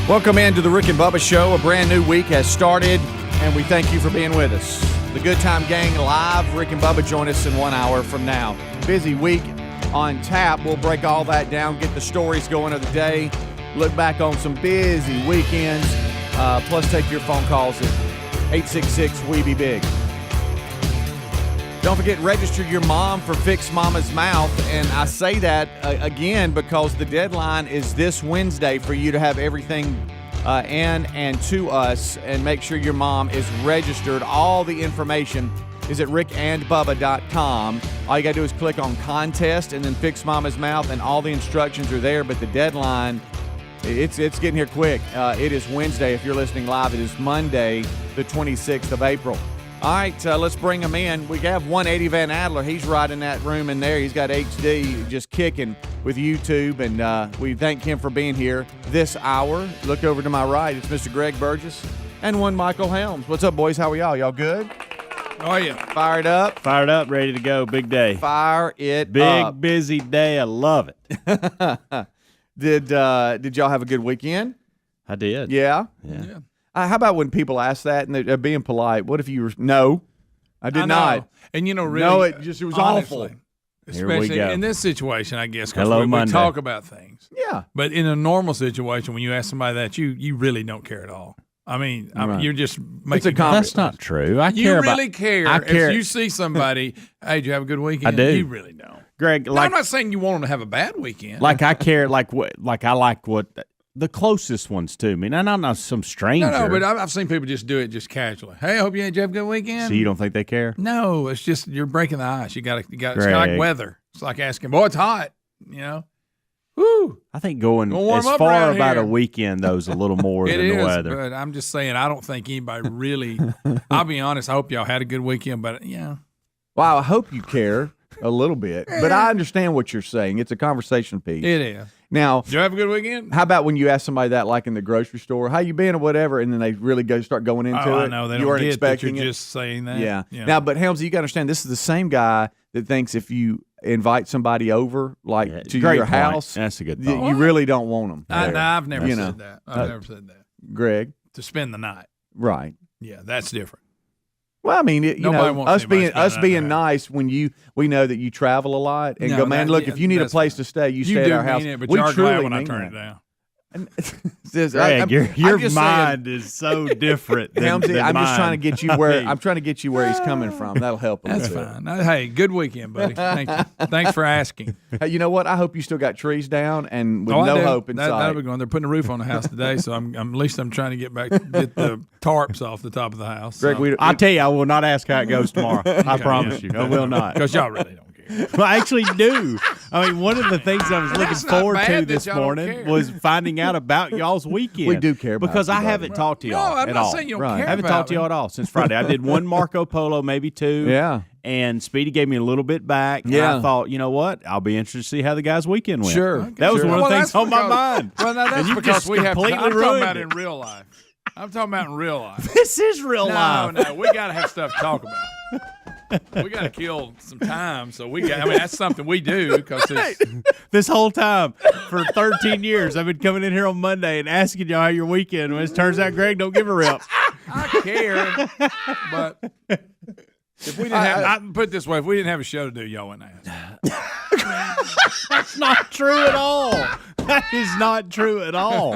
Welcome into the Rick and Bubba Show. A brand new week has started, and we thank you for being with us. The Good Time Gang live. Rick and Bubba join us in 1 hour from now. Busy week on tap. We'll break all that down, get the stories going of the day, look back on some busy weekends, plus take your phone calls at 866-WE-BE-BIG. Don't forget, register your mom for Fix Mama's Mouth. And I say that again because the deadline is this Wednesday for you to have everything in and to us, and make sure your mom is registered. All the information is at rickandbubba.com. All you got to do is click on contest and then Fix Mama's Mouth, and all the instructions are there. But the deadline, it's getting here quick. It is Wednesday. If you're listening live, it is Monday, the 26th of April. All right, let's bring him in. We have 180 Van Adler. He's right in that room in there. He's got HD just kicking with YouTube, and we thank him for being here this hour. Look over to my right. It's Mr. Greg Burgess and one Michael Helms. What's up, boys? How are y'all? Y'all good? How are you? Fired up? Fired up, ready to go. Big day. Fire it Big, up. busy day. I love it. Did y'all have a good weekend? I did. Yeah? Yeah. How about when people ask that and they're being polite? What if you were, no, I did not. And, really, no, it was honestly, awful. Especially in this situation, I guess, because Hello, we Monday. talk about things. Yeah. But in a normal situation, when you ask somebody that, you really don't care at all. I mean, Right. You're just It's making a comment. That's not true. I You care really about, care. I care. If you see somebody, hey, did you have a good weekend? I do. You really don't. Greg, No, like, I'm not saying you want them to have a bad weekend. like I care, like I like what the closest ones to me. Now, not some stranger. No, but I've seen people just do it just casually. Hey, I hope you had a good weekend. So you don't think they care? No, it's just you're breaking the ice. You got. It's kind of Greg. like weather. It's like asking, boy, it's hot. Woo. I think going Don't warm as up far around about here. a weekend, though, is a little more It than is, the weather. but I'm just saying, I don't think anybody really. I'll be honest. I hope y'all had a good weekend, but yeah. Wow, I hope you care a little bit. But I understand what you're saying. It's a conversation piece. It is. Now, Did you have a good weekend? how about when you ask somebody that, like in the grocery store, how you been or whatever, and then they really start going into it? I know they you don't weren't get expecting that you're it. just saying that. Yeah. You know. Now, but Helmsy, you got to understand, this is the same guy that thinks if you invite somebody over, like Yeah, to great your point. house, That's a good you thought. really don't want them. I've never You said know. that. I've never said that. Greg, To spend the night. right? Yeah, that's different. Well, I mean, Nobody wants us anybody being spending that night. nice when we know that you travel a lot and No, go, man. that- Look, yeah, if you need a that's place fine. to stay, you You stay do at our house. mean it, but we you are truly glad when I mean turn it that. down. Says, Greg, I'm your just saying- mind is so different than, Helmsy, than I'm just trying to mine. get you where I'm trying to get you where he's coming from. That'll help a That's little bit. fine. Hey, good weekend, buddy. Thank you. Thanks for asking. Hey, you know what? I hope you still got trees down and with I no do. hope in That'll sight. be going. They're putting a roof on the house today, so I'm at least I'm trying to get the tarps off the top of the house. Greg, I'll tell you, I will not ask how it goes tomorrow. I promise you. I will not. because y'all really don't care. Well, I actually do. I mean, one of the things I was looking That's not forward bad to that this y'all don't morning care. was finding out about y'all's weekend. We do care about because you, I buddy. haven't talked to No, y'all I'm at not all. saying you don't Right. care. I haven't about talked to y'all me. at all since Friday. I did one Marco Polo, maybe two. Yeah. And Speedy gave me a little bit back. And Yeah. I thought, you know what? I'll be interested to see how the guy's weekend went. Sure. That was Sure. one of the things that's on my because- mind. Well, now that's And you because just we have. completely I'm talking ruined about it. in real life. I'm talking about in real life. This is real No, life. no, we got to have stuff to talk about. We got to kill some time, so we got. I mean, that's something we do because it's. This whole time, for 13 years, I've been coming in here on Monday and asking y'all how your weekend was. Turns out Greg don't give a rip. I care, but if we didn't have, I put it this way: if we didn't have a show to do, y'all wouldn't ask. That's not true at all. That is not true at all.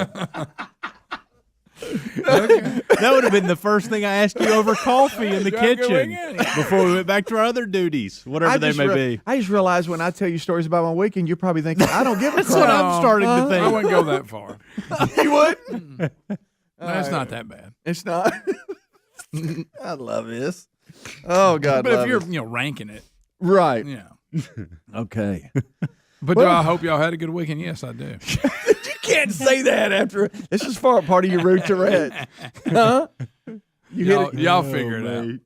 That would have been the first thing I asked you over coffee in the You have a good kitchen weekend? before we went back to our other duties, whatever they may be. I just realized when I tell you stories about my weekend, you're probably thinking, I don't give a That's what crap. I'm starting to I think. wouldn't go that far. You would? No, it's not that bad. It's not. I love this. Oh, God. But if love you're it. ranking it, Right. yeah. Okay. But do I hope y'all had a good weekend? Yes, I do. You can't say that after. This is part of your root Tourette. Huh? You hit it? Y'all figure it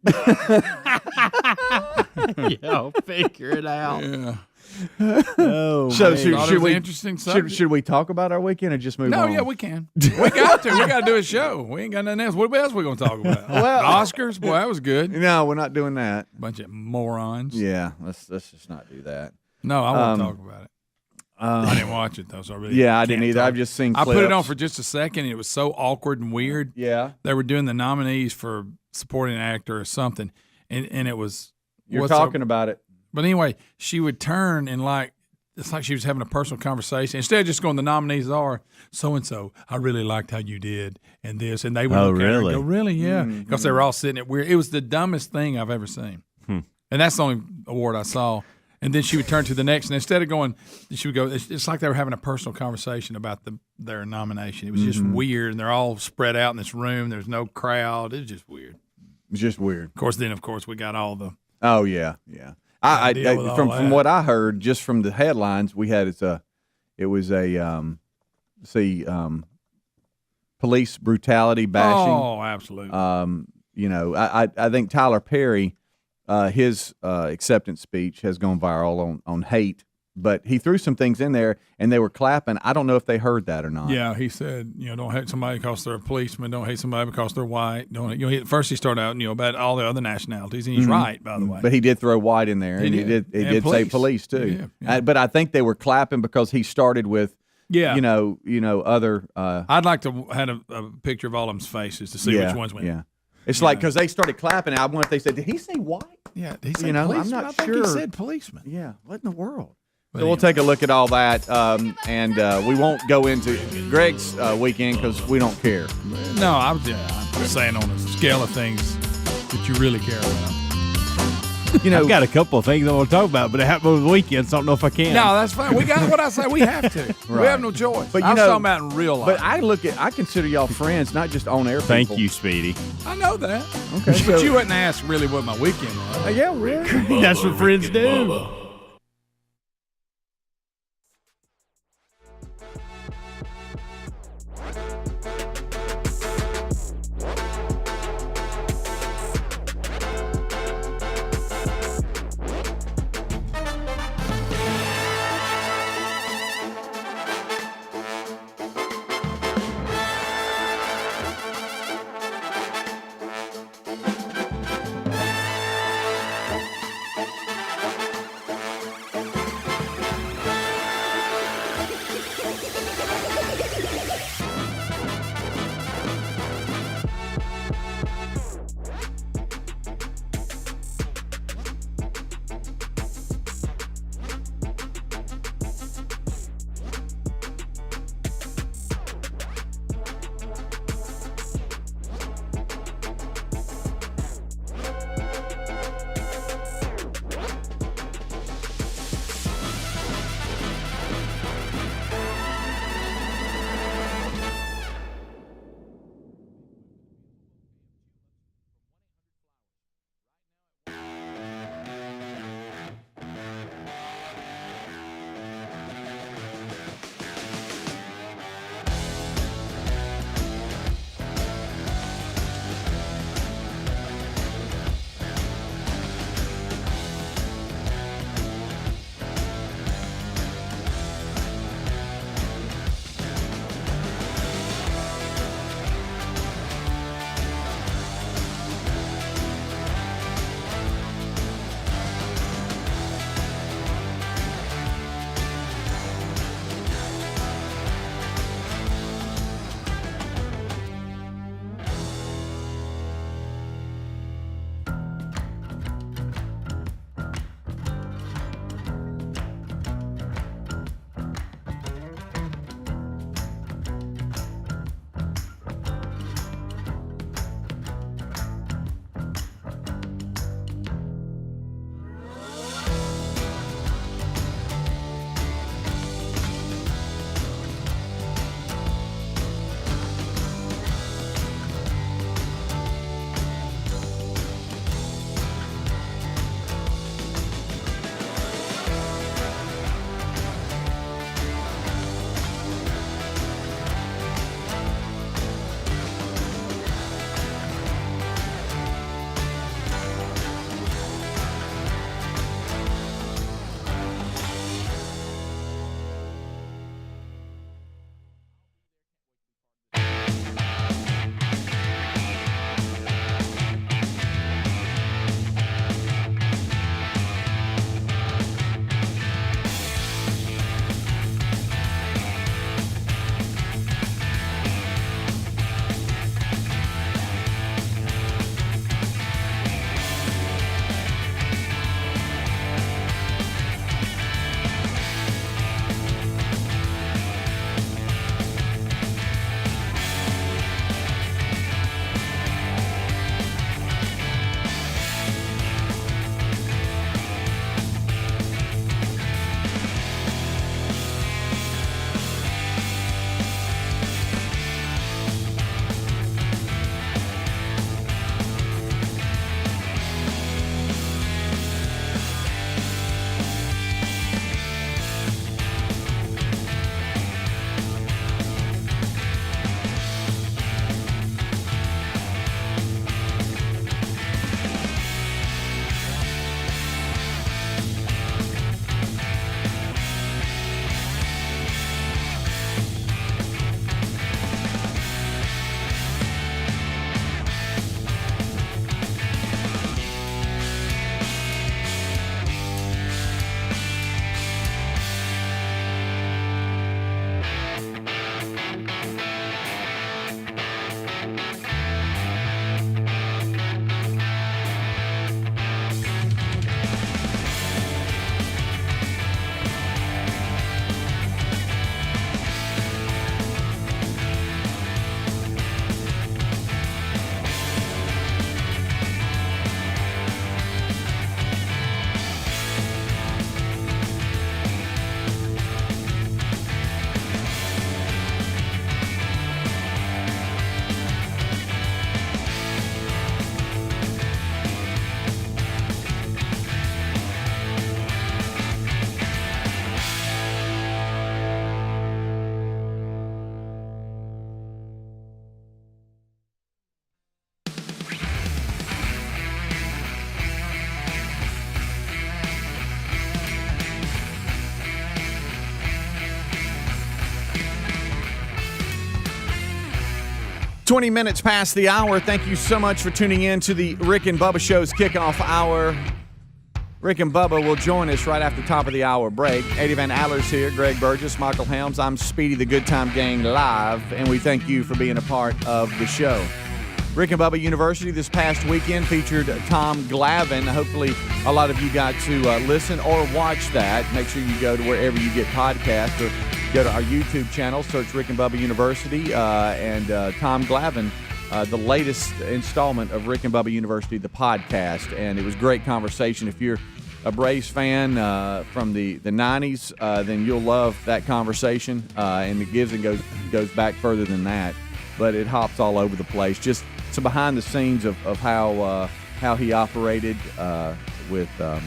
out. Y'all figure it out. Yeah. Oh, So man. Thought it should was an we interesting subject. should we talk about our weekend or just move No, on? yeah, we can. We got to. We got to do a show. We ain't got nothing else. What else we going to talk about? Well- The Oscars? Boy, that was good. No, we're not doing that. Bunch of morons. Yeah, let's just not do that. No, I want to talk about it. I didn't watch it though, so I really I didn't either. I've just seen clips. I put it on for just a second, and it was so awkward and weird. Yeah, they were doing the nominees for supporting actor or something, and it was you're talking about it. But anyway, she would turn and it's like she was having a personal conversation. Instead of just going, the nominees are so-and-so, I really liked how you did, and this, and they would look at her and go, really, yeah, because they were all sitting at weird. It was the dumbest thing I've ever seen, and that's the only award I saw. And then she would turn to the next, and instead of going, she would go, it's like they were having a personal conversation about their nomination. It was just weird, and they're all spread out in this room. There's no crowd. It was just weird. It's just weird. Of course, we got all the. Oh, yeah. I from what I heard, just from the headlines, we had it was a police brutality bashing. Oh, absolutely. I think Tyler Perry, his acceptance speech has gone viral on hate, but he threw some things in there and they were clapping. I don't know if they heard that or not. Yeah, he said, don't hate somebody because they're a policeman. Don't hate somebody because they're white. First he started out, about all the other nationalities, and he's right, by the way. But he did throw white in there, and he did say police too. Yeah. But I think they were clapping because he started with. Yeah, other. I'd like to have a picture of all of them's faces to see which ones went. Yeah, it's like because they started clapping. I wonder if they said, "Did he say white?" Yeah, did he say policeman? I'm not sure. I think he said policeman. Yeah, what in the world? So we'll take a look at all that, and we won't go into Greg's weekend because we don't care. No, I'm just saying on a scale of things that you really care about. I've got a couple of things I want to talk about, but it happened over the weekend, so I don't know if I can. No, that's fine. We got what I say. We have to. Right. We have no choice. But I'm talking about in real life. But I consider y'all friends, not just on air. Thank people. you, Speedy. I know that. Okay, but you wouldn't ask really what my weekend was. Yeah, really. That's what friends do. 20 minutes past the hour. Thank you so much for tuning in to the Rick and Bubba Show's kickoff hour. Rick and Bubba will join us right after the top of the hour break. Eddie Van Adler's here, Greg Burgess, Michael Helms. I'm Speedy the Good Time Gang live, and we thank you for being a part of the show. Rick and Bubba University this past weekend featured Tom Glavine. Hopefully a lot of you got to listen or watch that. Make sure you go to wherever you get podcasts or go to our YouTube channel, search Rick and Bubba University, and Tom Glavine, the latest installment of Rick and Bubba University, the podcast. And it was great conversation. If you're a Braves fan from the 90s, then you'll love that conversation. And it gives and goes back further than that. But it hops all over the place. Just some behind the scenes of how he operated with the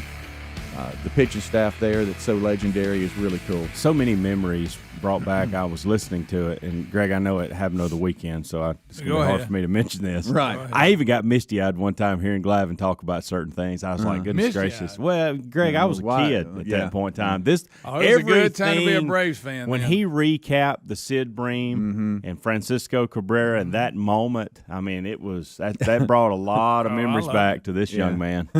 pitching staff there that's so legendary is really cool. So many memories brought back. I was listening to it, and Greg, I know it happened over the weekend, so it's going to be hard for me to mention this. Right. I even got misty-eyed one time hearing Glavine talk about certain things. I was like, goodness gracious. Well, Greg, I was a kid at that point in time. It was a good time to be a Braves fan. When he recapped the Sid Bream and Francisco Cabrera and that moment, I mean, it was that brought a lot of memories back to this young man.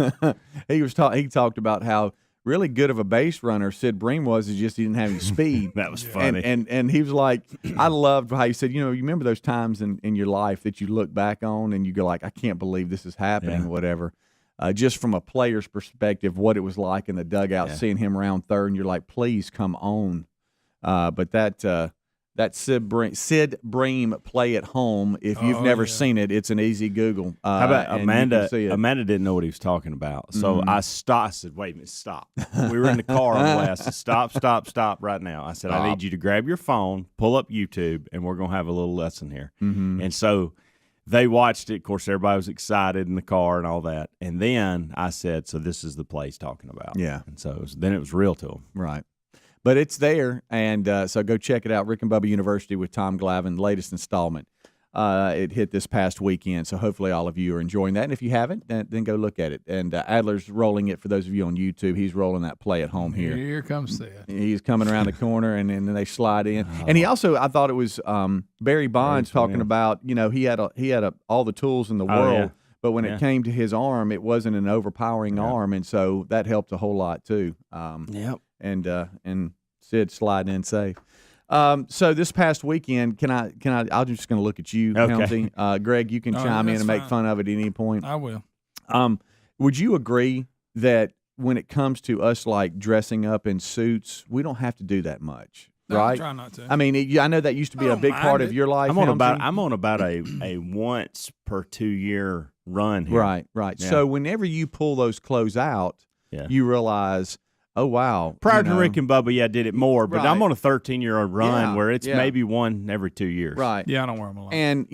He talked about how really good of a base runner Sid Bream was, is just he didn't have any speed. That was funny. And he was like, I loved how he said, you remember those times in your life that you look back on and you go like, I can't believe this is happening, whatever. Just from a player's perspective, what it was like in the dugout, seeing him around third, and you're like, please come on. But that Sid Bream play at home, if you've never seen it, it's an easy Google. How about Amanda? Amanda didn't know what he was talking about. So I stopped. I said, wait a minute, stop. We were in the car on the way. I said, stop right now. I said, I need you to grab your phone, pull up YouTube, and we're going to have a little lesson here. And so they watched it. Of course, everybody was excited in the car and all that. And then I said, so this is the play he's talking about. Yeah. And so then it was real to him. Right. But it's there, and so go check it out. Rick and Bubba University with Tom Glavine, latest installment. It hit this past weekend, so hopefully all of you are enjoying that. And if you haven't, then go look at it. And Adler's rolling it for those of you on YouTube. He's rolling that play at home here. Here comes Sid. He's coming around the corner, and then they slide in. And he also, I thought it was Barry Bonds talking about, he had all the tools in the world. Yeah. But when it came to his arm, it wasn't an overpowering arm, and so that helped a whole lot too. And Sid sliding in safe. So this past weekend, can I? I'm just going to look at you, Helmsy. Greg, you can chime in and make fun of it at any point. I will. Would you agree that when it comes to us like dressing up in suits, we don't have to do that much? Right? I try not to. I mean, I know that used to be a big part of your life. I'm on about a once per 2 year run here. Right. Yeah. So whenever you pull those clothes out, you realize, oh wow! Prior to Rick and Bubba, I did it more, but I'm on a 13-year-old run where it's maybe one every 2 years. Right. Yeah, I don't wear them a lot. And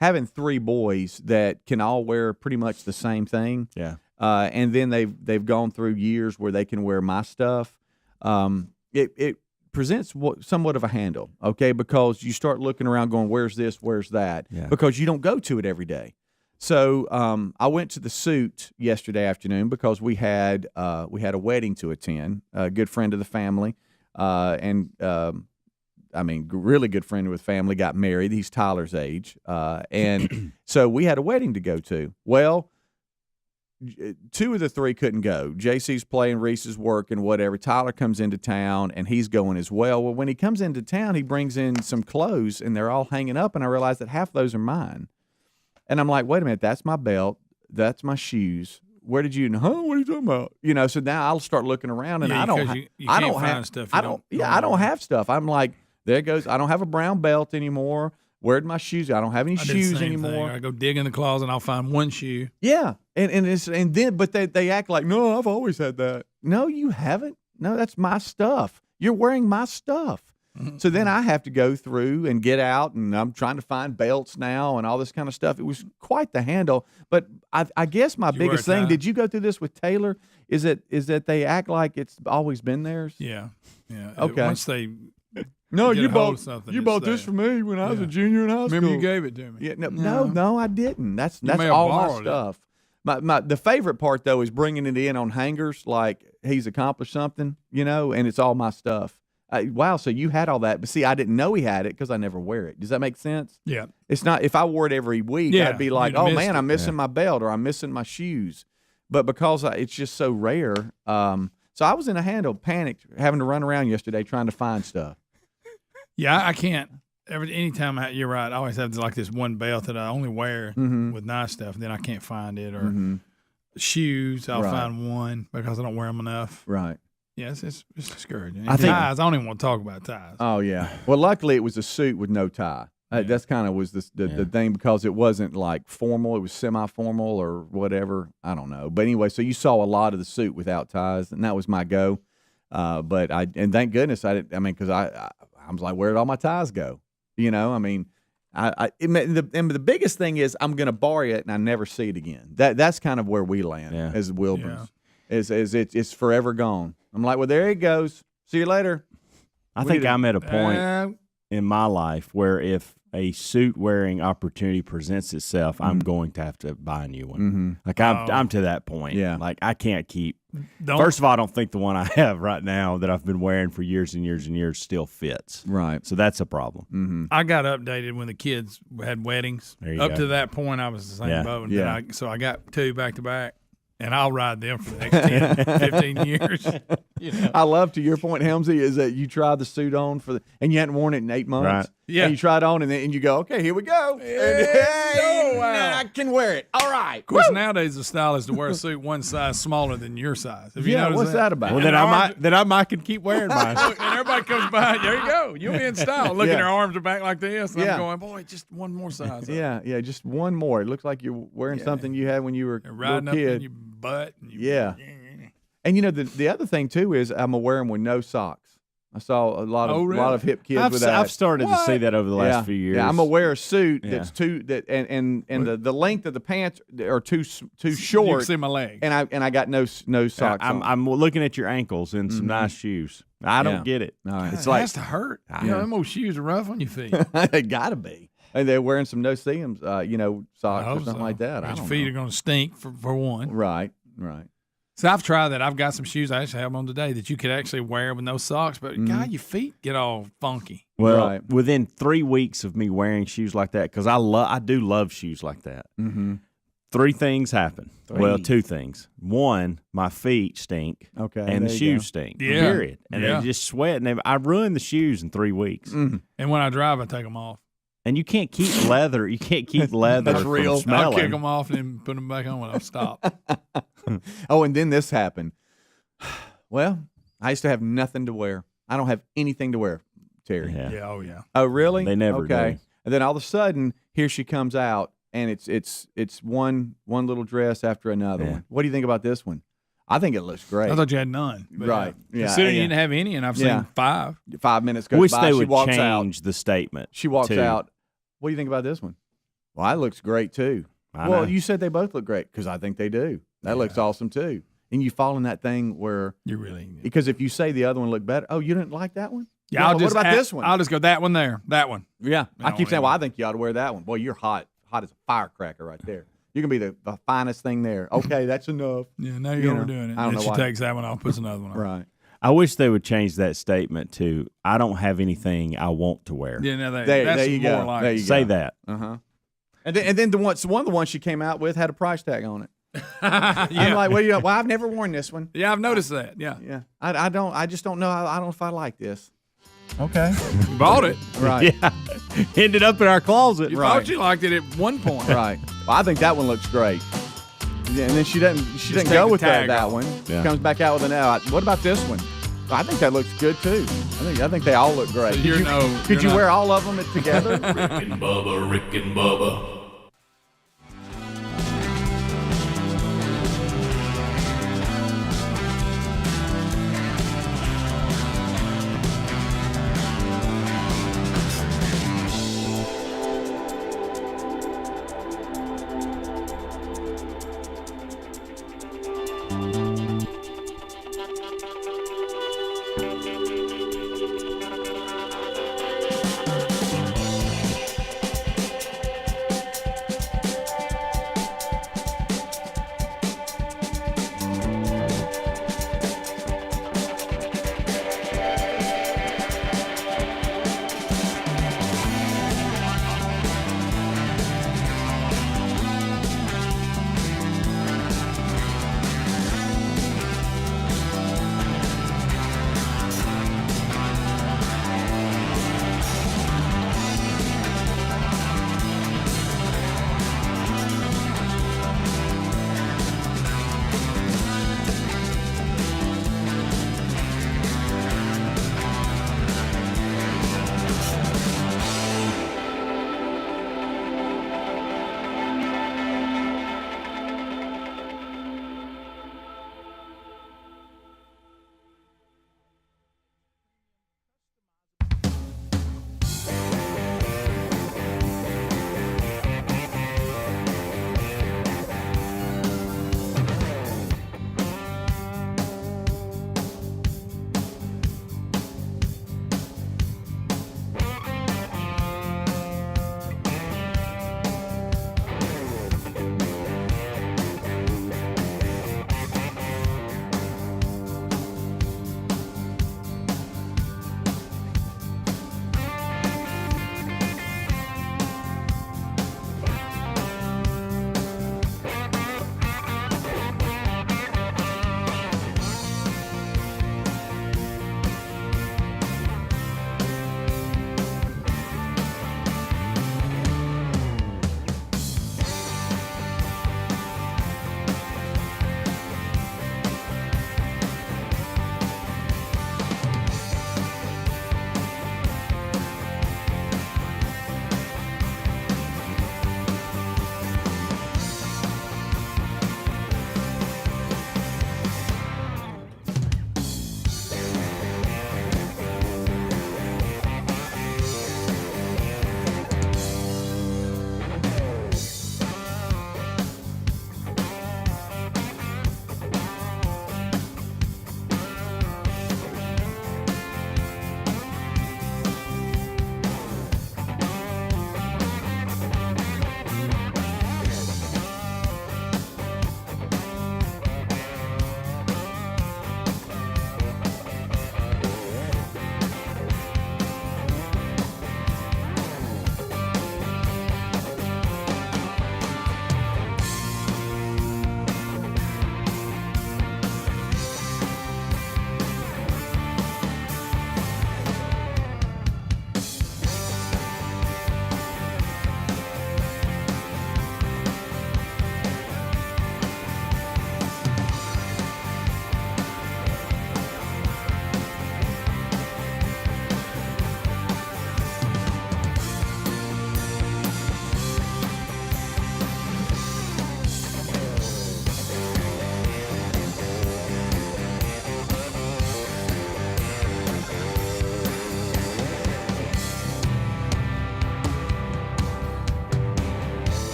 having three boys that can all wear pretty much the same thing. Yeah. And then they've gone through years where they can wear my stuff. It presents somewhat of a handle, okay? Because you start looking around going, where's this, where's that? Yeah. Because you don't go to it every day. So I went to the suit yesterday afternoon because we had a wedding to attend. A good friend of the family, really good friend of the family, got married. He's Tyler's age, and so we had a wedding to go to. Well, two of the three couldn't go. JC's playing, Reese is working, whatever. Tyler comes into town, and he's going as well. Well, when he comes into town, he brings in some clothes, and they're all hanging up, and I realize that half of those are mine. And I'm like, wait a minute, that's my belt, that's my shoes. Where did you? What are you talking about? So now I'll start looking around, and I don't have stuff. I'm like, there it goes. I don't have a brown belt anymore. Where'd my shoes? I don't have any shoes anymore. I go dig in the closet and I'll find one shoe. Yeah, but they act like, no, I've always had that. No, you haven't. No, that's my stuff. You're wearing my stuff. Mm-hmm. So then I have to go through and get out, and I'm trying to find belts now and all this kind of stuff. It was quite the handle. But I guess my biggest thing, did you go through this with Taylor, is that they act like it's always been theirs? Yeah. Okay. Once they No, you bought this for me when I was a junior in high school. Remember you gave it to me. Yeah, no, I didn't. That's all my stuff. The favorite part though is bringing it in on hangers, like he's accomplished something, and it's all my stuff. Wow, so you had all that. But see, I didn't know he had it because I never wear it. Does that make sense? Yeah. It's not, if I wore it every week, I'd be like, oh, man, I'm missing my belt or I'm missing my shoes. But because it's just so rare, so I was in a handle, panicked, having to run around yesterday trying to find stuff. Yeah, I can't. Anytime you're right, I always have like this one belt that I only wear with nice stuff. Then I can't find it. Or shoes, I'll find one because I don't wear them enough. Right. Yes, it's discouraging. Ties, I don't even want to talk about ties. Oh, yeah. Well, luckily it was a suit with no tie. That's kind of was the thing because it wasn't like formal. It was semi-formal or whatever. I don't know. But anyway, so you saw a lot of the suit without ties, and that was my go. But thank goodness I didn't. I mean, because I was like, where did all my ties go? You know, I mean, the biggest thing is I'm going to borrow it and I never see it again. That's kind of where we land as Wilburns. It's forever gone. I'm like, well, there it goes. See you later. I think I'm at a point in my life where if a suit wearing opportunity presents itself, I'm going to have to buy a new one. Like I'm to that point. Yeah. Like I can't keep. First of all, I don't think the one I have right now that I've been wearing for years and years and years still fits. Right. So that's a problem. I got updated when the kids had weddings. Up to that point, I was the same boat. Yeah. So I got 2 back to back. And I'll ride them for the next 10, 15 years. You know? I love, to your point, Helmsy, is that you tried the suit on and you hadn't worn it in 8 months. Right. Yeah. And you try it on and you go, okay, here we go. I can wear it. All right. Of course, nowadays the style is to wear a suit one size smaller than your size. Have you noticed what's that about? Well, then I might can keep wearing mine. And everybody comes by. There you go. You'll be in style. Look at their arms are back like this. And I'm going, boy, just one more size. Yeah, just one more. It looks like you're wearing something you had when you were a little kid. Up in your butt. And and you know the other thing too is I'm wearing with no socks. I saw a lot of hip kids with that. I've started to see that over the last few years. Yeah, I'm gonna wear a suit that's the length of the pants are too short. You can see my leg. And I got no socks. I'm looking at your ankles in some nice shoes. I don't get it. Right. It's like, it has to hurt. You know, them old shoes are rough on your feet. They gotta be. And they're wearing some no-see-ums, socks or something like that. Your feet are going to stink for one. Right. So I've tried that. I've got some shoes I actually have on today that you could actually wear with no socks, but God, your feet get all funky. Well, within 3 weeks of me wearing shoes like that, because I do love shoes like that. 3 things happen. Well, 2 things. One, my feet stink. Okay, and the shoes stink. Yeah. Period. And they just sweat. And I ruined the shoes in 3 weeks. And when I drive, I take them off. And you can't keep leather. You can't keep leather That's real. From smelling. I'll kick them off and then put them back on when I stop. And then this happened. Well, I used to have nothing to wear. I don't have anything to wear, Terry. Yeah. Oh, really? They never do. And then all of a sudden, here she comes out, and it's one little dress after another one. What do you think about this one? I think it looks great. I thought you had none. Right. Yeah. Considering you didn't have any, and I've seen 5. 5 minutes goes Wish by. they would walks change out. the statement. She walks out. What do you think about this one? Well, that looks great too. I know. You said they both look great because I think they do. That looks awesome too. And you fall in that thing where you really because if you say the other one looked better, oh, you didn't like that one? Yeah, what about this one? I'll just go that one there. That one. Yeah, I keep saying, well, I think you ought to wear that one. Boy, you're hot as a firecracker right there. You can be the finest thing there. Okay, that's enough. Yeah, now you're overdoing it. I don't know she why. takes that one off, puts another one on. Right. I wish they would change that statement to "I don't have anything I want to wear." Yeah, that's there you more go. like There you say go. that. And then one of the ones she came out with had a price tag on it. Yeah. I'm like, well, I've never worn this one. Yeah, I've noticed that. Yeah. Yeah. I just don't know. I don't know if I like this. Okay. You bought it. Right. Yeah. Ended up in our closet. You thought you liked it at one point. Right. Well, I think that one looks great. Yeah, and then she didn't go with that one. Yeah. She comes back out with an L. What about this one? I think that looks good too. I think they all look great. So could you wear all of them together? Rick and Bubba.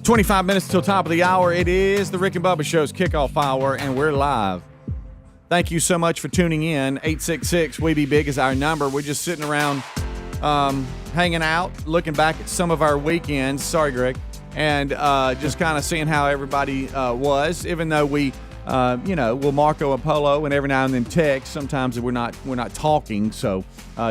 25 minutes till top of the hour. It is the Rick and Bubba Show's kickoff hour, and we're live. Thank you so much for tuning in. 866-WE-BE-BIG is our number. We're just sitting around hanging out, looking back at some of our weekends. Sorry, Greg. And just kind of seeing how everybody was, even though we, we'll Marco and Polo and every now and then text. Sometimes we're not talking. So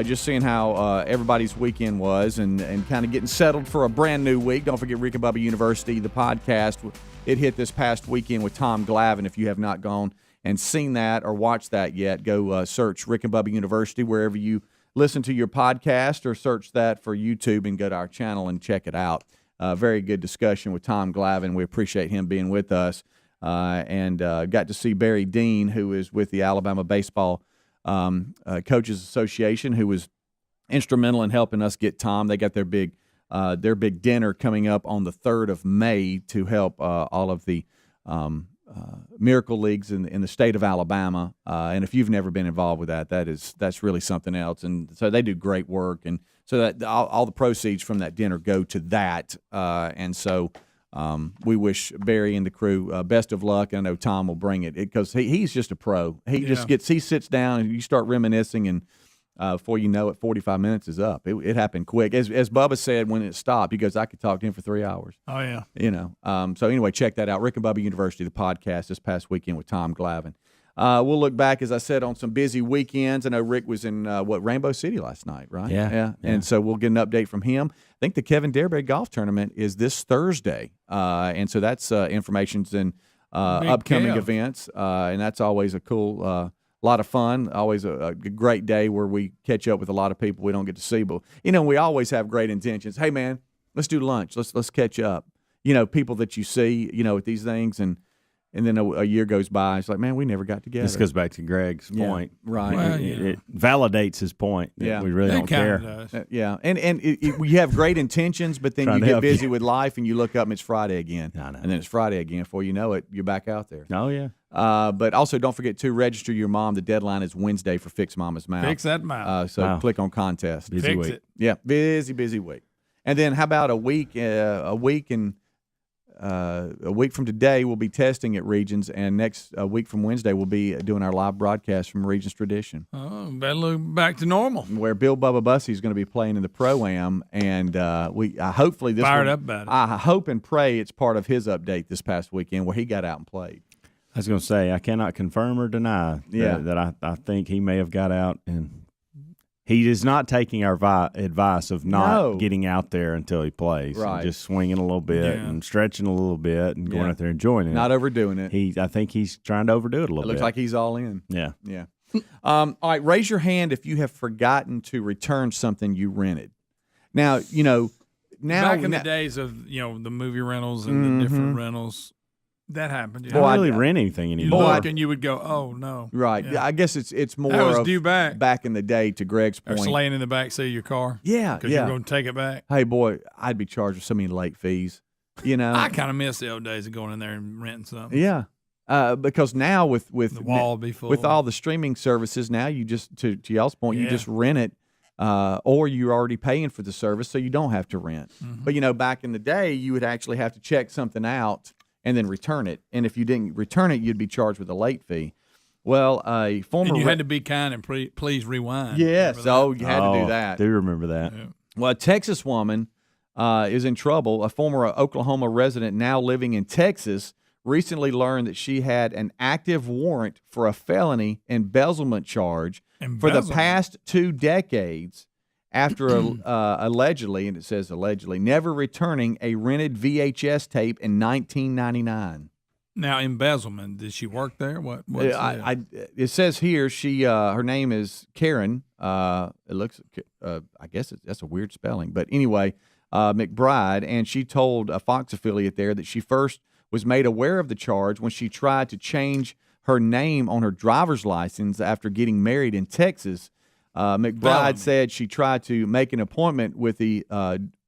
just seeing how everybody's weekend was and kind of getting settled for a brand new week. Don't forget Rick and Bubba University, the podcast. It hit this past weekend with Tom Glavine. If you have not gone and seen that or watched that yet, go search Rick and Bubba University wherever you listen to your podcast, or search that for YouTube and go to our channel and check it out. Very good discussion with Tom Glavine. We appreciate him being with us. And got to see Barry Dean, who is with the Alabama Baseball Coaches Association, who was instrumental in helping us get Tom. They got their big dinner coming up on the 3rd of May to help all of the Miracle Leagues in the state of Alabama. And if you've never been involved with that's really something else. And so they do great work. And so that all the proceeds from that dinner go to that. And so we wish Barry and the crew best of luck. I know Tom will bring it because he's just a pro. He sits down and you start reminiscing, and before you know it, 45 minutes is up. It happened quick. As Bubba said when it stopped, he goes, I could talk to him for 3 hours. Oh, yeah. So anyway, check that out. Rick and Bubba University, the podcast, this past weekend with Tom Glavine. We'll look back, as I said, on some busy weekends. I know Rick was in, Rainbow City last night, right? Yeah. And so we'll get an update from him. I think the Kevin Dareberry Golf Tournament is this Thursday. And so that's information's in upcoming events. And that's always a cool lot of fun, always a great day where we catch up with a lot of people we don't get to see. But, we always have great intentions. Hey, man, let's do lunch. Let's catch up. People that you see, at these things, and then a year goes by. It's like, man, we never got together. This goes back to Greg's point. Right. Well, it validates his point that we really don't care. Yeah. And we have great intentions, but then you get busy with life and you look up and it's Friday again. And then it's Friday again. Before you know it, you're back out there. Oh, yeah. But also don't forget to register your mom. The deadline is Wednesday for Fix Mama's Mouth. Fix that mouth. So click on contest. Busy week. It. Yeah, busy week. And then how about a week from today, we'll be testing at Regions, and next week from Wednesday, we'll be doing our live broadcast from Regions Tradition. Oh, better look back to normal. Where Bill Bubba Bussey is going to be playing in the Proam, and hopefully this fired up about it. I hope and pray it's part of his update this past weekend where he got out and played. I was going to say, I cannot confirm or deny that I think he may have got out, and he is not taking our advice of not getting out there until he plays. Right. And just swinging a little bit and stretching a little bit and going out there and enjoying it. Not overdoing it. I think he's trying to overdo it a little bit. It looks like he's all in. Yeah. Yeah. All right, raise your hand if you have forgotten to return something you rented. Now, back in the days of, the movie rentals and the different rentals, that happened. I don't really rent anything anymore. You look and you would go, oh, no. Right. Yeah. I guess it's more that was of due back in the day, to Greg's point. Or laying in the back seat of your car. Yeah, Because you're going to take it back. Hey, boy, I'd be charged with so many late fees. I kind of miss the old days of going in there and renting something. Yeah. Because now with the wall be full. with all the streaming services, now you just, to y'all's point, you just rent it, or you're already paying for the service, so you don't have to rent. Mm-hmm. But, back in the day, you would actually have to check something out and then return it. And if you didn't return it, you'd be charged with a late fee. Well, a former... And you had to be kind and please rewind. Yes, so you had to do that. I do remember that. Yeah. Well, a Texas woman is in trouble. A former Oklahoma resident now living in Texas recently learned that she had an active warrant for a felony embezzlement charge for the past 2 decades after allegedly, and it says allegedly, never returning a rented VHS tape in 1999. Now, embezzlement, did she work there? What? It says here her name is Karen. It looks, I guess that's a weird spelling, but anyway, McBride, and she told a Fox affiliate there that she first was made aware of the charge when she tried to change her name on her driver's license after getting married in Texas. McBride said she tried to make an appointment with the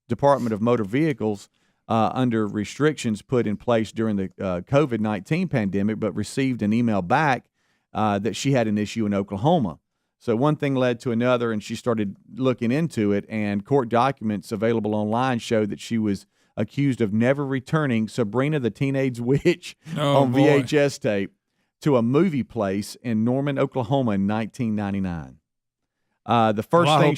Department of Motor Vehicles under restrictions put in place during the COVID-19 pandemic, but received an email back that she had an issue in Oklahoma. So one thing led to another, and she started looking into it, and court documents available online showed that she was accused of never returning Sabrina the Teenage Witch on VHS tape to a movie place in Norman, Oklahoma in 1999. The first thing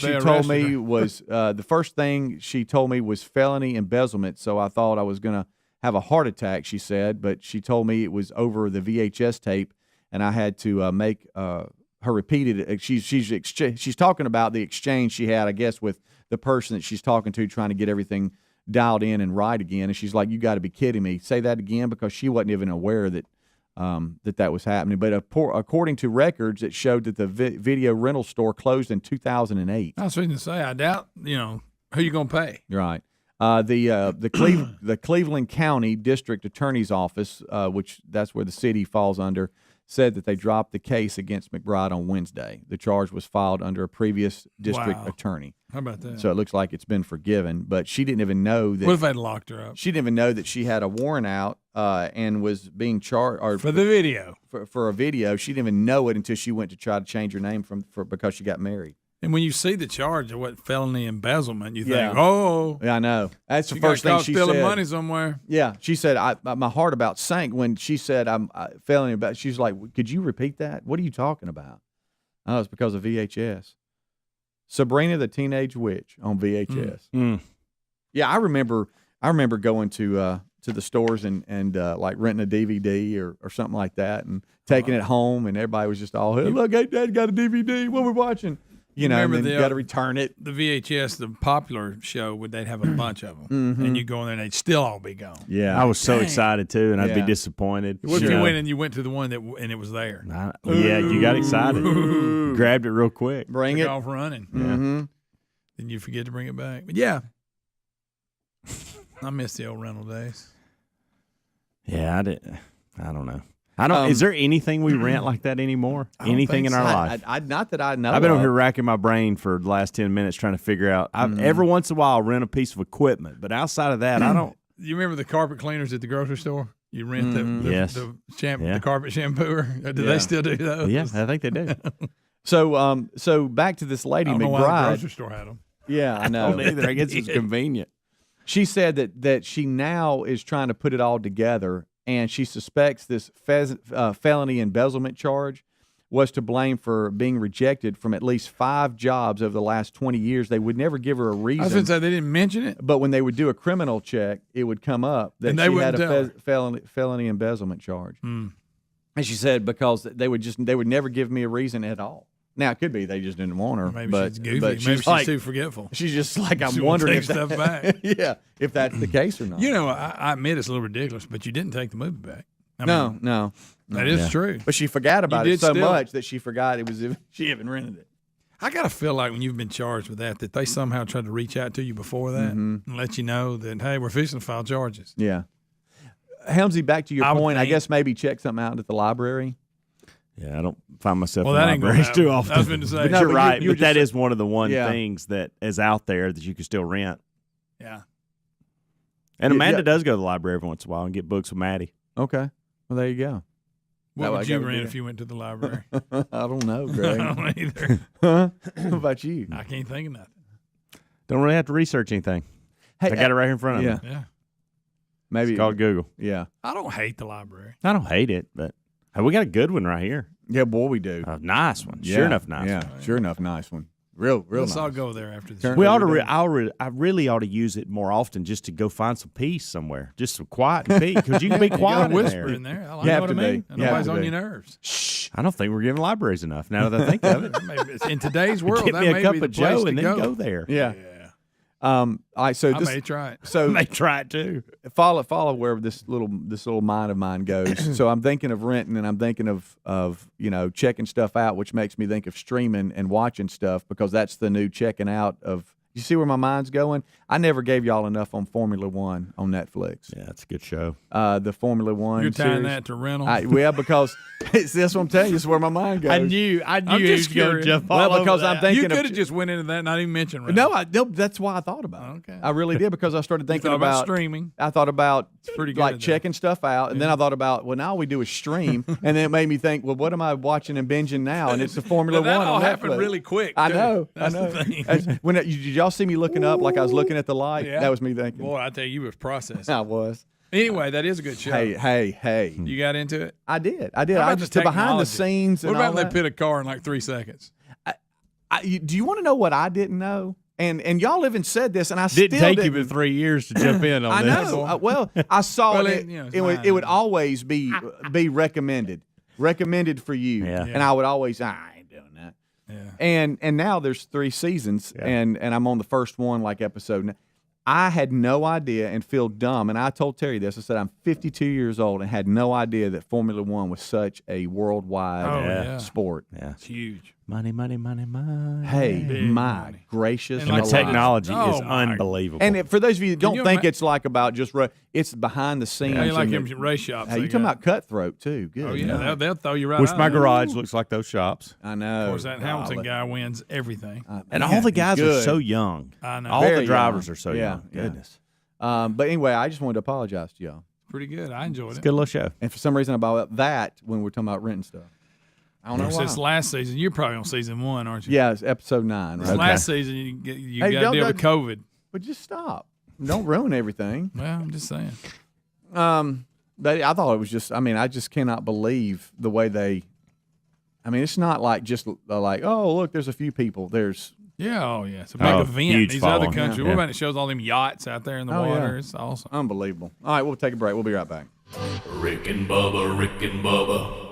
she told me was felony embezzlement, so I thought I was going to have a heart attack, she said, but she told me it was over the VHS tape, and I had to make her repeat it. She's talking about the exchange she had, I guess, with the person that she's talking to, trying to get everything dialed in and right again, and she's like, you got to be kidding me. Say that again, because she wasn't even aware that that was happening. But according to records, it showed that the video rental store closed in 2008. I was going to say, I doubt, who you going to pay? Right. The Cleveland County District Attorney's Office, which that's where the city falls under, said that they dropped the case against McBride on Wednesday. The charge was filed under a previous district attorney. How about that? So it looks like it's been forgiven, but she didn't even know that. What if they'd locked her up? She didn't even know that she had a warrant out and was being charged for the video. For a video, she didn't even know it until she went to try to change her name because she got married. And when you see the charge of what felony embezzlement, you think, oh. Yeah, I know. That's the first thing she said. Stealing money somewhere. Yeah. She said, my heart about sank when she said, I'm felony embezzlement. She's like, could you repeat that? What are you talking about? Oh, it's because of VHS. Sabrina the Teenage Witch on VHS. Yeah, I remember going to the stores and like renting a DVD or something like that and taking it home, and everybody was just all, hey, look, hey, Dad got a DVD. What are we watching? And then you got to return it. The VHS, the popular show, they'd have a bunch of them, and you go in there and they'd still all be gone. Yeah, I was so excited too, and I'd be disappointed. What if you went and you went to the one and it was there? Yeah, you got excited, grabbed it real quick, bring it off running. Mm-hmm. Then you forget to bring it back. But yeah, I miss the old rental days. Yeah, I don't know. Is there anything we rent like that anymore? Anything in our life? Not that I know. I've been over here racking my brain for the last 10 minutes trying to figure out. Every once in a while, I'll rent a piece of equipment, but outside of that, I don't. You remember the carpet cleaners at the grocery store? You rent the carpet shampooer. Do they still do those? Yeah, I think they do. So back to this lady, I don't McBride. know why the grocery store had them. Yeah, I know. I don't either. I guess it's convenient. She said that she now is trying to put it all together, and she suspects this felony embezzlement charge was to blame for being rejected from at least 5 jobs over the last 20 years. They would never give her a reason. I was going to say they didn't mention it. But when they would do a criminal check, it would come up that she had a felony embezzlement charge. And she said because they would never give me a reason at all. Now, it could be they just didn't want her. Maybe she's goofy. But Maybe she's too forgetful. She's just like, I'm wondering if stuff back. Yeah, if that's the case or not. I admit it's a little ridiculous, but you didn't take the movie back. No. That is true. But she forgot about it so much that she forgot it was she even rented it. I got to feel like when you've been charged with that they somehow tried to reach out to you before that and let you know that, hey, we're fixing to file charges. Yeah. Helmsy, back to your point, I guess maybe check something out at the library. Yeah, I don't find myself in that ain't libraries too often. I was going to say. But you're right. But that is one of the things that is out there that you can still rent. Yeah. And Amanda does go to the library every once in a while and get books with Maddie. Okay. Well, there you go. What would you rent if you went to the library? I don't know, Greg. I don't either. What about you? I can't think of nothing. Don't really have to research anything. Hey, I got it right here in front of me. Yeah. Maybe it's called Google. Yeah. I don't hate the library. I don't hate it, but we got a good one right here. Yeah, boy, we do. A nice one. Sure enough, nice one. Yeah, sure enough, nice one. Real Let's nice. all go there after this. We ought to. I really ought to use it more often, just to go find some peace somewhere, just some quiet and peace. Because you can be quiet whisper in there. I like what I mean. Nobody's on your nerves. Shh. I don't think we're giving libraries enough. Now that I think of it, maybe in today's world, get that me a may cup be of the place Joe to and then go there. Yeah. All right, so I may try it. So I may try it too. Follow where this little mind of mine goes. So I'm thinking of renting, and I'm thinking of checking stuff out, which makes me think of streaming and watching stuff, because that's the new checking out of. You see where my mind's going? I never gave y'all enough on Formula One on Netflix. Yeah, it's a good show. The Formula One. You're tying series. that to rental. Because That's what I'm telling you. This is where my mind goes. I knew he was going to jump all over because that. I'm thinking you could have just went into that and not even mentioned Ray. No, that's why I thought about it. Okay. I really did because I started thinking about streaming. I thought about pretty good like checking stuff out, and then I thought about, well, now all we do is stream, and then it made me think, well, what am I watching and binging now? And it's the Formula that One all on happened Netflix. really quick. I too. know. That's I know. the thing. Did y'all see me looking up like I was looking at the light? Yeah. That was me thinking. Boy, I tell you was processing. I was. Anyway, that is a good show. Hey. You got into it? I did. How about I just the the behind the technology? scenes. What And about all they that. pit a car in like 3 seconds? Do you want to know what I didn't know? And y'all even said this, and I Didn't still take didn't. you but 3 years to jump in on I this. know. Well, I saw Well, it. it's It would always be recommended for you. Yeah. And I would always, I ain't doing that. Yeah. And now there's 3 seasons, and I'm on the first one, like episode. I had no idea and feel dumb. And I told Terry this. I said, I'm 52 years old and had no idea that Formula One was such a worldwide sport. Yeah. It's huge. Money. Hey, Big my money. gracious. And And the like technology Oh, is my. unbelievable. And for those of you that don't you think ima- it's like about just it's behind the scenes. Yeah, you like and them race shops. Hey, you they talking got. about cutthroat too? Good. Oh yeah, night. they'll throw you right. Wish out my there. garage looks like those shops. I know. Of course, that Hamilton guy wins everything. And all the guys are good. so young. I know. All Very the drivers young. are so Yeah, young. yeah. Goodness. But anyway, I just wanted to apologize to y'all. Pretty good. I enjoyed It's a it. good little show. And for some reason, about that when we're talking about renting stuff. I don't know why. Since last season, you're probably on season 1, aren't you? Yeah, it's episode 9. This Right? last season, you Hey, got to don't- deal with COVID. But just stop. Don't ruin everything. Well, I'm just saying. But I thought it was just. I mean, I just cannot believe the way they. I mean, it's not like just like, oh, look, there's a few people. There's. Yeah, oh yeah, it's a big event. huge These following. other countries. Yeah. What about it shows all them yachts out there in the Oh, water? yeah. It's awesome. Unbelievable. All right, we'll take a break. We'll be right back. Rick and Bubba.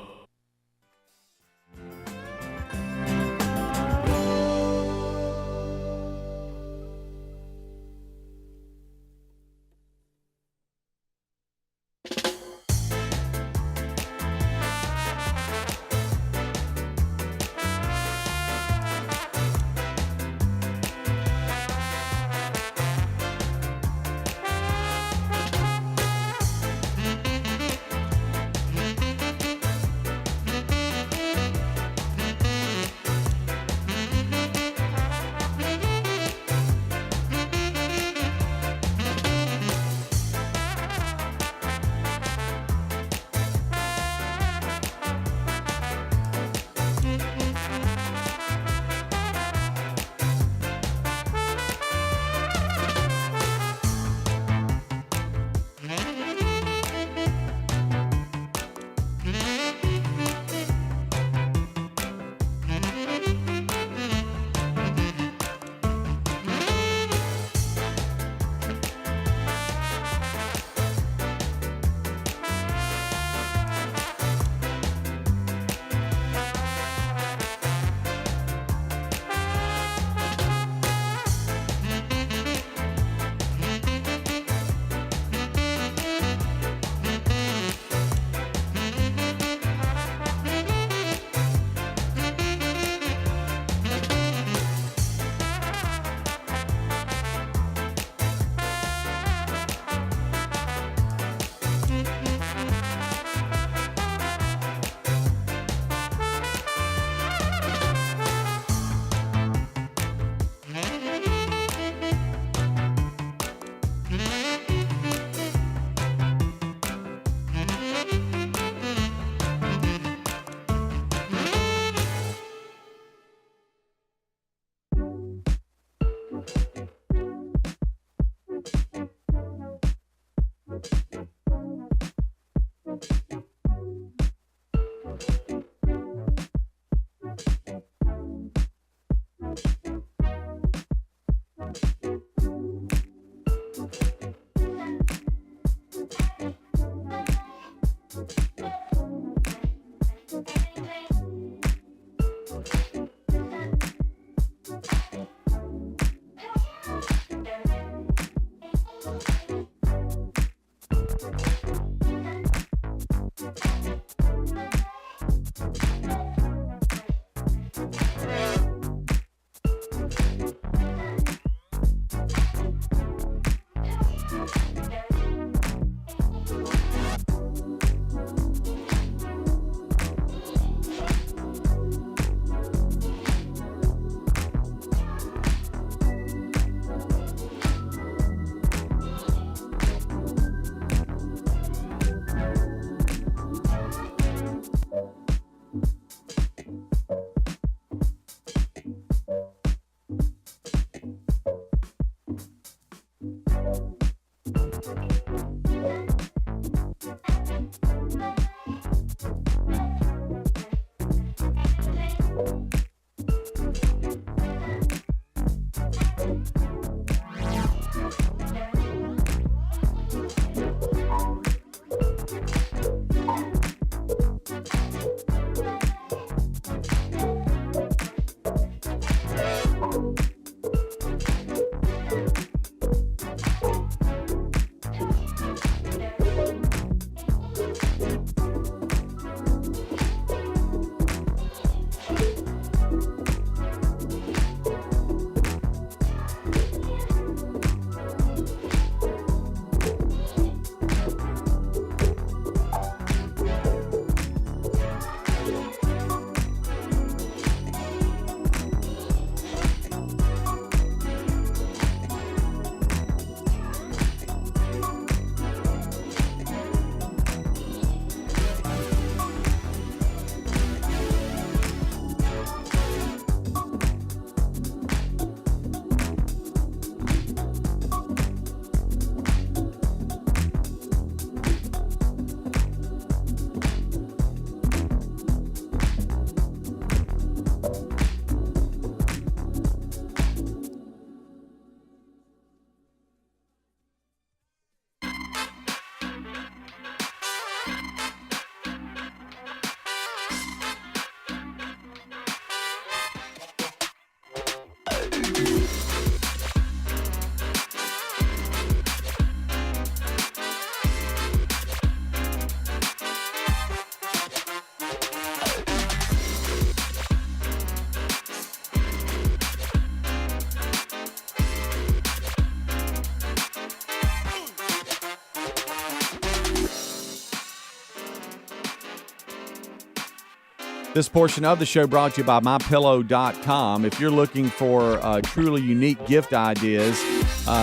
This portion of the show brought to you by MyPillow.com. If you're looking for truly unique gift ideas,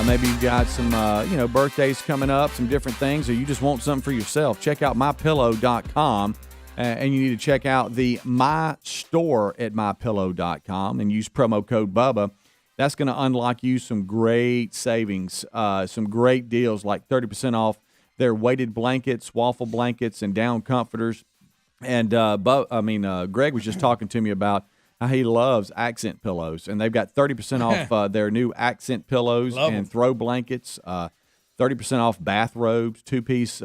maybe you've got some, birthdays coming up, some different things, or you just want something for yourself, check out MyPillow.com. And you need to check out the My Store at MyPillow.com and use promo code Bubba. That's going to unlock you some great savings, some great deals like 30% off their weighted blankets, waffle blankets, and down comforters. And Greg was just talking to me about how he loves accent pillows, and they've got 30% off their new accent pillows and throw blankets, 30% off bathrobes, two-piece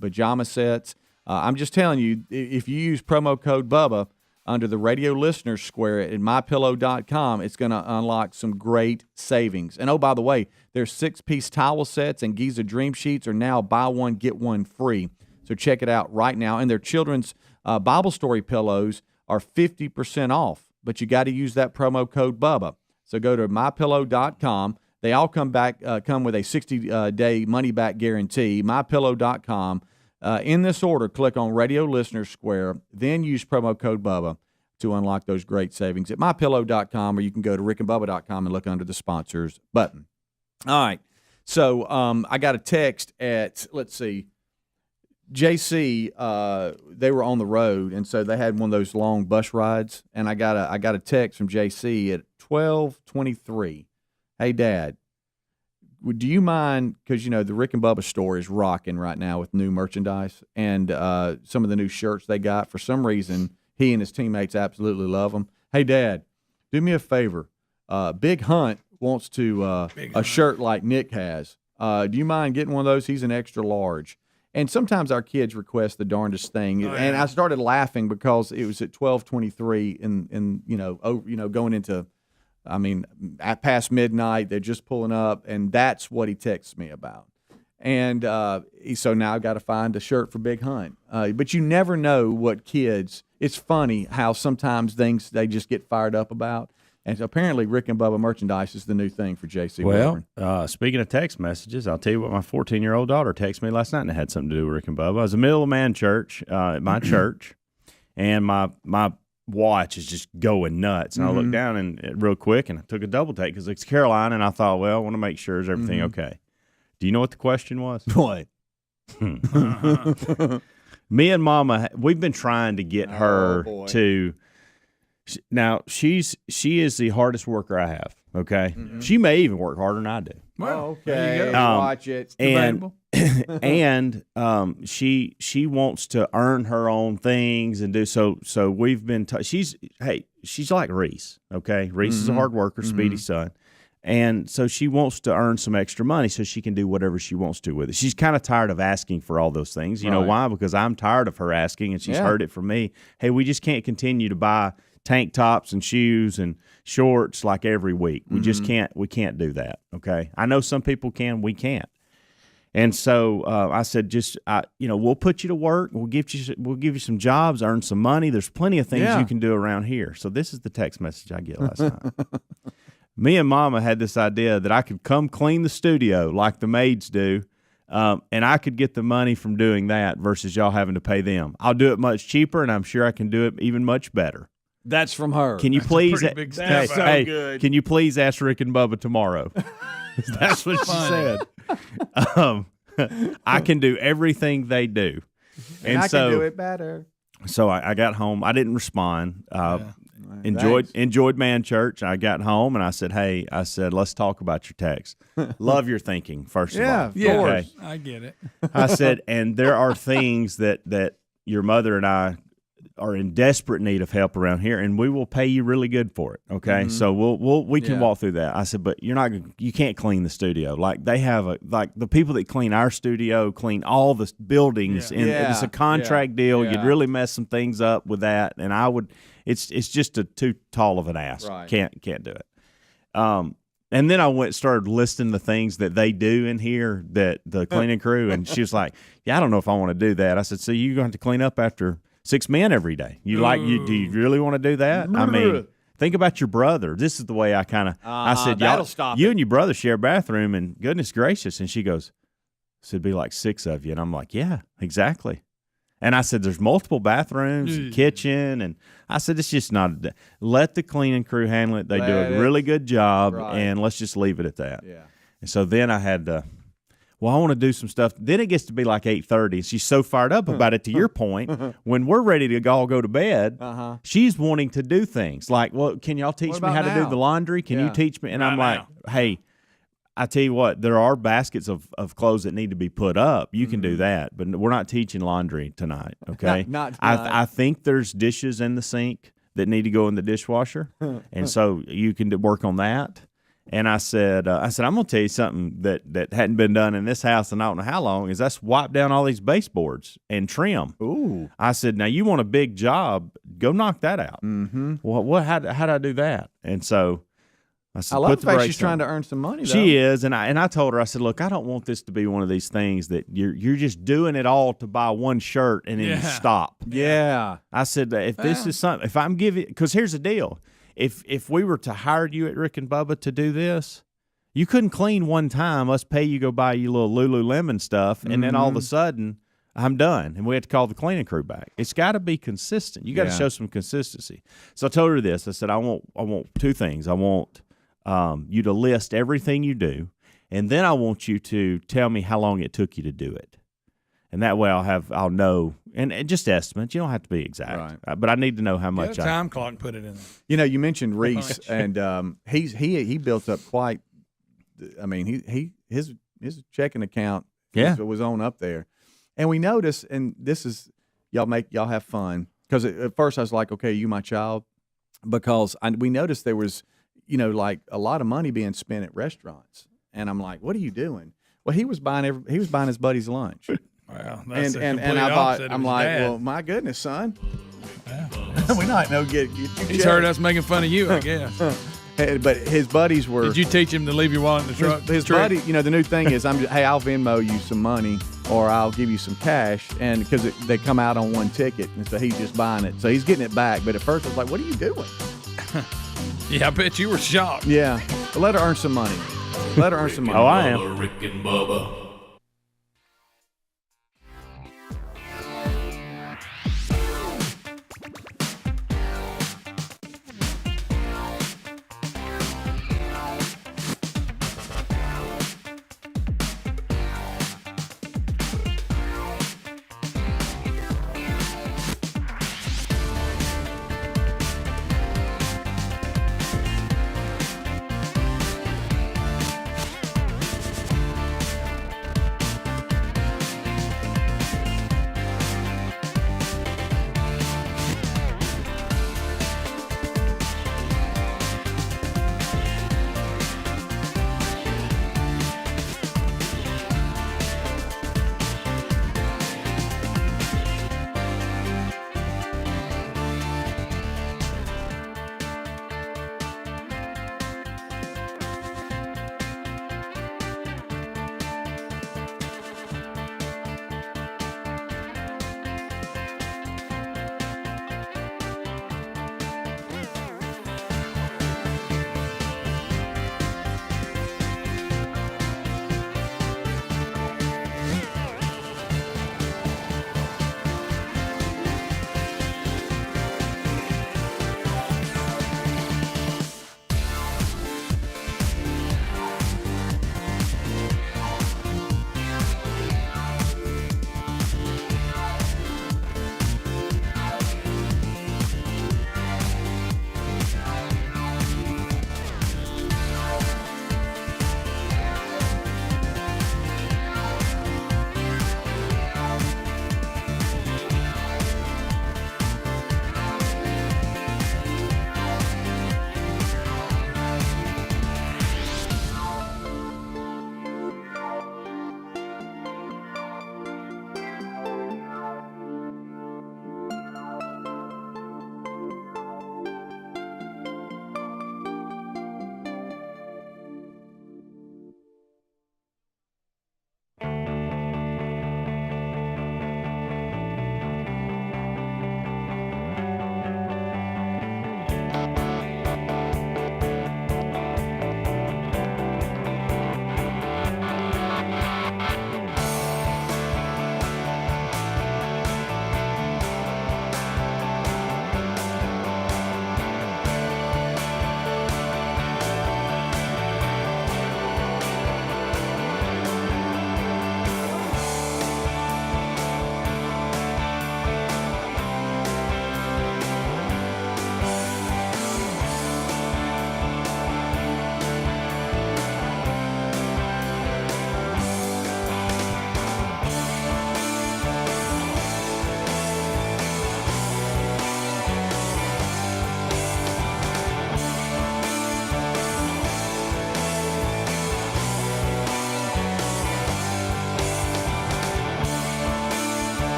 pajama sets. I'm just telling you, if you use promo code Bubba under the radio listeners square at MyPillow.com, it's going to unlock some great savings. And, oh, by the way, their 6-piece towel sets and Giza Dream Sheets are now buy one, get one free. So check it out right now. And their children's Bible story pillows are 50% off, but you got to use that promo code Bubba. So go to MyPillow.com. They all come with a 60-day money-back guarantee. MyPillow.com. In this order, click on Radio Listener Square, then use promo code Bubba to unlock those great savings at MyPillow.com, or you can go to RickandBubba.com and look under the sponsors button. All right. So I got a text at, let's see, JC, they were on the road, and so they had one of those long bus rides, and I got a text from JC at 12:23. Hey, Dad, do you mind, because, the Rick and Bubba store is rocking right now with new merchandise and some of the new shirts they got. For some reason, he and his teammates absolutely love them. Hey, Dad, do me a favor. Big Hunt wants to a shirt like Nick has. Do you mind getting one of those? He's an extra large. And sometimes our kids request the darndest thing. Oh, yeah. And I started laughing because it was at 12:23 and going into at past midnight, they're just pulling up, and that's what he texts me about. And so now I've got to find a shirt for Big Hunt. But you never know what kids, it's funny how sometimes things they just get fired up about. And so apparently Rick and Bubba merchandise is the new thing for JC. Well, speaking of text messages, I'll tell you what my 14-year-old daughter texted me last night, and it had something to do with Rick and Bubba. I was in the middle of man church at my church, and my watch is just going nuts. And I looked down and real quick, and I took a double take because it's Caroline, and I thought, well, I want to make sure is everything okay. Do you know what the question was? What? Me and Mama, we've been trying to get her to. Now she is the hardest worker I have. Okay, she may even work harder than I do. Well, okay, watch it. And she wants to earn her own things and do so. So we've been. She's like Reese. Okay, Reese is a hard worker, Speedy's son, and so she wants to earn some extra money so she can do whatever she wants to with it. She's kind of tired of asking for all those things. You know why? Because I'm tired of her asking, and she's heard it from me. Hey, we just can't continue to buy tank tops and shoes and shorts like every week. We just can't. We can't do that. Okay. I know some people can. We can't. And so I said, we'll put you to work. We'll give you some jobs, earn some money. There's plenty of things you can do around here. So this is the text message I get last night. Me and Mama had this idea that I could come clean the studio like the maids do, and I could get the money from doing that versus y'all having to pay them. I'll do it much cheaper, and I'm sure I can do it even much better. That's from her. Can you please? Good. Can you please ask Rick and Bubba tomorrow? That's what she said. I can do everything they do, and I can do it better. So I got home. I didn't respond. Enjoyed man church. I got home and I said, let's talk about your text. Love your thinking, first of all. Yeah, of course. I get it. I said, and there are things that your mother and I are in desperate need of help around here, and we will pay you really good for it. Okay, so we can walk through that. I said, but you can't clean the studio like they have the people that clean our studio clean all the buildings, and it's a contract deal. You'd really mess some things up with that, and I would. It's just too tall of an ask. Right. Can't do it. And then I started listing the things that they do in here, that the cleaning crew, and she was like, "Yeah, I don't know if I want to do that." I said, "So you're going to have to clean up after 6 men every day? Do you really want to do that? I mean, think about your brother. This is the way I kind of." I said, "You and your brother share a bathroom, and goodness gracious." And she goes, "So it'd be like 6 of you," and I'm like, "Yeah, exactly." And I said, there's multiple bathrooms, and kitchen, and I said, it's just not. Let the cleaning crew handle it. They do a really good job, and let's just leave it at that. Yeah. And so then I had to. Well, I want to do some stuff. Then it gets to be like 8:30. She's so fired up about it. To your point, when we're ready to all go to bed, she's wanting to do things like, well, can y'all teach me how to do the laundry? Can you teach me? And I'm like, hey, I tell you what, there are baskets of clothes that need to be put up. You can do that, but we're not teaching laundry tonight, okay? Not tonight. I think there's dishes in the sink that need to go in the dishwasher, and so you can work on that. And I said, I'm going to tell you something that hadn't been done in this house in I don't know how long, is let's wipe down all these baseboards and trim. Ooh. I said, now you want a big job, go knock that out. Mm-hmm. Well, how do I do that? And so I said, I love the fact she's trying to earn some money, though. She is, and I told her, I said, look, I don't want this to be one of these things that you're just doing it all to buy one shirt and then you stop. Yeah. I said, if this is something, if I'm giving, because here's the deal. If we were to hire you at Rick and Bubba to do this, you couldn't clean one time, us pay you, go buy you little Lululemon stuff, and then all of a sudden, I'm done, and we have to call the cleaning crew back. It's got to be consistent. You got to show some consistency. So I told her this. I said, I want two things. I want you to list everything you do, and then I want you to tell me how long it took you to do it. And that way I'll know, and just estimates. You don't have to be exact, but I need to know how much. Get a time clock and put it in there. You know, you mentioned Reese, and he built up quite. I mean, his checking account was on up there, and we noticed, and this is y'all have fun, because at first I was like, okay, you my child, because we noticed there was, like a lot of money being spent at restaurants, and I'm like, what are you doing? Well, he was buying his buddy's lunch. Wow, and I thought, I'm like, well, my goodness, son. Yeah. We not know get you. He's heard us making fun of you, I guess. But his buddies were. Did you teach him to leave your wallet in the truck? His buddy, the new thing is, hey, I'll Venmo you some money, or I'll give you some cash, and because they come out on one ticket, and so he's just buying it, so he's getting it back. But at first, I was like, what are you doing? Yeah, I bet you were shocked. Yeah, but let her earn some money. Let her earn some money. Oh, I am. Rick and Bubba.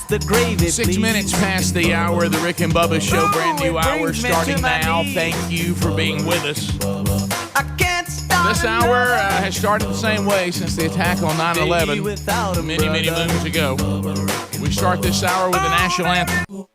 The gravy, 6 minutes past the hour of the Rick and Bubba Show. Brand new hour starting now. Thank you for being with us. This hour has started the same way since the attack on 9/11 many moons ago. We start this hour with the national anthem.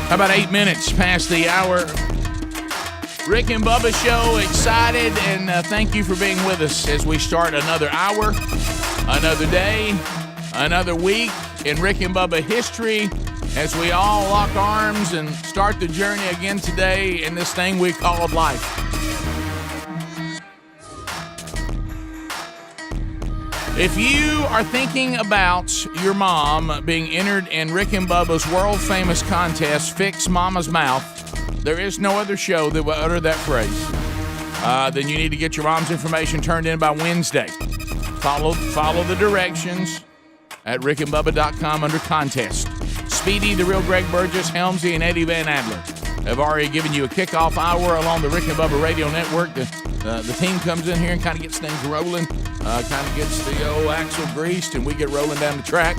How about 8 minutes past the hour? Rick and Bubba Show, excited, and thank you for being with us as we start another hour, another day, Another week in Rick and Bubba history as we all lock arms and start the journey again today in this thing we called life. If you are thinking about your mom being entered in Rick and Bubba's world-famous contest, Fix Mama's Mouth, there is no other show that will utter that phrase. Then you need to get your mom's information turned in by Wednesday. Follow the directions at rickandbubba.com under contest. Speedy, the real Greg Burgess, Helmsy, and Eddie Van Adler have already given you a kickoff hour along the Rick and Bubba radio network. The team comes in here and kind of gets things rolling, kind of gets the old axle greased, and we get rolling down the track.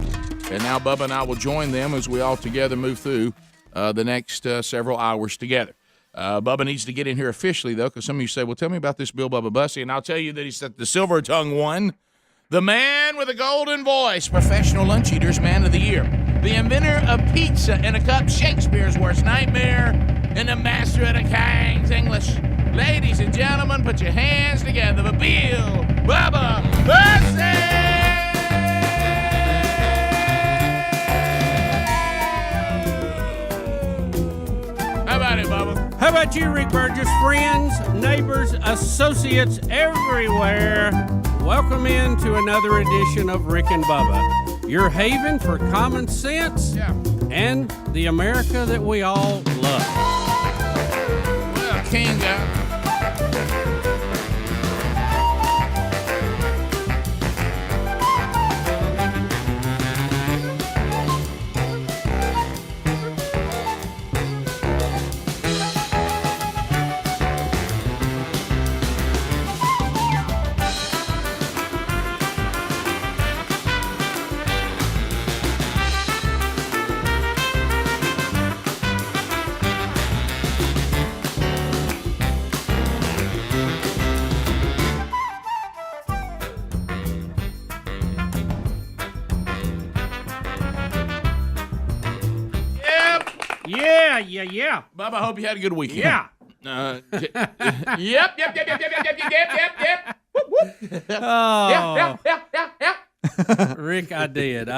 And now Bubba and I will join them as we all together move through the next several hours together. Bubba needs to get in here officially, though, because some of you say, well, tell me about this Bill Bubba Bussy, and I'll tell you that he's the Silver Tongue one, the man with a golden voice, Professional Lunch Eaters Man of the Year, the inventor of pizza in a cup, Shakespeare's worst nightmare, and the master of the King's English. Ladies and gentlemen, put your hands together for Bill Bubba Bussy! How about it, Bubba? How about you, Rick Burgess? Friends, neighbors, associates everywhere. Welcome into another edition of Rick and Bubba, your haven for common sense and the America that we all love. Well, King Yeah. Bubba, I hope you had a good weekend. Yeah. Yep. Whoop, whoop. Oh, Yep. Rick, I did.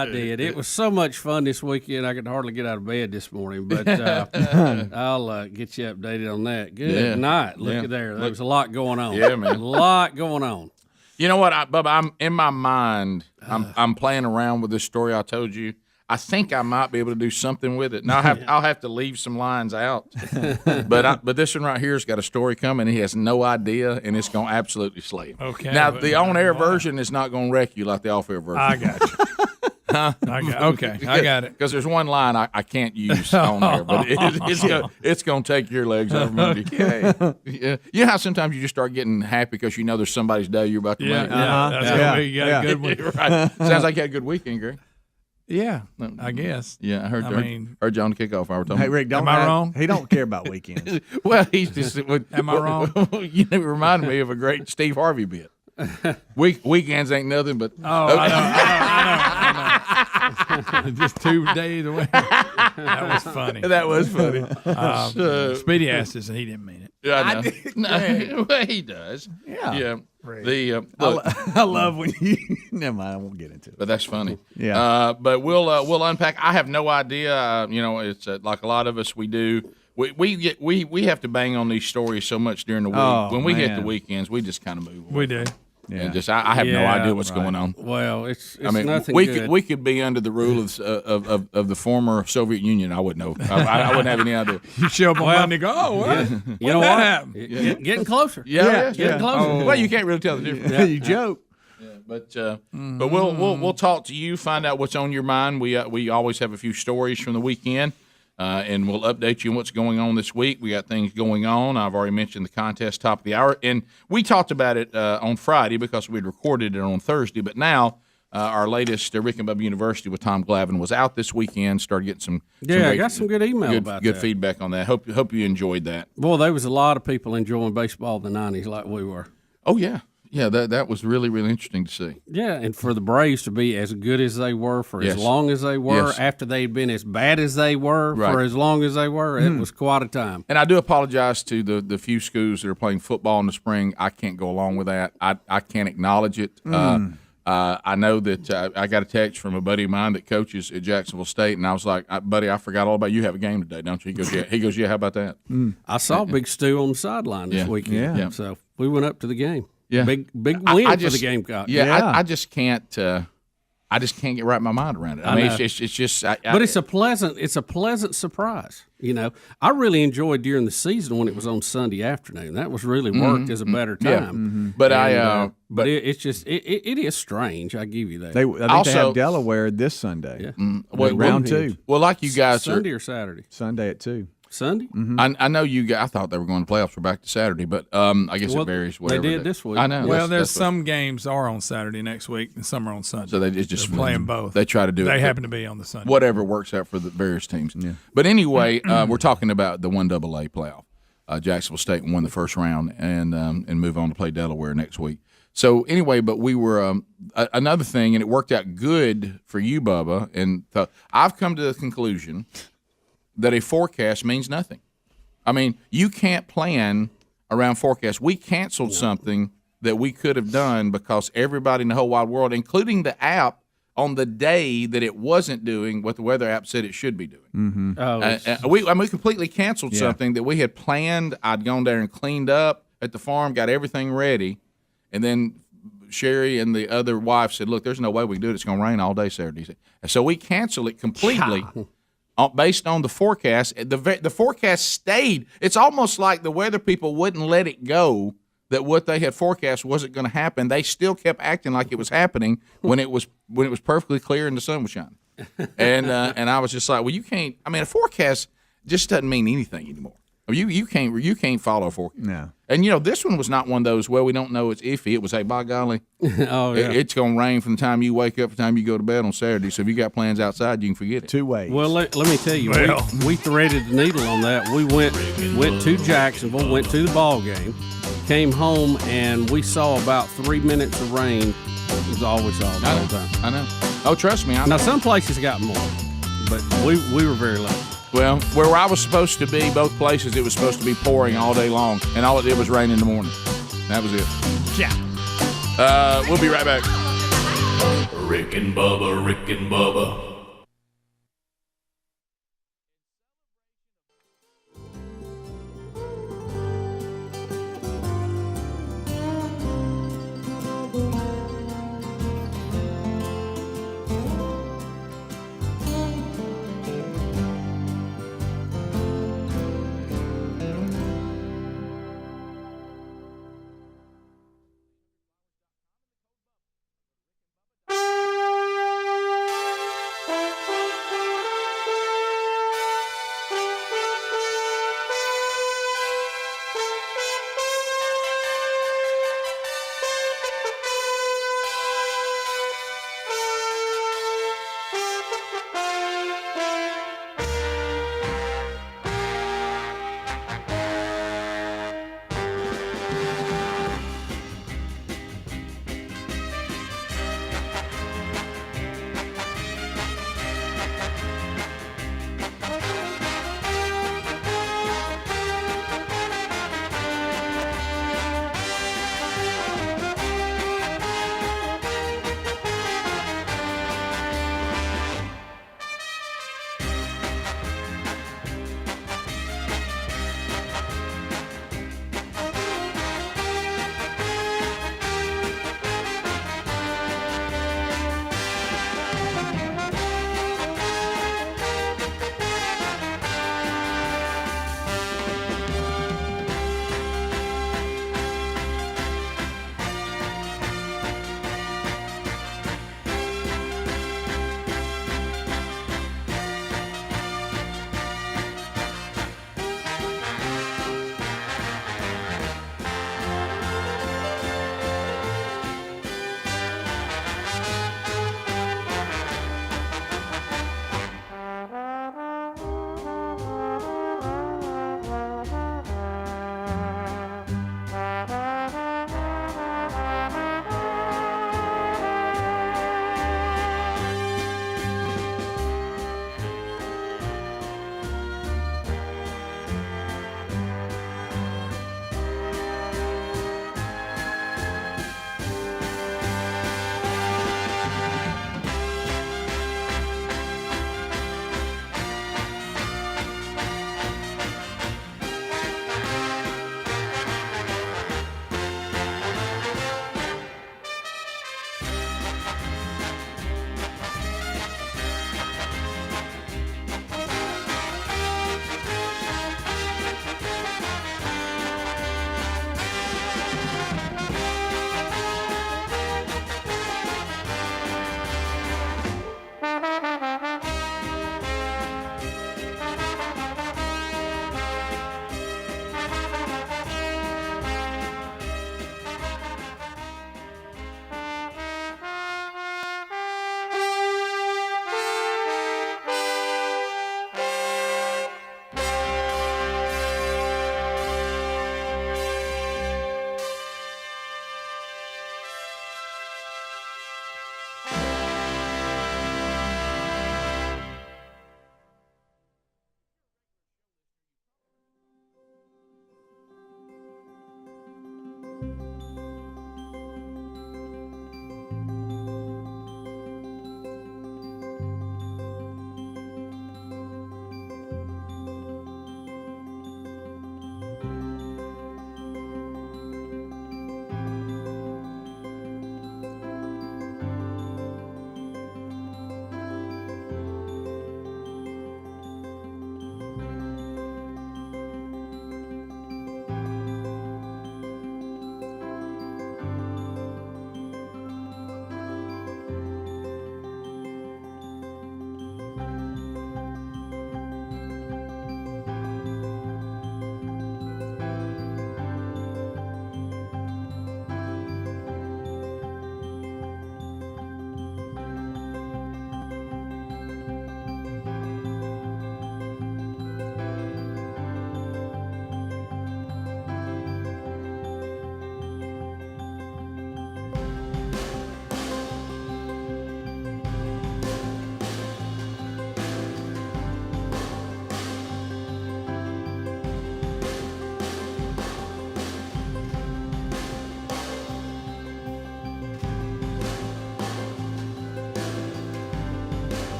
It was so much fun this weekend, I could hardly get out of bed this morning, but I'll get you updated on that. Good night. Look at there. There was a lot going on. Yeah, man. A lot going on. You know what, Bubba, I'm in my mind, I'm playing around with this story I told you. I think I might be able to do something with it. Now I'll have to leave some lines out, but this one right here's got a story coming. He has no idea, and it's going to absolutely slay him. Okay. Now the on-air version is not going to wreck you like the off-air version. I got you. I got it. Because there's one line I can't use on there, but it's going to take your legs over Monday. Okay. Yeah. You know how sometimes you just start getting happy because you know there's somebody's day you're about to make? You got a good one. Right. Sounds like you had a good weekend, Greg. Yeah, I guess. Yeah, I heard you on the kickoff hour. Hey, Rick, am I wrong? He don't care about weekends. Well, he's just. Am I wrong? You know, it reminded me of a great Steve Harvey bit. Weekends ain't nothing but. I know. Just 2 days away. That was funny. That was funny. Speedy asked us, and he didn't mean it. Yeah, I know. No, well, he does. Yeah. Look, I love when you. Never mind, I won't get into it. But that's funny. Yeah. But we'll unpack. I have no idea. It's like a lot of us. We do. We have to bang on these stories so much during the week. When we hit the weekends, we just kind of move on. We do. Yeah. And I have no idea what's going on. Well, it's nothing good. We could be under the rule of the former Soviet Union. I wouldn't know. I wouldn't have any idea. You show up on Monday and go, what? You know what? Getting closer. Getting closer. Oh. Well, you can't really tell the difference. You joke. But we'll talk to you, find out what's on your mind. We always have a few stories from the weekend. And we'll update you on what's going on this week. We got things going on. I've already mentioned the contest top of the hour. And we talked about it on Friday because we'd recorded it on Thursday. But now our latest Rick and Bubba University with Tom Glavine was out this weekend. Started getting some I got some good email about good feedback on that. Hope you enjoyed that. Well, there was a lot of people enjoying baseball in the 90s like we were. Oh, yeah. Yeah, that was really, really interesting to see. Yeah, and for the Braves to be as good as they were for as long as they were, after they'd been as bad as they were for as long as they were, it was quite a time. And I do apologize to the few schools that are playing football in the spring. I can't go along with that. I can't acknowledge it. I know that I got a text from a buddy of mine that coaches at Jacksonville State, and I was like, buddy, I forgot all about you have a game today, don't you? He goes, yeah. He goes, yeah, how about that? I saw Big Stu on the sideline this weekend. Yeah. So we went up to the game. Yeah. Big win for the Gamecocks. I just can't get right my mind around it. I mean, it's just. But it's a pleasant surprise. You know, I really enjoyed during the season when it was on Sunday afternoon. That was really worked as a better time. Yeah. Mm-hmm. But but it's just it is strange. I give you that. I think they have Delaware this Sunday. Yeah. Round 2. Well, like you guys Sunday or Saturday. Sunday at 2. Sunday? Mm-hmm. I know you guys. I thought they were going to playoffs. We're back to Saturday, but I guess it varies. Whatever they did this week. I know. Well, there's some games are on Saturday next week, and some are on Sunday. So they're playing both. They try to do. They happen to be on the Sunday. Whatever works out for the various teams. Yeah. But anyway, we're talking about the 1AA playoff. Jacksonville State won the first round and move on to play Delaware next week. So anyway, but we were another thing, and it worked out good for you, Bubba. And I've come to the conclusion that a forecast means nothing. I mean, you can't plan around forecasts. We canceled something that we could have done because everybody in the whole wide world, including the app, on the day that it wasn't doing what the weather app said it should be doing. Mm-hmm. We completely canceled something that we had planned. I'd gone there and cleaned up at the farm, got everything ready, and then Sherry and the other wife said, look, there's no way we can do it. It's going to rain all day Saturday. And so we canceled it completely. Based on the forecast, the forecast stayed. It's almost like the weather people wouldn't let it go that what they had forecast wasn't going to happen. They still kept acting like it was happening when it was perfectly clear and the sun was shining. And I was just like, well, you can't. I mean, a forecast just doesn't mean anything anymore. You can't follow a forecast. No. And this one was not one of those. Well, we don't know. It's iffy. It was, hey, by golly, it's going to rain from the time you wake up to the time you go to bed on Saturday. So if you got plans outside, you can forget it. 2 ways. Well, let me tell you, we threaded the needle on that. We went to Jacksonville, went to the ball game, came home, and we saw about 3 minutes of rain. It was all we saw the whole time. I know. Oh, trust me. Now some places got more, but we were very lucky. Well, where I was supposed to be, both places, it was supposed to be pouring all day long, and all it did was rain in the morning. That was it. Yeah. We'll be right back. Rick and Bubba, Rick and Bubba.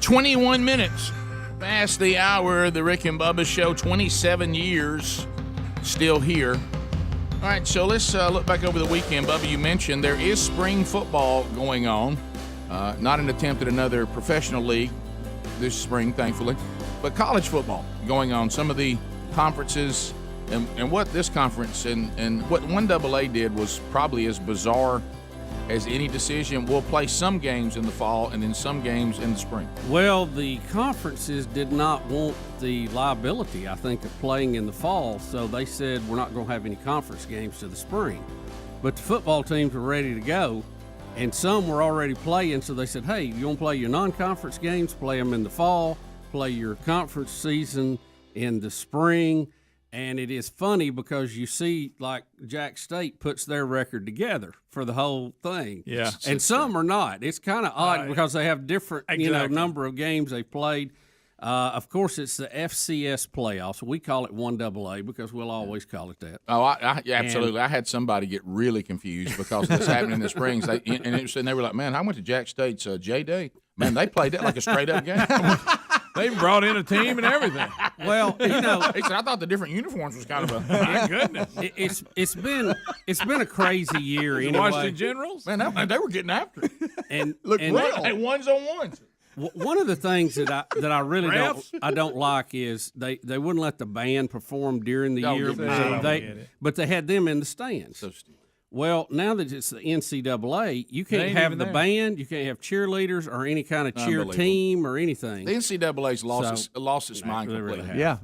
21 minutes past the hour. The Rick and Bubba Show, 27 years, still here. All right, so let's look back over the weekend. Bubba, you mentioned there is spring football going on. Not an attempt at another professional league this spring, thankfully, but college football going on. Some of the conferences and what this conference and what 1AA did was probably as bizarre as any decision. We'll play some games in the fall and then some games in the spring. Well, the conferences did not want the liability, I think, of playing in the fall, so they said we're not going to have any conference games to the spring. But the football teams were ready to go, and some were already playing, so they said, hey, you want to play your non-conference games, play them in the fall, play your conference season in the spring. And it is funny because you see, like, Jack State puts their record together for the whole thing. Yeah. And some are not. It's kind of odd because they have different, number of games they've played. Of course, it's the FCS playoffs. We call it 1AA because we'll always call it that. Oh, yeah, absolutely. I had somebody get really confused because of this happening in the springs. And they were like, man, I went to Jack State's J-Day. Man, they played that like a straight-up game. They brought in a team and everything. Well, he said, I thought the different uniforms was kind of a my goodness. It's been a crazy year anyway. Washington Generals, man, they were getting after it. And look, real ones on ones. One of the things that I really don't like is they wouldn't let the band perform during the year, but they had them in the stands. So stupid. Well, now that it's the NCAA, you can't have the band, you can't have cheerleaders or any kind of cheer team or anything. The NCAA's lost its mind completely. Yeah,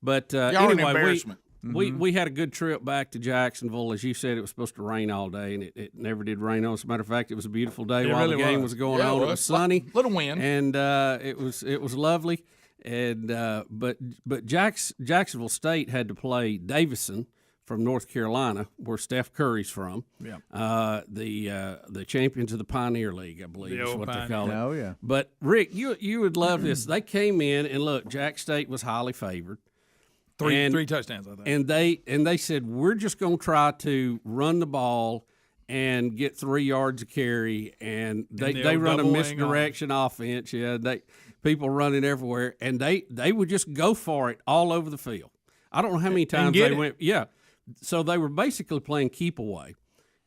But anyway, we had a good trip back to Jacksonville. As you said, it was supposed to rain all day, and it never did rain on us. As a matter of fact, it was a beautiful day while the game was going on. It was sunny, little wind, and it was lovely. And but Jacksonville State had to play Davidson from North Carolina, where Steph Curry's from. Yeah. The champions of the Pioneer League, I believe, is what they call it. Oh yeah. But Rick, you would love this. They came in and look, Jack State was highly favored. Three touchdowns, I think. And they said, we're just going to try to run the ball and get 3 yards of carry. And they run a misdirection offense. Yeah, people running everywhere, and they would just go for it all over the field. I don't know how many times they went. Yeah. So they were basically playing keep away.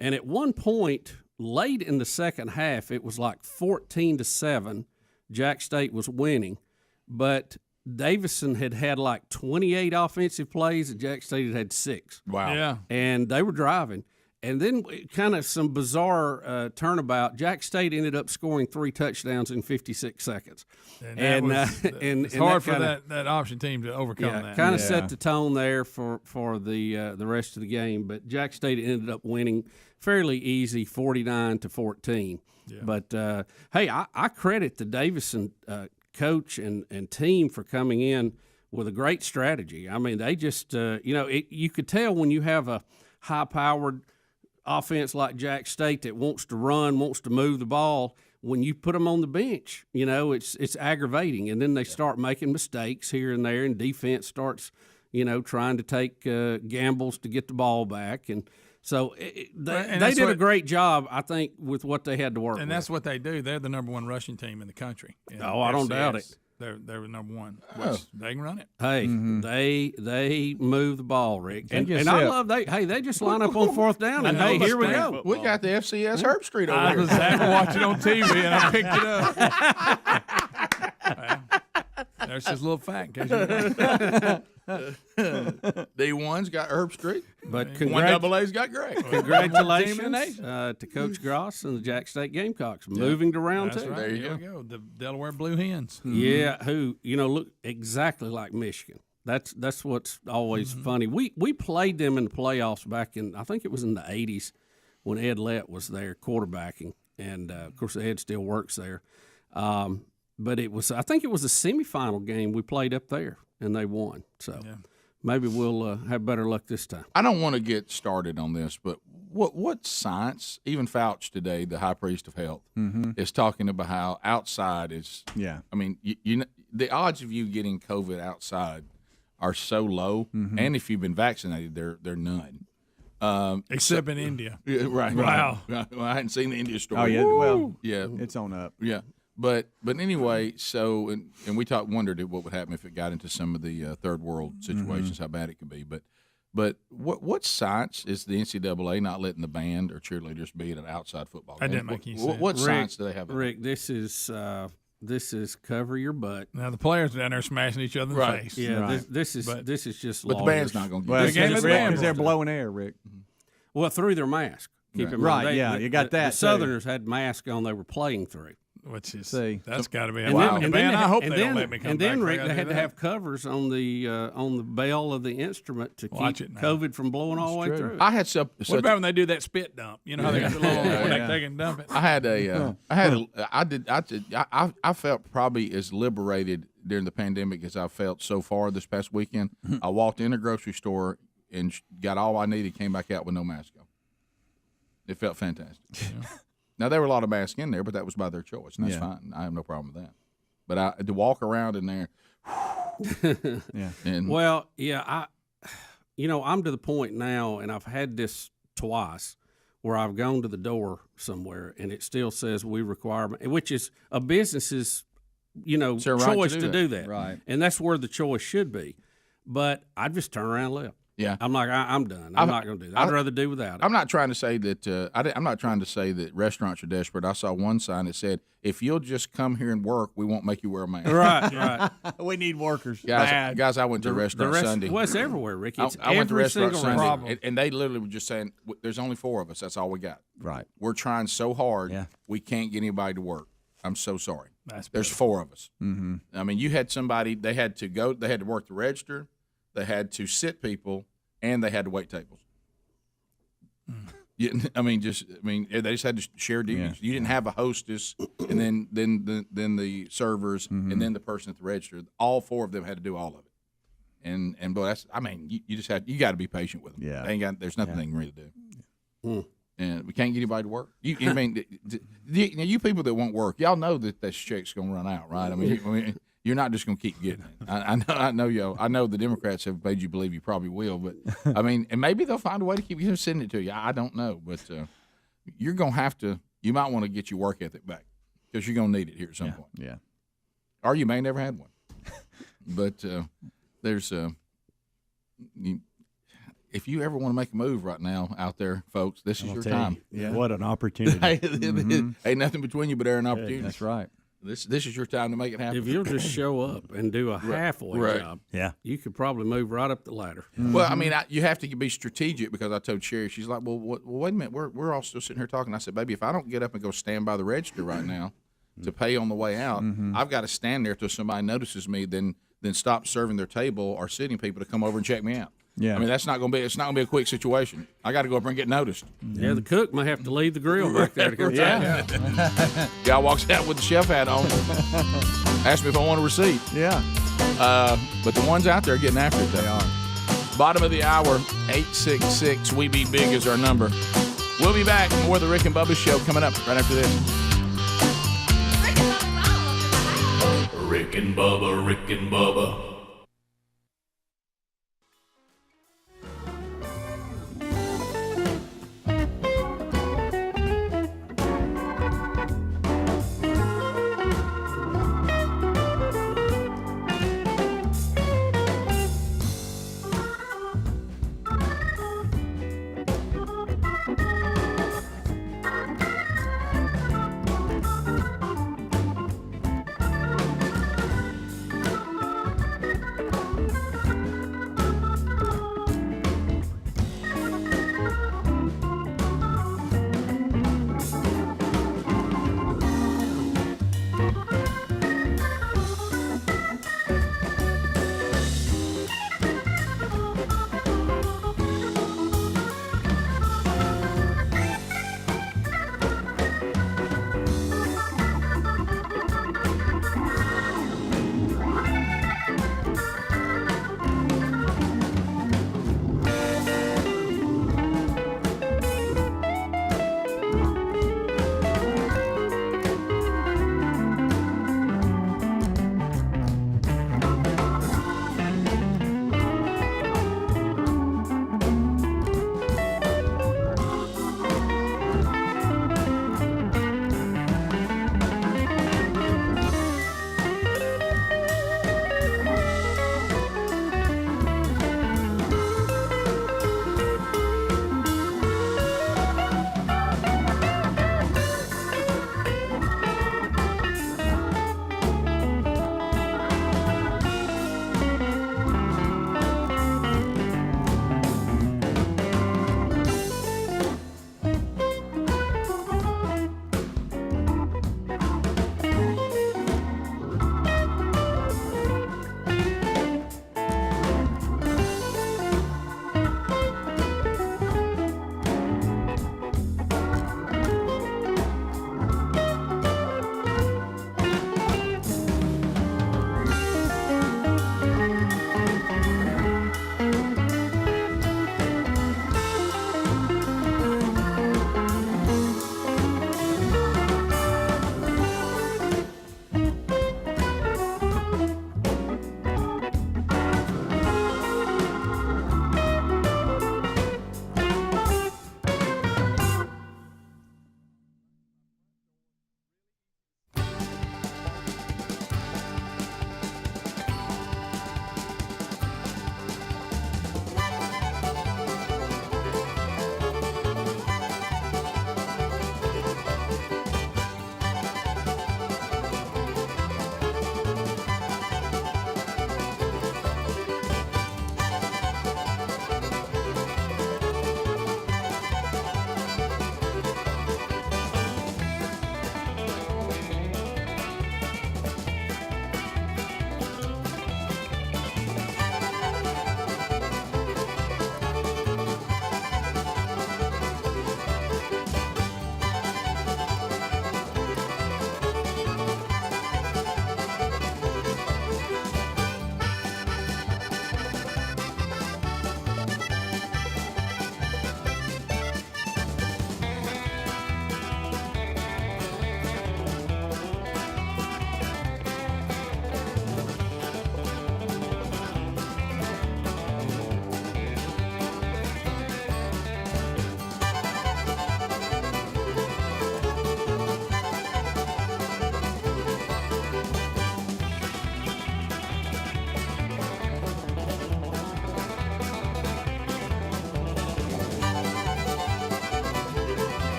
And at one point, late in the second half, it was like 14-7. Jack State was winning, but Davidson had like 28 offensive plays, and Jack State had 6. Wow. Yeah. And they were driving. And then kind of some bizarre turnabout. Jack State ended up scoring 3 touchdowns in 56 seconds. And it's hard for that option team to overcome that. Kind of set the tone there for the rest of the game. But Jack State ended up winning fairly easy, 49-14. Yeah. But, hey, I credit the Davidson coach and team for coming in with a great strategy. I mean, they just, you could tell when you have a high-powered offense like Jack State that wants to run, wants to move the ball, when you put them on the bench, it's aggravating. And then they start making mistakes here and there, and defense starts, trying to take gambles to get the ball back. And so they did a great job, I think, with what they had to work with. And that's what they do. They're the number 1 rushing team in the country. I don't doubt it. They're the number 1. They can run it. Hey, they move the ball, Rick, and I love they just line up on 4th down, and hey, here we go. Football. We got the FCS Herb Street over here. I was watching on TV, and I picked it up. There's just a little fact. D1's got Herb Street, but 1AA's got Greg. Congratulations to Coach Gross and the Jack State Gamecocks moving to round 2. Right. There you go. The Delaware Blue Hens. Yeah, who look exactly like Michigan. That's what's always funny. We played them in the playoffs back in, I think it was in the 80s when Ed Lett was there quarterbacking, and of course Ed still works there. But I think it was a semifinal game we played up there, and they won. So maybe we'll have better luck this time. I don't want to get started on this, but what science, even Fauci today, the high priest of health, is talking about how outside is. Yeah. I mean, the odds of you getting COVID outside are so low, and if you've been vaccinated, they're none. Except in India. Yeah, right. Wow. Well, I hadn't seen the India story. Oh yeah. Well, yeah, it's on up. Yeah. But anyway, so and we wondered what would happen if it got into some of the third world situations, how bad it could be. But what science is the NCAA not letting the band or cheerleaders be at an outside football game? That didn't make any sense. What science do they have? Rick, this is cover your butt. Now the players down there smashing each other in the face. Yeah, right. this is just. But the band's not going to Well, get the game is because they're blowing air, Rick. Well, through their mask. Keep in mind. You got that. The Southerners had masks on they were playing through. Which is that's got to be And wow. then, Man, I hope and they then, don't let me come and back. then Rick, I they had do to that. have covers on the bell of the instrument to Watch keep it now. COVID from blowing all the way through. I had such What about when they do that spit dump? You know how they got the little they can dump it. I felt probably as liberated during the pandemic as I felt so far this past weekend. I walked in a grocery store and got all I needed, came back out with no mask on. It felt fantastic. Yeah. Now, there were a lot of masks in there, but that was by their choice, and that's fine. I have no problem with that. But to walk around in there, and I'm to the point now, and I've had this twice, where I've gone to the door somewhere, and it still says we require, which is a business's, choice to do that. Right. And that's where the choice should be. But I just turn around and left. Yeah, I'm like, I'm done. I'm not going to do that. I'd rather do without it. I'm not trying to say that. I'm not trying to say that restaurants are desperate. I saw one sign that said, "If you'll just come here and work, we won't make you wear a mask." Right. We need workers. Guys, I went to a restaurant Sunday. Well, it's everywhere, Ricky. It's I went to a every restaurant single Sunday, restaurant. and they literally were just saying, "There's only 4 of us. That's all we got. Right. We're trying so hard. We can't get anybody to work. I'm so sorry. There's 4 of us. Mm-hmm. I mean, you had somebody. They had to go. They had to work the register. They had to sit people." And they had to wait tables. They just had to share duties. You didn't have a hostess, and then the servers, and then the person at the register. All 4 of them had to do all of it. And boy, you just you got to be patient with them. Yeah, there's nothing they can really do. And we can't get anybody to work. You people that won't work, y'all know that check's gonna run out, right? I mean. You're not just going to keep getting it. I know the Democrats have made you believe you probably will, but and maybe they'll find a way to keep sending it to you. I don't know, but you're going to have to. You might want to get your work ethic back because you're going to need it here at some point. Yeah, or you may never had one. But there's if you ever want to make a move right now out there, folks, this is your time. Yeah, what an opportunity! Ain't nothing between you but air and opportunity. That's right. This is your time to make it happen. If you'll just show up and do a halfway job, you could probably move right up the ladder. Mm-hmm. Well, I mean, you have to be strategic because I told Sherry, she's like, well, wait a minute, we're all still sitting here talking. I said, baby, if I don't get up and go stand by the register right now to pay on the way out, I've got to stand there till somebody notices me, then stop serving their table or sitting people to come over and check me out. Yeah, I mean it's not going to be a quick situation. I got to go up and get noticed. Yeah, the cook may have to leave the grill back there to go check. Guy walks out with the chef hat on. Asked me if I want a receipt. Yeah, but the ones out there are getting after it. They are. Bottom of the hour, 866 We Be Big is our number. We'll be back. More of the Rick and Bubba Show coming up right after this. Rick and Bubba, Rick and Bubba.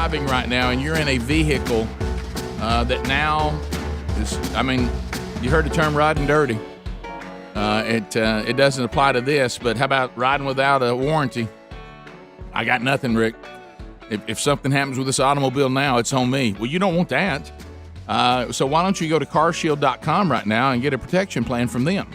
driving right now and you're in a vehicle that now is, you heard the term riding dirty. It doesn't apply to this, but how about riding without a warranty? I got nothing, Rick. If something happens with this automobile now, it's on me. Well, you don't want that. So why don't you go to carshield.com right now and get a protection plan from them?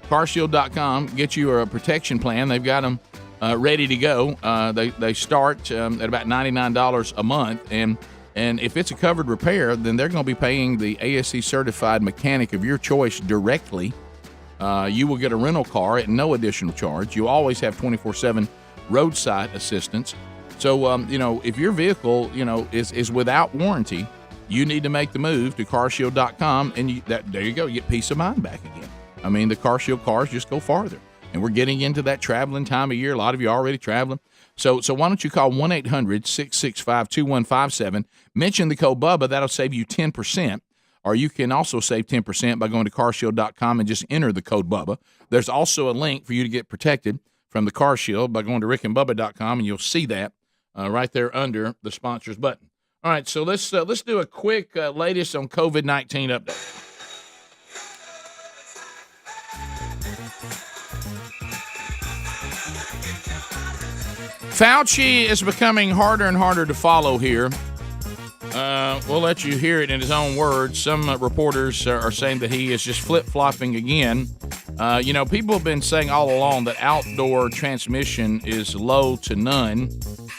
Carshield.com, get you a protection plan. They've got them ready to go. They start at about $99 a month, and if it's a covered repair, then they're going to be paying the ASE certified mechanic of your choice directly. You will get a rental car at no additional charge. You always have 24/7 roadside assistance. So if your vehicle is without warranty, you need to make the move to carshield.com, and there you go. You get peace of mind back again. The CarShield cars just go farther. And we're getting into that traveling time of year. A lot of you are already traveling. So why don't you call 1-800-665-2157. Mention the code Bubba. That'll save you 10%. Or you can also save 10% by going to carshield.com and just enter the code Bubba. There's also a link for you to get protected from the CarShield by going to rickandbubba.com, and you'll see that right there under the sponsors button. All right, so let's do a quick latest on COVID-19 update. Fauci is becoming harder and harder to follow here. We'll let you hear it in his own words. Some reporters are saying that he is just flip-flopping again. People have been saying all along that outdoor transmission is low to none.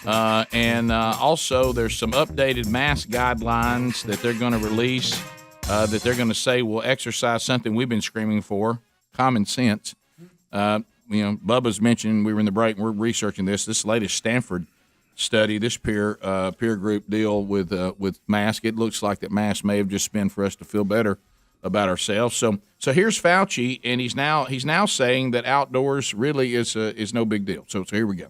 And also there's some updated mask guidelines that they're going to release that they're going to say will exercise something we've been screaming for, common sense. Bubba's mentioned, we were in the break, and we're researching this latest Stanford study, this peer group deal with mask. It looks like that mask may have just been for us to feel better about ourselves. So here's Fauci, and he's now saying that outdoors really is no big deal. So here we go.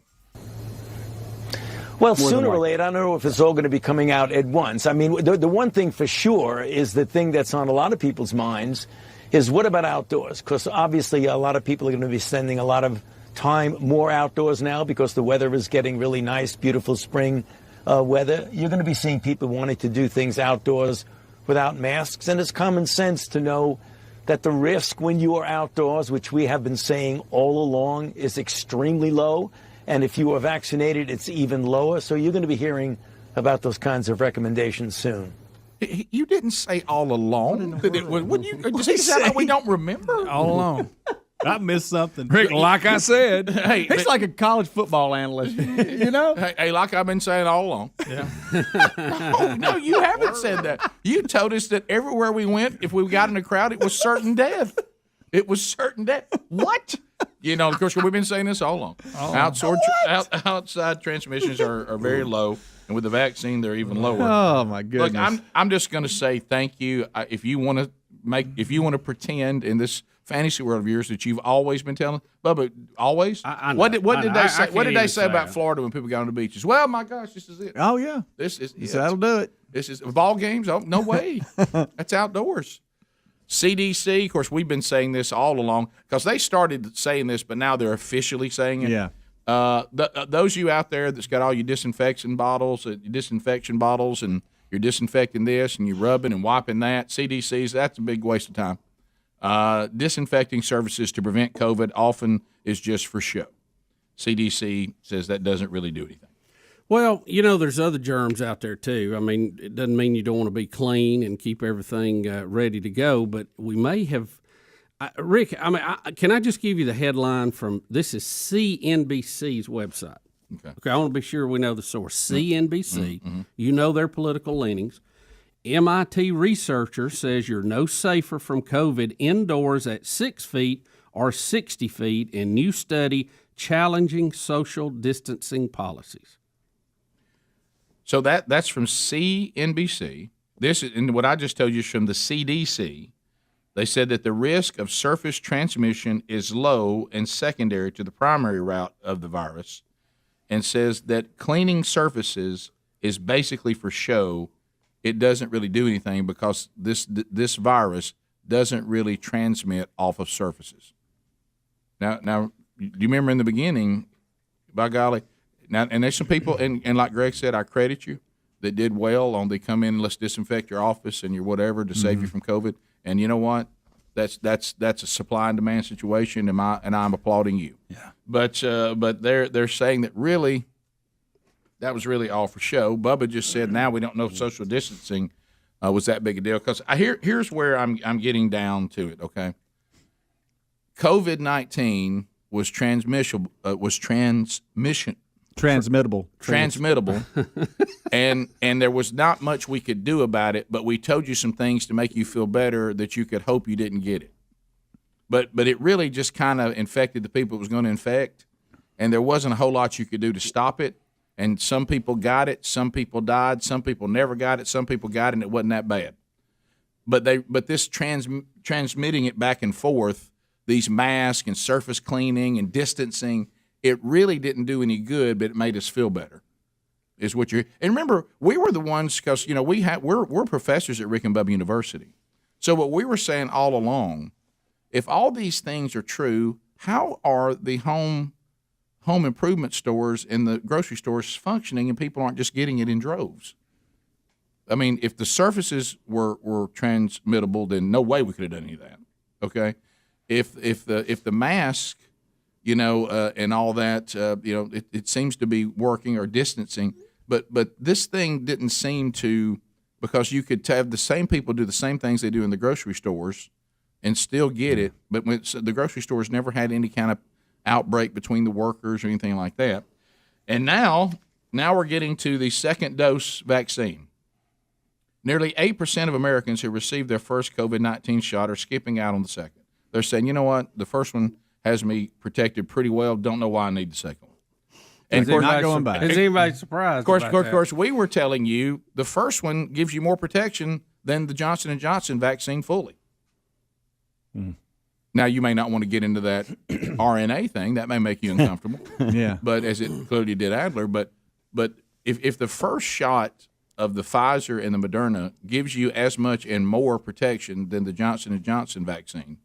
Well, sooner or later, I don't know if it's all going to be coming out at once. The one thing for sure is the thing that's on a lot of people's minds is what about outdoors? Because obviously a lot of people are going to be spending a lot of time more outdoors now because the weather is getting really nice, beautiful spring weather. You're going to be seeing people wanting to do things outdoors without masks. And it's common sense to know that the risk when you are outdoors, which we have been saying all along, is extremely low. And if you are vaccinated, it's even lower. So you're going to be hearing about those kinds of recommendations soon. You didn't say all along. Does he sound like we don't remember? All along. I missed something. Rick, like I said. Hey, he's like a college football analyst, Hey, like I've been saying all along. Yeah. No, you haven't said that. You told us that everywhere we went, if we got in a crowd, it was certain death. It was certain death. What? Of course, we've been saying this all along. Outside transmissions are very low. And with the vaccine, they're even lower. Oh my goodness! Look, I'm just going to say thank you. If you want to pretend in this fantasy world of yours that you've always been telling, Bubba, always. What did they say? What did they say about Florida when people got on the beaches? Well, my gosh, this is it. Oh yeah, that'll do it. This is ball games. Oh no way, that's outdoors. CDC, of course, we've been saying this all along because they started saying this, but now they're officially saying it. Yeah. Those of you out there that's got all your disinfection bottles, and you're disinfecting this and you're rubbing and wiping that, CDC's, that's a big waste of time. Disinfecting services to prevent COVID often is just for show. CDC says that doesn't really do anything. Well, there's other germs out there too. It doesn't mean you don't want to be clean and keep everything ready to go, but we may have. Rick, can I just give you the headline from this is CNBC's website? Okay, I want to be sure we know the source. CNBC, you know their political leanings. MIT researcher says you're no safer from COVID indoors at 6 feet or 60 feet in new study challenging social distancing policies. So that's from CNBC. This is, and what I just told you is from the CDC. They said that the risk of surface transmission is low and secondary to the primary route of the virus, and says that cleaning surfaces is basically for show. It doesn't really do anything because this virus doesn't really transmit off of surfaces. Now, do you remember in the beginning, by golly, now, and there's some people, and like Greg said, I credit you. that did well on they come in and let's disinfect your office and your whatever to save you from COVID. And you know what? That's a supply and demand situation, and I'm applauding you. Yeah. But they're saying that really that was really all for show. Bubba just said now we don't know if social distancing was that big a deal, because here's where I'm getting down to it. Okay, COVID-19 was transmittable, and there was not much we could do about it. But we told you some things to make you feel better that you could hope you didn't get it. But it really just kind of infected the people it was going to infect, and there wasn't a whole lot you could do to stop it. And some people got it, some people died, some people never got it, some people got it, and it wasn't that bad. But this transmitting it back and forth, these masks and surface cleaning and distancing, it really didn't do any good, but it made us feel better. Is what you're. And remember, we were the ones, because we're professors at Rick and Bubba University. So what we were saying all along, if all these things are true, how are the home improvement stores and the grocery stores functioning, and people aren't just getting it in droves? I mean, if the surfaces were transmittable, then no way we could have done any of that. Okay, if the mask, and all that, it seems to be working, or distancing, but this thing didn't seem to, because you could have the same people do the same things they do in the grocery stores and still get it, but the grocery stores never had any kind of outbreak between the workers or anything like that. And now we're getting to the second dose vaccine. Nearly 8% of Americans who received their first COVID-19 shot are skipping out on the second. They're saying, you know what, the first one has me protected pretty well. Don't know why I need the second one. And of course, not going back. Is anybody surprised? Of course, we were telling you the first one gives you more protection than the Johnson & Johnson vaccine fully. Mm. Now, you may not want to get into that RNA thing. That may make you uncomfortable. Yeah. But as it clearly did Adler. But if the first shot of the Pfizer and the Moderna gives you as much and more protection than the Johnson & Johnson vaccine,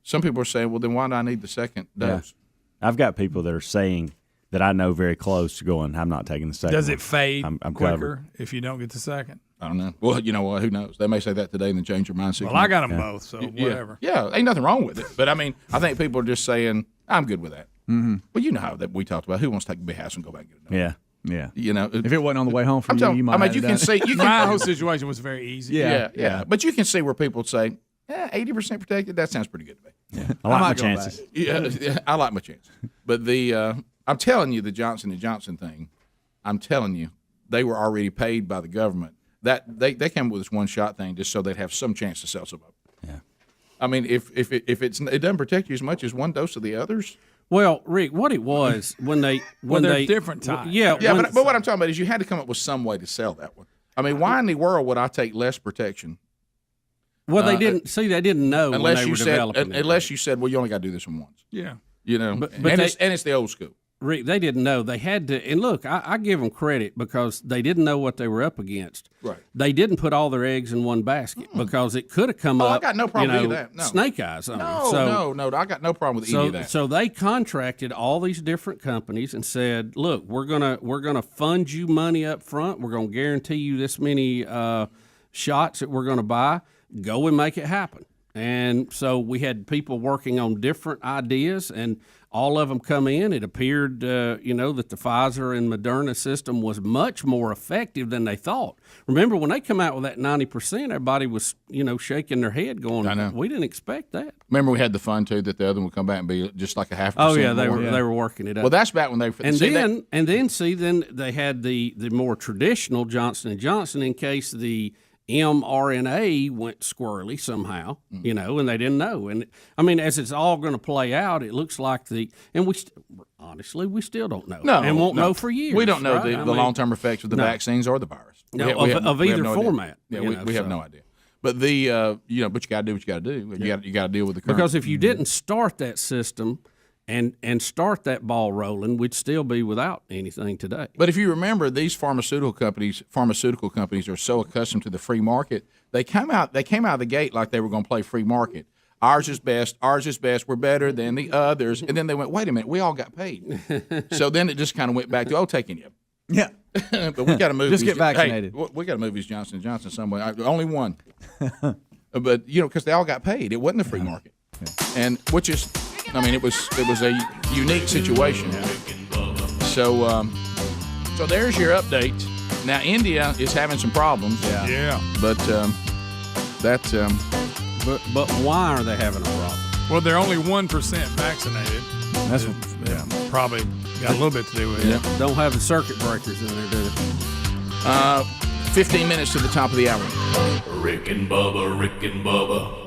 some people are saying, well, then why do I need the second dose? Yeah. I've got people that are saying that I know very close to going, I'm not taking the second. Does it fade I'm quicker covered if you don't get the second? I don't know. Well, you know what? Who knows? They may say that today and then change their mind. Well, I got them both, so whatever. Yeah, ain't nothing wrong with it. But, I mean, I think people are just saying, I'm good with that. Mm-hmm. Well, you know how that we talked about. Who wants to take a big house and go back and get it done? Yeah. If it wasn't on the way home from you might have you can see. My whole situation was very easy. Yeah. But you can see where people say, 80% protected, that sounds pretty good to me. Yeah. I like my chances. Yeah, I like my chances. But I'm telling you, the Johnson & Johnson thing, I'm telling you, they were already paid by the government. That they came up with this one-shot thing just so they'd have some chance to sell some of it. Yeah. I mean, if it doesn't protect you as much as one dose of the others. Well, Rick, what it was when they different types. But what I'm talking about is you had to come up with some way to sell that one. I mean, why in the world would I take less protection? Well, they didn't know unless when they you were said, developing it. Unless you said, well, you only got to do this one once. Yeah. But it's the old school. Rick, they didn't know. They had to, and look, I give them credit because they didn't know what they were up against. Right. They didn't put all their eggs in one basket because it could have come up. I got no problem with that. No. Snake eyes on them. No, I got no problem with any of that. So they contracted all these different companies and said, look, we're gonna fund you money up front. We're gonna guarantee you this many shots that we're gonna buy. Go and make it happen. And so we had people working on different ideas, and all of them come in. It appeared, that the Pfizer and Moderna system was much more effective than they thought. Remember, when they come out with that 90%, everybody was, shaking their head going, I know. We didn't expect that. Remember, we had the fun, too, that the other one would come back and be just like a 0.5%. Oh, yeah, they were working it up. Well, that's back when they – then they had the more traditional Johnson & Johnson in case the – mRNA went squirrely somehow, and they didn't know. And I mean, as it's all going to play out, it looks like honestly, we still don't know. No, and won't know for years. We don't know the long-term effects of the vaccines or the virus. Of either format. Yeah, we have no idea. But but you got to do what you got to do. You got to deal with the current. Because if you didn't start that system and start that ball rolling, we'd still be without anything today. But if you remember, these pharmaceutical companies are so accustomed to the free market. They came out of the gate like they were going to play free market. Ours is best. We're better than the others. And then they went, wait a minute, we all got paid. So then it just kind of went back to taking you. Yeah. But we got to move. Just get vaccinated. Hey, we got to move these Johnson & Johnson somewhere. Only one. But because they all got paid, it wasn't a free market, and which is, I mean, it was a unique situation. So there's your update. Now India is having some problems. Yeah. But that's But why are they having a problem? Well, they're only 1% vaccinated. That's probably got a little bit to do with it. Don't have the circuit breakers in there, do they? 15 minutes to the top of the hour. Rick and Bubba, Rick and Bubba.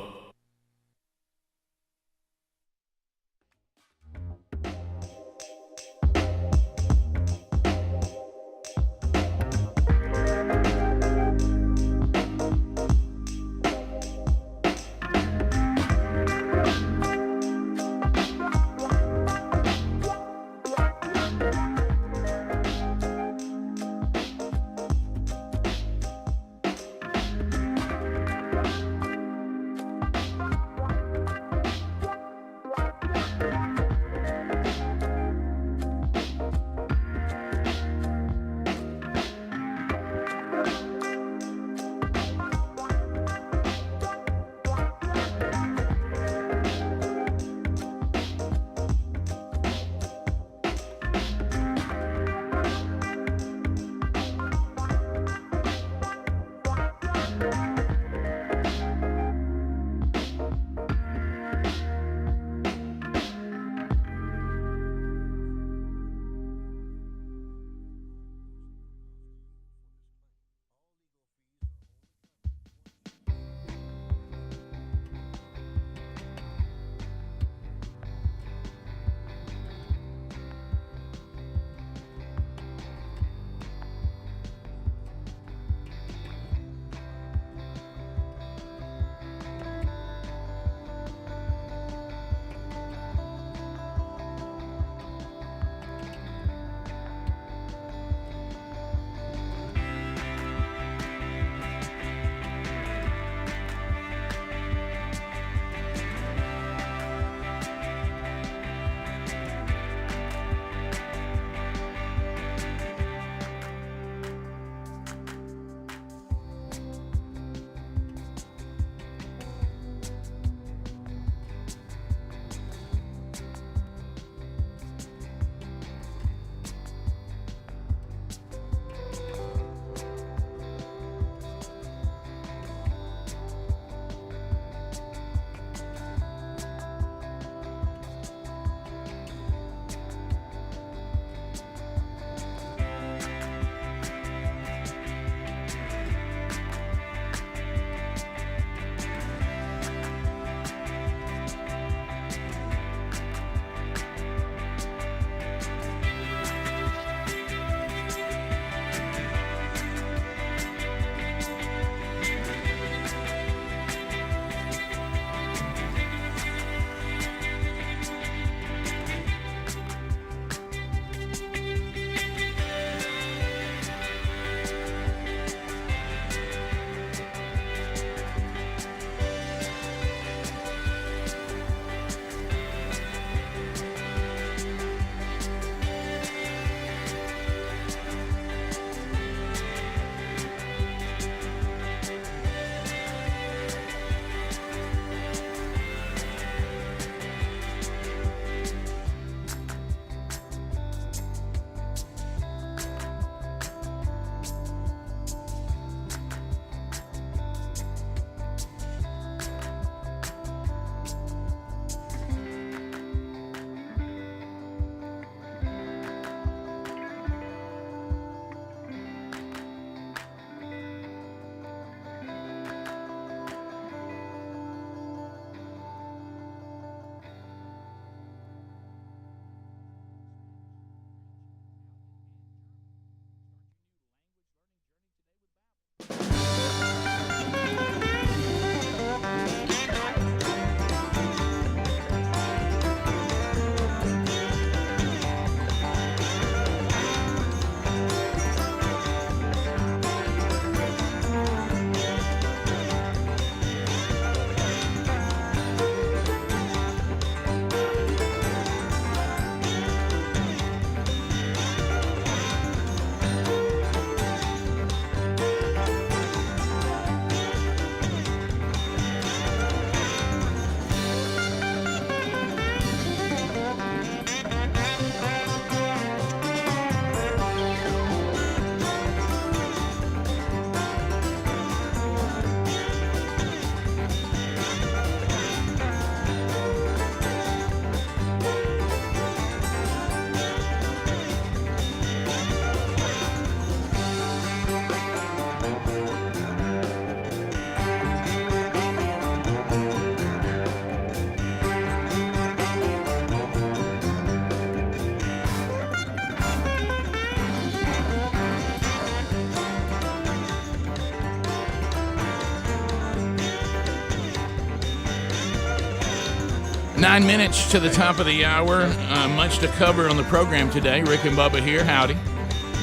9 minutes to the top of the hour. Much to cover on the program today. Rick and Bubba here. Howdy.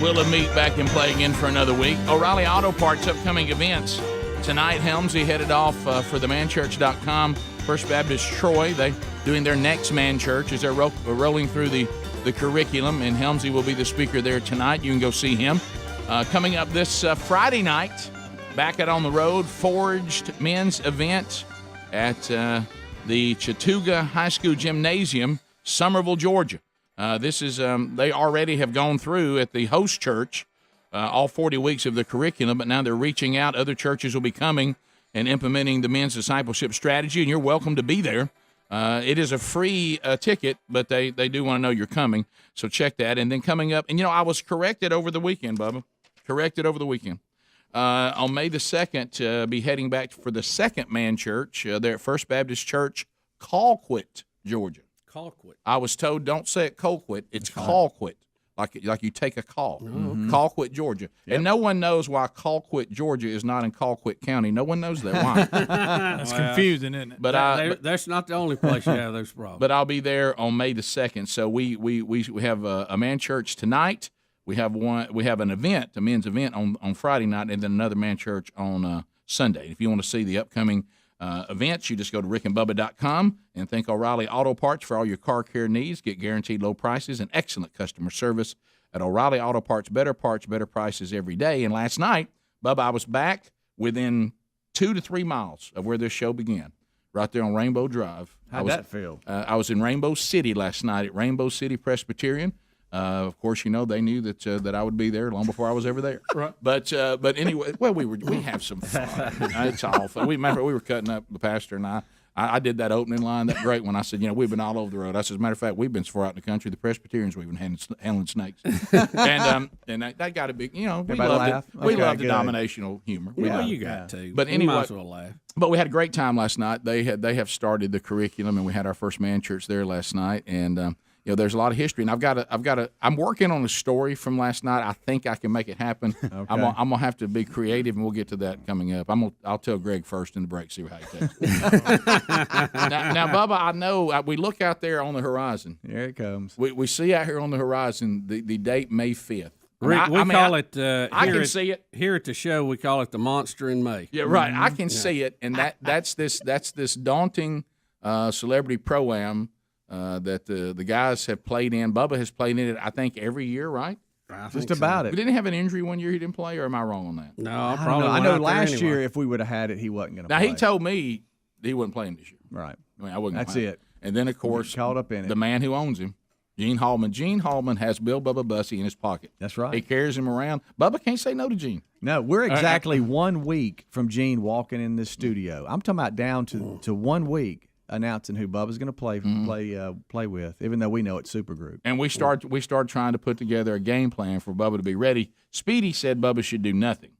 We'll meet back and play again for another week. O'Reilly Auto Parts upcoming events. Tonight, Helmsy headed off for the manchurch.com. First Baptist Troy. They doing their next man church as they're rolling through the curriculum, and Helmsy will be the speaker there tonight. You can go see him. Coming up this Friday night, back out on the road, Forged men's event at the Chattooga High School Gymnasium, Summerville, Georgia. This is they already have gone through at the host church all 40 weeks of the curriculum, but now they're reaching out. Other churches will be coming and implementing the men's discipleship strategy, and you're welcome to be there. It is a free ticket, but they do want to know you're coming, so check that. And then coming up, and I was corrected over the weekend, Bubba. Corrected over the weekend. On May the 2nd, be heading back for the second man church there at First Baptist Church, Colquitt, Georgia. Colquitt. I was told don't say it Colquitt. It's Colquitt, like you take a call. Mm-hmm. Colquitt, Georgia. Yep. And no one knows why Colquitt, Georgia is not in Colquitt County. No one knows that. Why? That's confusing, isn't it? But that's not the only place you have those problems. But I'll be there on May the 2nd. So we have a man church tonight. We have an event, a men's event on Friday night, and then another man church on Sunday. If you want to see the upcoming events, you just go to rickandbubba.com and thank O'Reilly Auto Parts for all your car care needs. Get guaranteed low prices and excellent customer service at O'Reilly Auto Parts. Better prices every day. And last night, Bubba, I was back within 2 to 3 miles of where this show began, right there on Rainbow Drive. How'd that feel? I was in Rainbow City last night at Rainbow City Presbyterian. Of course, that knew that I would be there long before I was ever there. Right. But anyway, well, we have some fun. It's all fun. We were cutting up, the pastor and I did that opening line, that great one. I said, we've been all over the road. I said, as a matter of fact, we've been so far out in the country, the Presbyterians, we've been handling snakes. and that got to be, we love the denominational humor. You got to. But anyway, might as well laugh. But we had a great time last night. They have started the curriculum, and we had our first man church there last night, and there's a lot of history, and I'm working on a story from last night. I think I can make it happen. Okay. I'm gonna have to be creative, and we'll get to that coming up. I'll tell Greg first in the break, see how he takes it. now, Bubba, I know we look out there on the horizon. Here it comes. We see out here on the horizon the date May 5th. Rick, I can see it here at the show. We call it the Monster in May. Yeah, right. I can see it, and that's this daunting celebrity Proam. That the guys have played in. Bubba has played in it, I think, every year, right? Just about it. We didn't have an injury one year he didn't play, or am I wrong on that? No, I know last year if we would have had it, he wasn't going to play. Now, he told me he wasn't playing this year. Right. I wasn't. That's it. And then, of course, caught up in it. The man who owns him, Gene Hallman. Gene Hallman has Bill Bubba Bussey in his pocket. That's right. He carries him around. Bubba can't say no to Gene. No, we're exactly 1 week from Gene walking in this studio. I'm talking about down to 1 week. Announcing who Bubba's going to play with, even though we know it's supergroup. And we start trying to put together a game plan for Bubba to be ready. Speedy said Bubba should do nothing.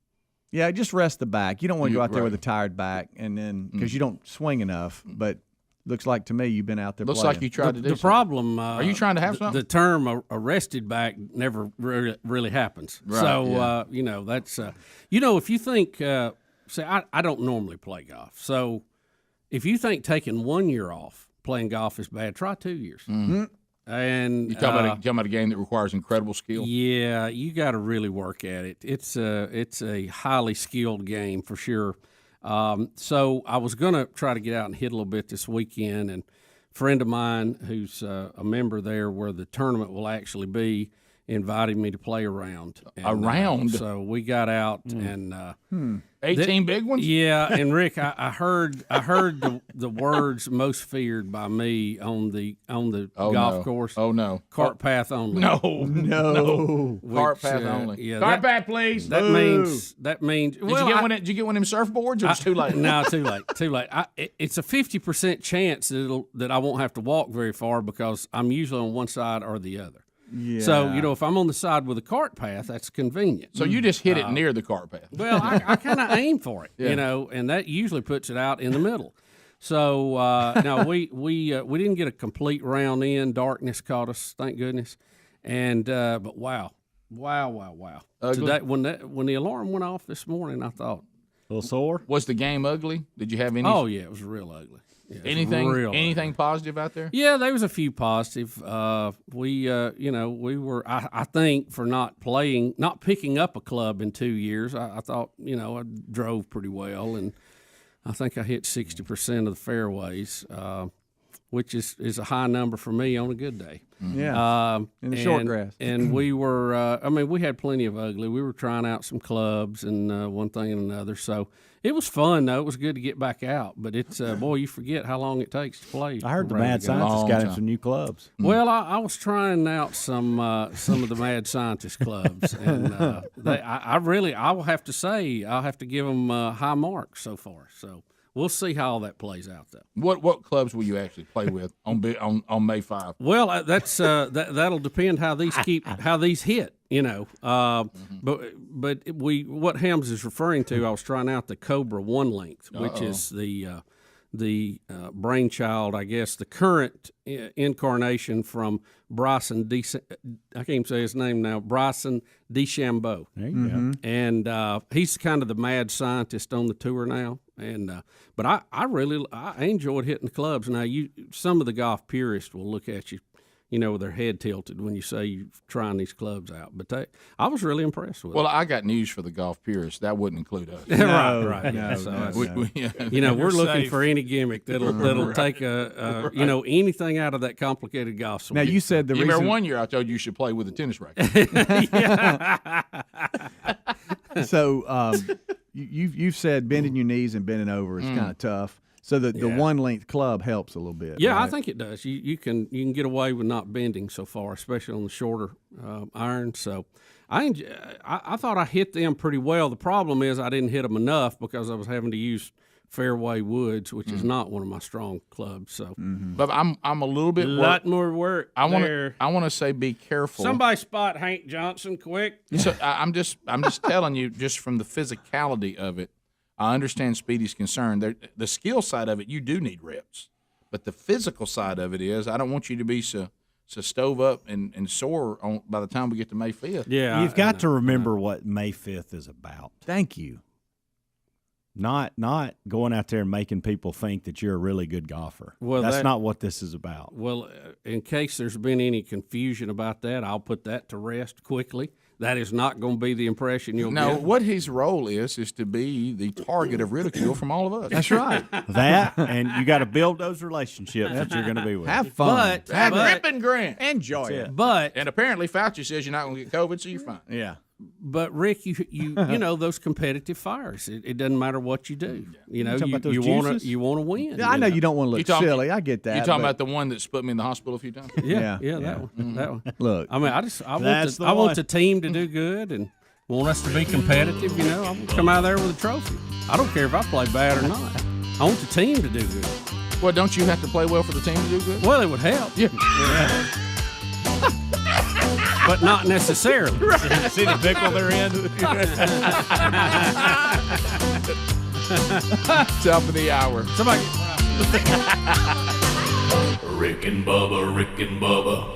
Yeah, just rest the back. You don't want to go out there with a tired back, and then because you don't swing enough. But looks like to me you've been out there. Looks playing. like you tried to do. The problem. Are you trying to have something? The term "arrested back" never really happens. Right, so that's if you think, I don't normally play golf, so. If you think taking 1 year off playing golf is bad, try 2 years. Mm-hmm. And you talking about a game that requires incredible skill. Yeah, you got to really work at it. It's a highly skilled game for sure. So I was going to try to get out and hit a little bit this weekend, and a friend of mine who's a member there where the tournament will actually be invited me to play around. And, so we got out and 18 big ones. Yeah, and Rick, I heard the words most feared by me on the golf course. Oh no, cart path only. No. Cart path only. Yeah, cart path, please. That means. Did you get one of them surfboards? Or it was too late? No, too late. It's a 50% chance that I won't have to walk very far because I'm usually on one side or the other. Yeah. So, if I'm on the side with a cart path, that's convenient. So you just hit it near the cart path. Well, I kind of aim for it, and that usually puts it out in the middle. So, no, we didn't get a complete round in. Darkness caught us, thank goodness. And but wow. Today, when the alarm went off this morning, I thought, little sore? Was the game ugly? Did you have any? Oh yeah, it was real ugly. Yeah, anything positive out there? Yeah, there was a few positive. We were. I think for not picking up a club in 2 years. I thought I drove pretty well, and I think I hit 60% of the fairways, which is a high number for me on a good day. Yeah, in the short grass. And we were. We had plenty of ugly. We were trying out some clubs and one thing and another. So it was fun though. It was good to get back out. But it's boy, you forget how long it takes to play. I heard the mad scientist got him some new clubs. Well, I was trying out some of the mad scientist clubs, and I will have to say I'll have to give them high marks so far. So. We'll see how all that plays out, though. What clubs will you actually play with on May 5? Well, that's that'll depend how these hit, But what Helms is referring to, I was trying out the Cobra 1 length, which is the brainchild, I guess, the current incarnation from Bryson I can't even say his name now, Bryson DeChambeau. There you go. And he's kind of the mad scientist on the tour now. And but I enjoyed hitting the clubs. Now some of the golf purists will look at you, with their head tilted when you say you're trying these clubs out. But I was really impressed with it. Well, I got news for the golf purists. That wouldn't include us. Right. No, So no. we're looking for any gimmick that'll take anything out of that complicated golf swing. Now you said You remember one year I told you should play with a tennis racket. So you've said bending your knees and bending over is kind of tough. So the 1 length club helps a little bit. Yeah, right? I think it does. You can get away with not bending so far, especially on the shorter irons. So I thought I hit them pretty well. The problem is I didn't hit them enough because I was having to use fairway woods, which is not one of my strong clubs. So, But I'm a little bit lot more work. I want to say be careful. Somebody spot Hank Johnson quick. So I'm just telling you, just from the physicality of it, I understand Speedy's concern. The skill side of it, you do need reps, but the physical side of it is I don't want you to be so stove up and sore by the time we get to May 5th. Yeah, you've got to remember what May 5th is about. Thank you. Not going out there and making people think that you're a really good golfer. Well, that's not what this is about. Well, in case there's been any confusion about that, I'll put that to rest quickly. That is not going to be the impression you'll get. No, what his role is to be the target of ridicule from all of us. That's right. That, and you got to build those relationships that you're going to be with. Have fun. Have grip and grin. Enjoy it. But apparently Fauci says you're not going to get COVID, so you're fine. Yeah. But Rick, you those competitive fires. It doesn't matter what you do. You want to win. Yeah, I know you don't want to look silly. I get that. You talking about the one that put me in the hospital a few times? Yeah, that one. Mm-hmm. That one. Look, I want the team to do good and want us to be competitive. I want to come out there with a trophy. I don't care if I play bad or not. I want the team to do good. Well, don't you have to play well for the team to do good? Well, it would help. Yeah. But not necessarily. Right. See the pickle they're in? Top of the hour. Somebody. Rick and Bubba, Rick and Bubba.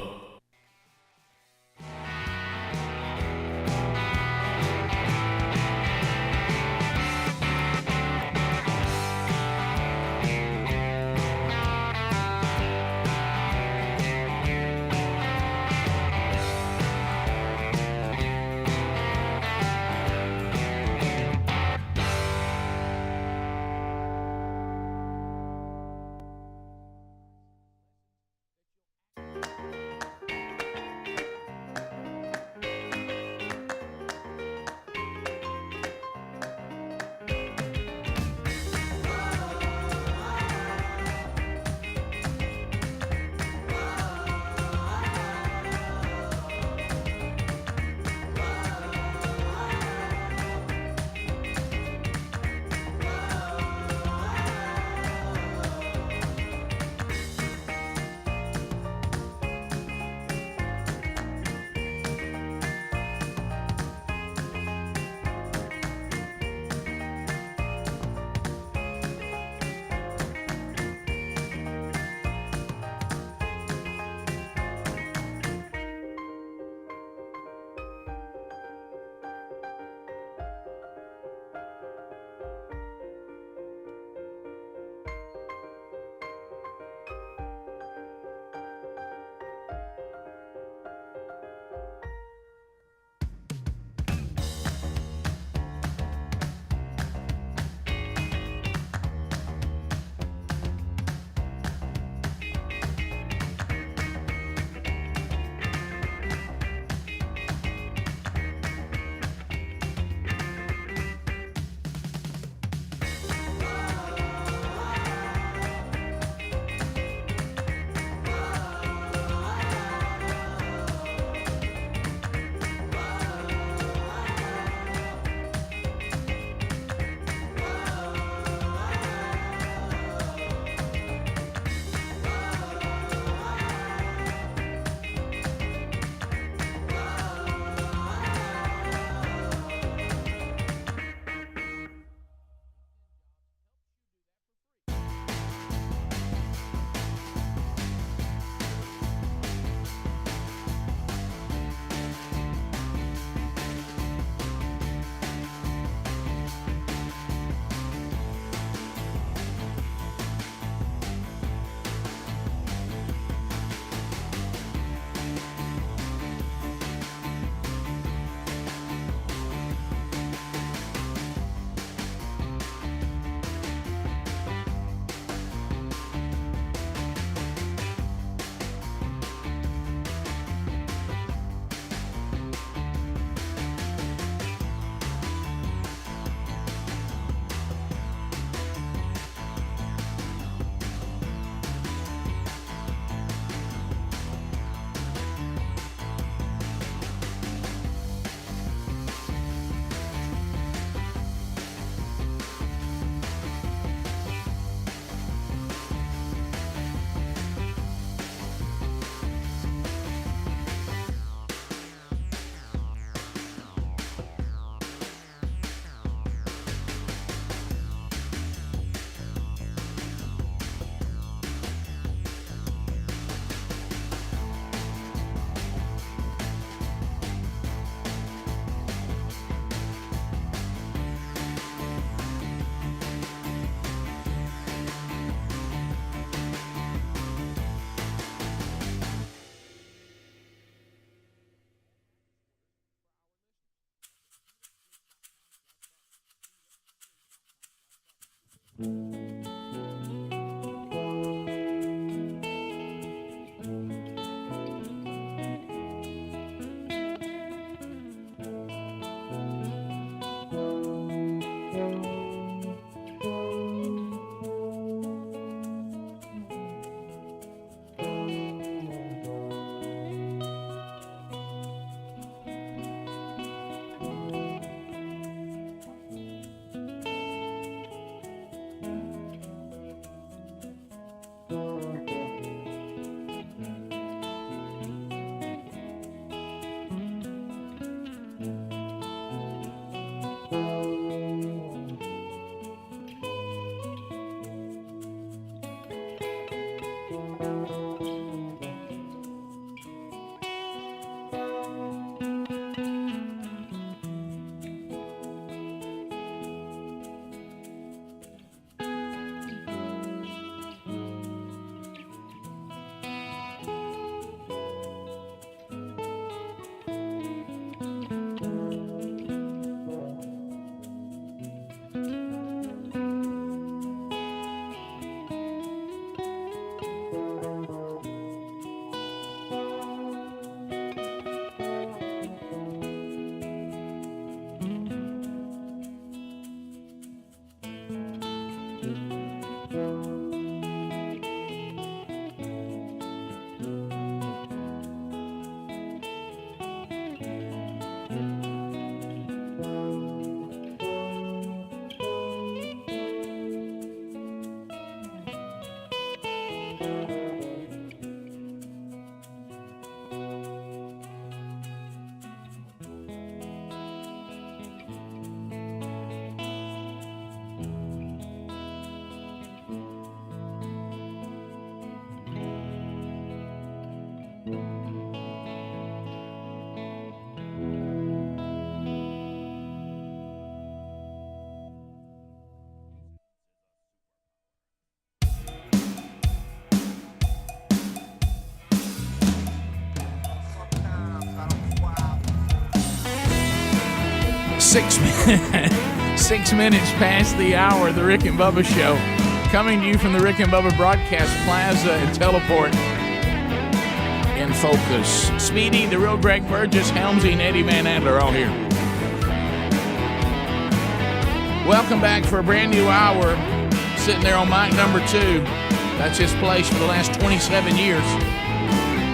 6 minutes past the hour of the Rick and Bubba Show. Coming to you from the Rick and Bubba Broadcast Plaza and Teleport in Focus. Speedy, the real Greg Burgess, Helmsy, and Eddie Van Adler all here. Welcome back for a brand new hour. Sitting there on mic number 2. That's his place for the last 27 years.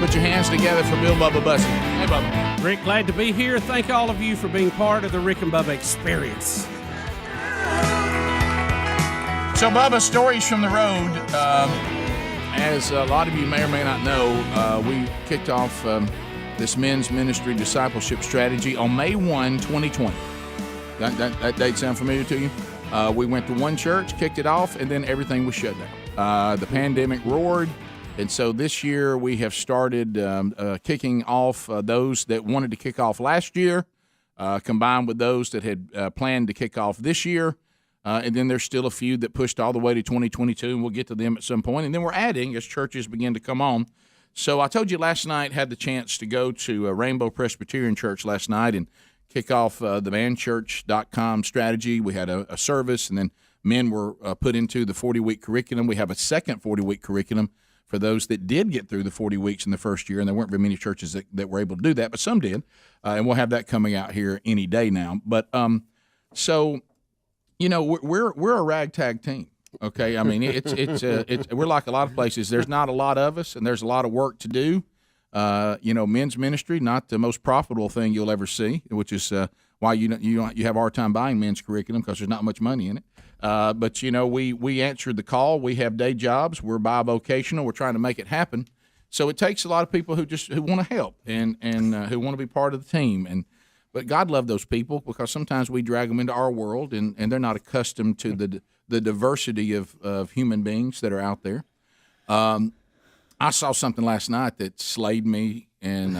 Put your hands together for Bill Bubba Bussey. Hey, Bubba. Rick, glad to be here. Thank all of you for being part of the Rick and Bubba experience. So, Bubba, stories from the road. As a lot of you may or may not know, we kicked off this men's ministry discipleship strategy on May 1, 2020. That date sound familiar to you? We went to one church, kicked it off, and then everything was shut down. The pandemic roared. And so this year we have started kicking off those that wanted to kick off last year, combined with those that had planned to kick off this year. And then there's still a few that pushed all the way to 2022, and we'll get to them at some point. And then we're adding as churches begin to come on. So I told you last night, had the chance to go to Rainbow Presbyterian Church last night and kick off the manchurch.com strategy. We had a service, and then men were put into the 40-week curriculum. We have a second 40-week curriculum for those that did get through the 40 weeks in the first year, and there weren't very many churches that were able to do that, but some did, and we'll have that coming out here any day now. But so, you know, we're a ragtag team. Okay, I mean it's we're like a lot of places. There's not a lot of us, and there's a lot of work to do. You know, men's ministry, not the most profitable thing you'll ever see, which is why you have a hard time buying men's curriculum, because there's not much money in it. But, you know, we answered the call. We have day jobs. We're bivocational. We're trying to make it happen. So it takes a lot of people who want to help and who want to be part of the team. But God loved those people, because sometimes we drag them into our world, and they're not accustomed to the diversity of human beings that are out there. I saw something last night that slayed me, and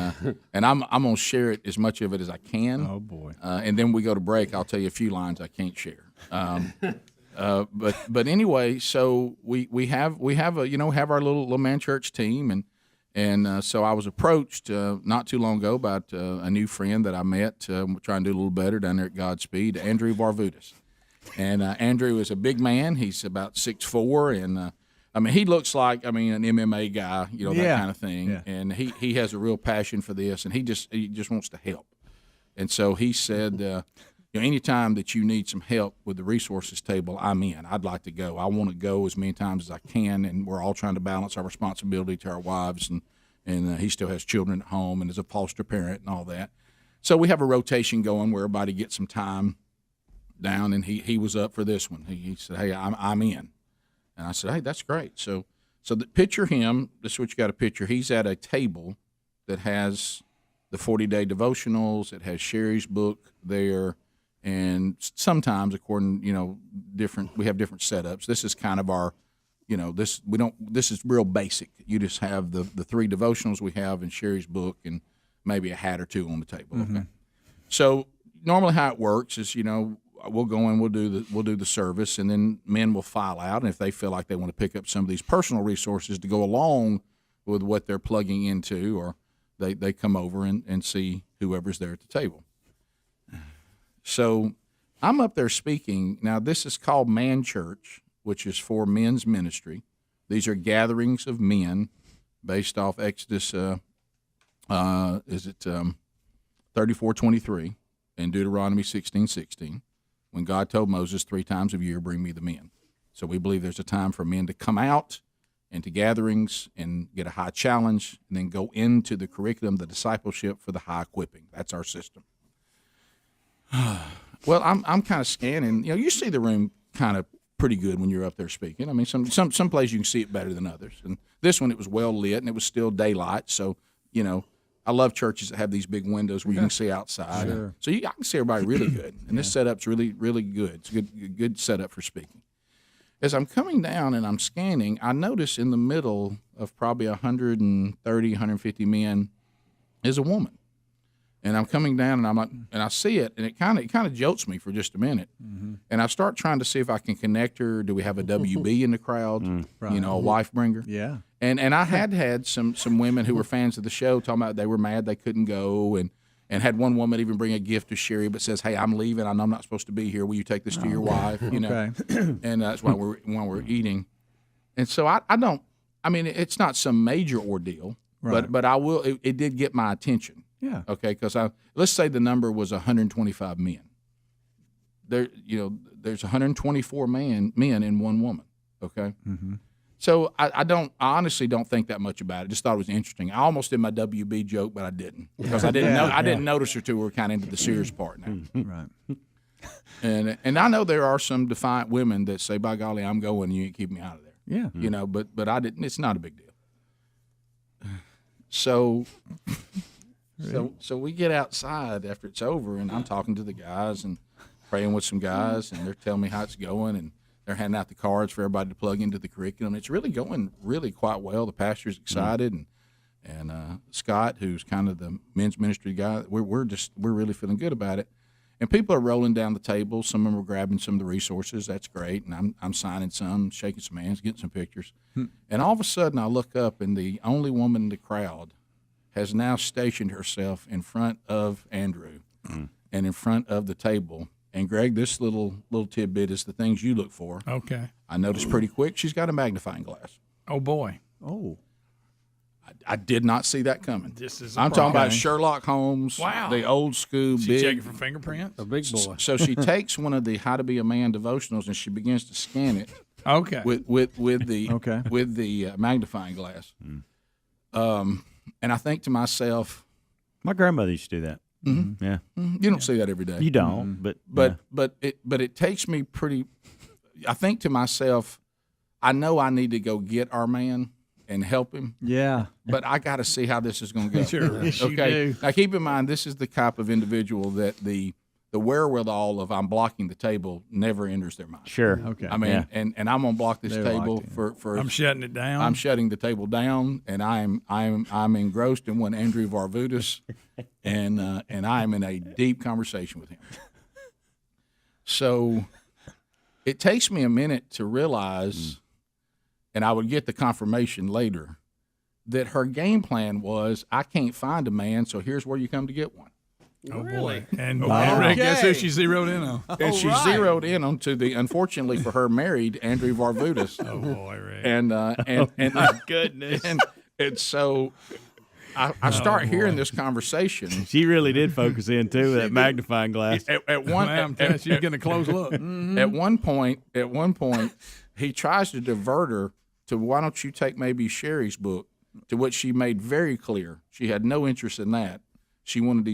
I'm going to share it, as much of it as I can. Oh, boy. And then we go to break. I'll tell you a few lines I can't share. But anyway, so we have our little man church team, and so I was approached not too long ago about a new friend that I met, trying to do a little better down there at Godspeed, Andrew Varvutis. And Andrew is a big man. He's about 6'4", and he looks like an MMA guy, that kind of thing. Yeah. And he has a real passion for this, and he just wants to help. And so he said, anytime that you need some help with the resources table, I'm in. I'd like to go. I want to go as many times as I can, and we're all trying to balance our responsibility to our wives, and he still has children at home and is a foster parent and all that. So we have a rotation going where everybody gets some time down, and he was up for this one. He said, hey, I'm in. And I said, hey, that's great. So picture him. This is what you got to picture. He's at a table that has the 40-day devotionals. It has Sherry's book there. And sometimes, according, we have different setups. This is kind of our, this is real basic. You just have the 3 devotionals we have in Sherry's book and maybe a hat or 2 on the table. Mm-hmm. Okay. So normally how it works is, we'll go in, we'll do the service, and then men will file out, and if they feel like they want to pick up some of these personal resources to go along with what they're plugging into, or they come over and see whoever's there at the table. So I'm up there speaking. Now, this is called Man Church, which is for men's ministry. These are gatherings of men based off Exodus, 34:23 and Deuteronomy 16:16. When God told Moses 3 times a year, bring me the men. So we believe there's a time for men to come out into gatherings and get a high challenge and then go into the curriculum, the discipleship for the high equipping. That's our system. Well, I'm kind of scanning. You see the room kind of pretty good when you're up there speaking. Some places you can see it better than others. And this one, it was well lit and it was still daylight. So, I love churches that have these big windows where you can see outside. Sure. So I can see everybody really good. And this setup's really, really good. It's a good setup for speaking. As I'm coming down and I'm scanning, I notice in the middle of probably 130, 150 men is a woman. And I'm coming down and I'm like, and I see it, and it kind of jolts me for just a minute. Mm-hmm. And I start trying to see if I can connect her. Do we have a WB in the crowd? Right. A wife bringer? Yeah. And I had some women who were fans of the show talking about they were mad they couldn't go, and had one woman even bring a gift to Sherry, but says, "Hey, I'm leaving. I know I'm not supposed to be here. Will you take this to your wife?" Okay. And that's why we're eating. And so I don't. It's not some major ordeal, right. but I will. It did get my attention. Yeah. Okay. Because let's say the number was 125 men. There's 124 men in one woman. Okay. Mm-hmm. So I honestly don't think that much about it. Just thought it was interesting. I almost did my WB joke, but I didn't because I didn't notice her till we were kind of into the serious part now. Right. And I know there are some defiant women that say, "By golly, I'm going. You ain't keeping me out of there." Yeah. But I didn't. It's not a big deal. So we get outside after it's over, and I'm talking to the guys and praying with some guys, and they're telling me how it's going, and they're handing out the cards for everybody to plug into the curriculum. It's really going really quite well. The pastor's excited, and Scott, who's kind of the men's ministry guy, we're really feeling good about it. And people are rolling down the table. Some of them are grabbing some of the resources. That's great. And I'm signing some, shaking some hands, getting some pictures. And all of a sudden, I look up, and the only woman in the crowd has now stationed herself in front of Andrew and in front of the table. And, Greg, this little tidbit is the things you look for. Okay. I noticed pretty quick she's got a magnifying glass. Oh, boy. Oh. I did not see that coming. I'm talking about Sherlock Holmes. Wow. The old school big. She checking for fingerprints? A big boy. So she takes one of the How to Be a Man devotionals and she begins to scan it. Okay. With the magnifying glass. And I think to myself. My grandmother used to do that. Mm-hmm. Yeah, you don't see that every day. You don't, but it takes me pretty. I think to myself, I know I need to go get our man and help him. Yeah, but I got to see how this is going to go. Sure, yes, okay. You do. Now keep in mind, this is the type of individual that the wherewithal of I'm blocking the table never enters their mind. Sure. Okay. And I'm gonna block this table for. I'm shutting it down. I'm shutting the table down, and I'm engrossed in one Andrew Varvutis, and I am in a deep conversation with him. So it takes me a minute to realize, and I would get the confirmation later, that her game plan was, I can't find a man, so here's where you come to get one. Oh, Really? boy. And Rick, guess who she zeroed in on? And she zeroed in onto the, unfortunately for her, married Andrew Varvutis. Oh, boy, Rick. And My goodness. and so I start hearing this conversation. She really did focus in, too, with that magnifying glass. At one, she's getting a close look. At one point, he tries to divert her to, why don't you take maybe Sherry's book, to which she made very clear she had no interest in that. She wanted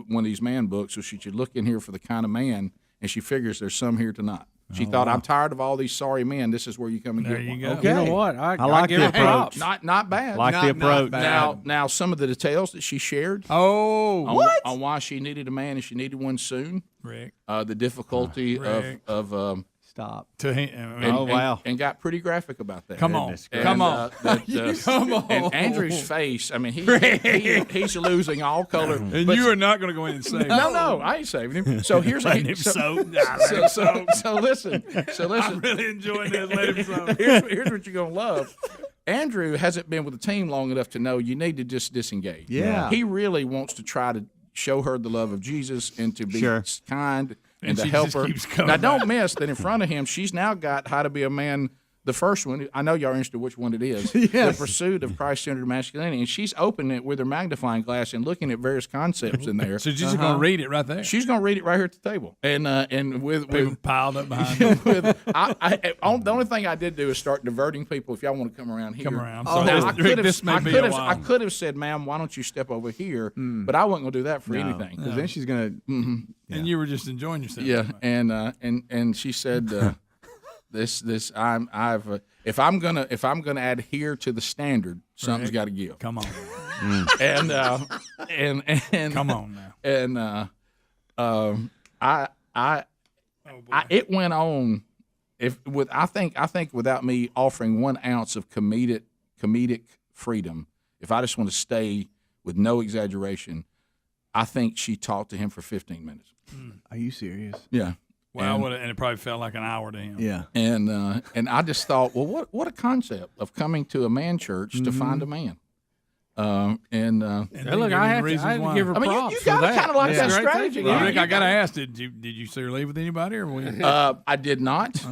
one of these man books, so she should look in here for the kind of man, and she figures there's some here tonight. She thought, I'm tired of all these sorry men. This is where you come and get one. Okay. You know what? I like give the her props. Not bad. The approach. Now, some of the details that she shared. On why she needed a man and she needed one soon. Rick. The difficulty of Stop. And got pretty graphic about that. Come on. Come on. And Andrew's face, I mean, he's losing all color. And you are not going to go in and save him. No, I ain't saving him. So here's Let him soak. So listen. I'm really enjoying this. Let him soak. Here's what you're going to love. Andrew hasn't been with the team long enough to know you need to just disengage. Yeah. He really wants to try to show her the love of Jesus and to be kind and to help her. Now, don't miss that in front of him, she's now got How to Be a Man, the first one. I know y'all are interested in which one it is. The Pursuit of Christ-Centered Masculinity. And she's opening it with her magnifying glass and looking at various concepts in there. So she's just going to read it right there. She's going to read it right here at the table. And with piled up behind her. the only thing I did do is start diverting people. If y'all want to come around here. Come around. So now, I could have said, ma'am, why don't you step over here? But I wasn't going to do that for anything. Because then she's going to. And you were just enjoying yourself. Yeah, and she said, if I'm gonna adhere to the standard, something's got to give. Come on. And come on now. And it went on. I think without me offering 1 ounce of comedic freedom, if I just want to stay with no exaggeration, I think she talked to him for 15 minutes. Are you serious? Yeah. Well, and it probably felt like an hour to him. Yeah. And I just thought, well, what a concept of coming to a man church to find a man. Look, I have to give her props. You got to kind of like that strategy. Well, Rick, I got to ask, did you see her leave with anybody? I did not.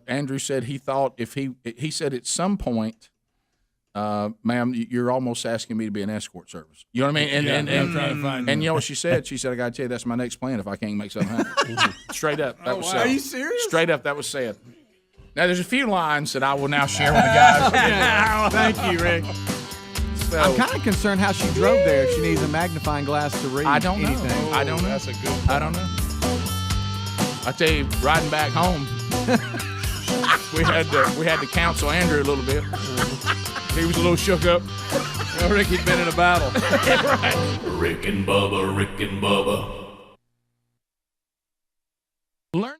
Andrew said he thought he said at some point, ma'am, you're almost asking me to be an escort service. You know what I mean? And you know what she said? She said, I got to tell you, that's my next plan if I can't make something happen. Straight up. That was said. Are you serious? Straight up, that was said. Now, there's a few lines that I will now share with the guys. Thank you, Rick. So, I'm kind of concerned how she drove there if she needs a magnifying glass to read I don't know. anything. I don't know. That's a good one. I don't know. I tell you, riding back home, we had to counsel Andrew a little bit. He was a little shook up. Well, Rick had been in a battle. Right. Rick and Bubba. Learn.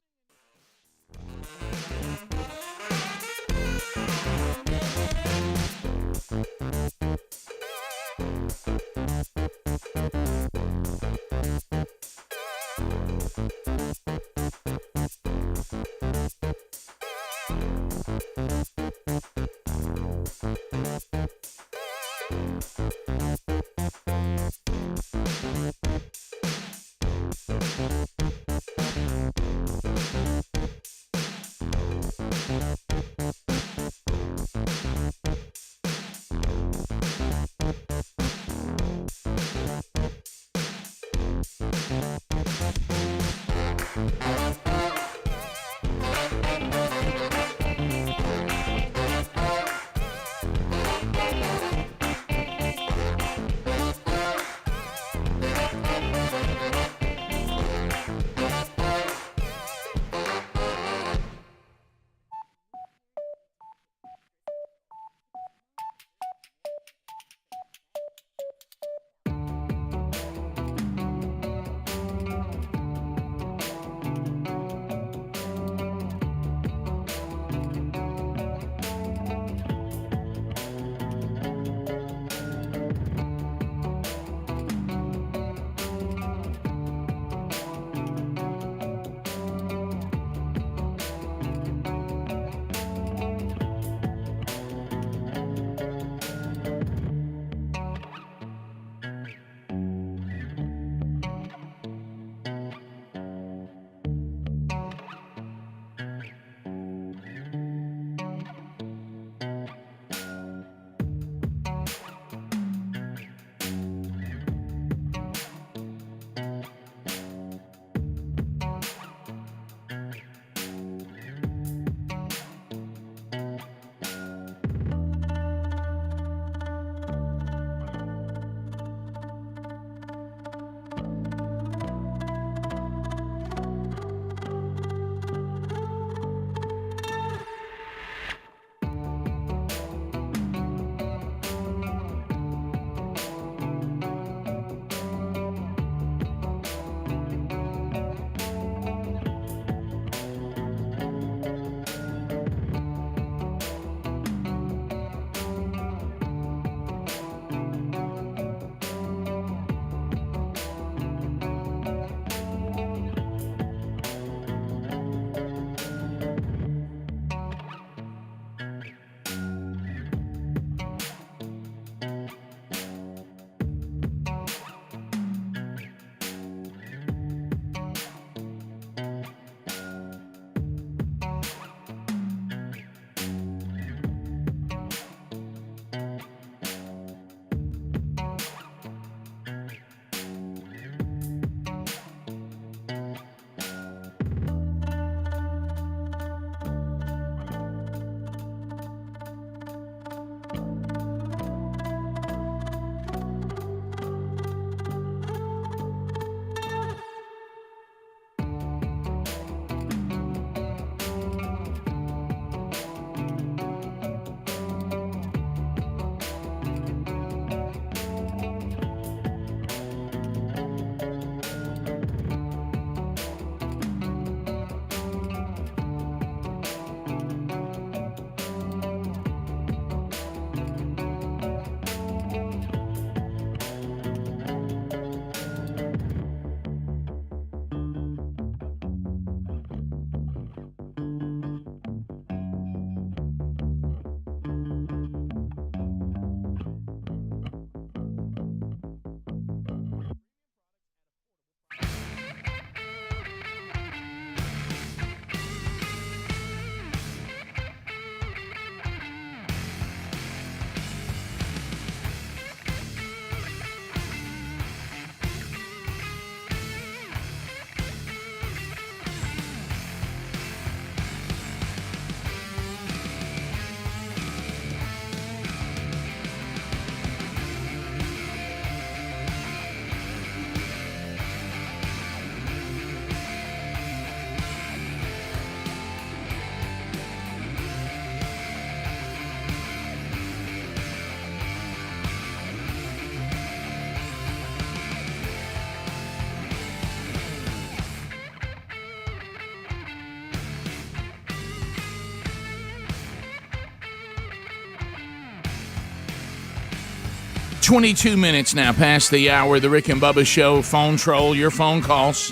22 minutes now past the hour of the Rick and Bubba Show. Phone troll, your phone calls.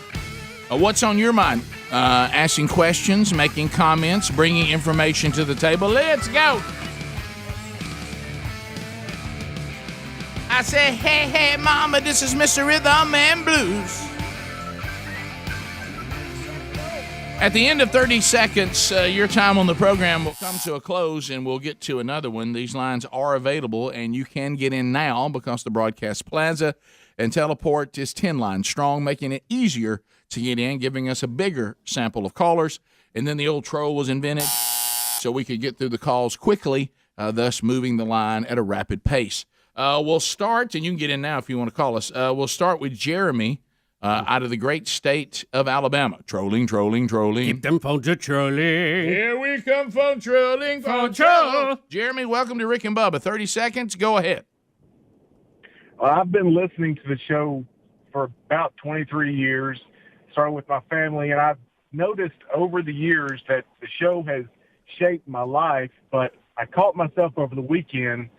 What's on your mind? Asking questions, making comments, bringing information to the table. Let's go. I say, hey, hey, mama, this is Mr. Rhythm and Blues. At the end of 30 seconds, your time on the program will come to a close, and we'll get to another one. These lines are available, and you can get in now because the Broadcast Plaza and Teleport is 10 lines strong, making it easier to get in, giving us a bigger sample of callers. And then the old troll was invented so we could get through the calls quickly, thus moving the line at a rapid pace. We'll start, and you can get in now if you want to call us. We'll start with Jeremy. Out of the great state of Alabama. Trolling. Keep them phones a-trolling. Here we come, phone trolling, phone troll. Jeremy, welcome to Rick and Bubba. 30 seconds, go ahead. I've been listening to the show for about 23 years, starting with my family, and I've noticed over the years that the show has shaped my life, but I caught myself over the weekend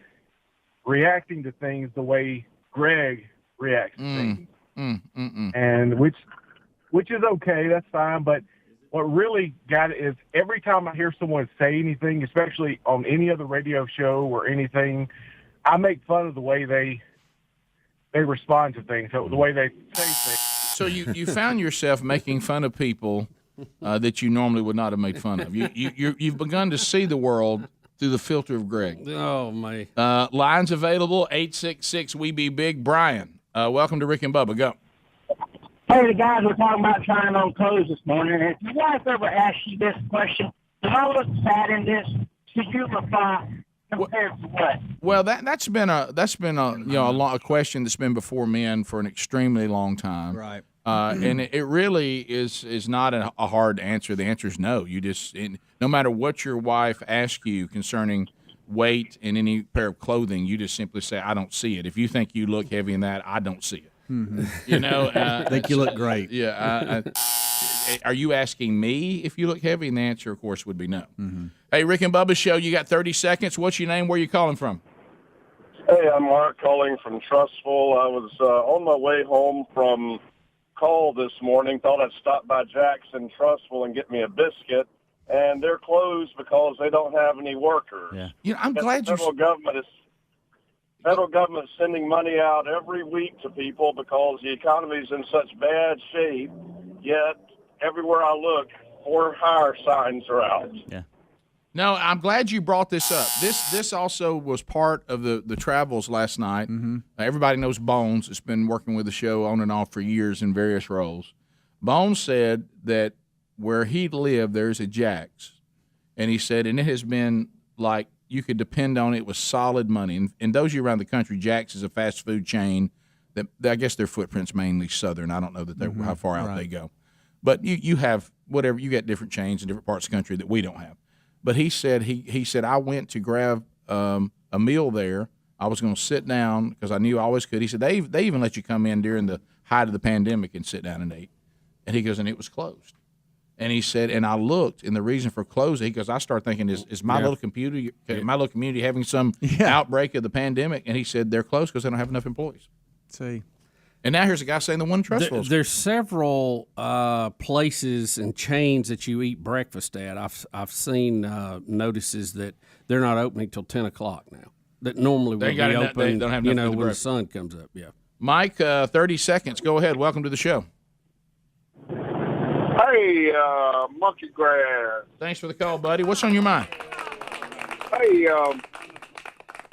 reacting to things the way Greg reacts to things. And which is okay, that's fine. But what really got it is every time I hear someone say anything, especially on any other radio show or anything, I make fun of the way they respond to things, so the way they say things. So you found yourself making fun of people that you normally would not have made fun of. You've begun to see the world through the filter of Greg. Oh, my. Lines available, 866-WE-BE-BIG. Brian. Welcome to Rick and Bubba. Go. Hey, the guys were talking about trying on clothes this morning. If you guys ever ask you this question, do I look fat in this? Should you reply compared to what? Well, that's been a question that's been before men for an extremely long time. Right. And it really is not a hard answer. The answer is no. You just no matter what your wife asks you concerning weight in any pair of clothing, you just simply say, I don't see it. If you think you look heavy in that, I don't see it. Mm-hmm. You know, I think you look great. Yeah. Are you asking me if you look heavy? And the answer, of course, would be no. Mm-hmm. Hey, Rick and Bubba Show, you got 30 seconds. What's your name? Where are you calling from? Hey, I'm Mark calling from Trustful. I was on my way home from call this morning. Thought I'd stop by Jack's in Trustful and get me a biscuit. And they're closed because they don't have any workers. Yeah. You know, I'm glad the federal government is sending money out every week to people because the economy is in such bad shape. Yet everywhere I look, for hire signs are out. Yeah. No, I'm glad you brought this up. This also was part of the travels last night. Mm-hmm. Everybody knows Bones. It's been working with the show on and off for years in various roles. Bones said that where he lived, there's a Jack's. And he said, and it has been like you could depend on it with solid money. And those of you around the country, Jack's is a fast food chain that I guess their footprint's mainly southern. I don't know that they're how far out they go. But you have whatever, you got different chains in different parts of the country that we don't have. But he said he said I went to grab a meal there. I was going to sit down because I knew I always could. He said they even let you come in during the height of the pandemic and sit down and eat. And he goes, and it was closed. And he said, and I looked, and the reason for closing, because I started thinking, is my little community having some outbreak of the pandemic? And he said they're closed because they don't have enough employees. See. And now here's a guy saying the one Trustful. There's several places and chains that you eat breakfast at. I've seen notices that they're not opening till 10 o'clock now. That normally would be open. They don't have when the sun comes up. Yeah. Mike, 30 seconds. Go ahead. Welcome to the show. Hey, monkey grass. Thanks for the call, buddy. What's on your mind? Hey, I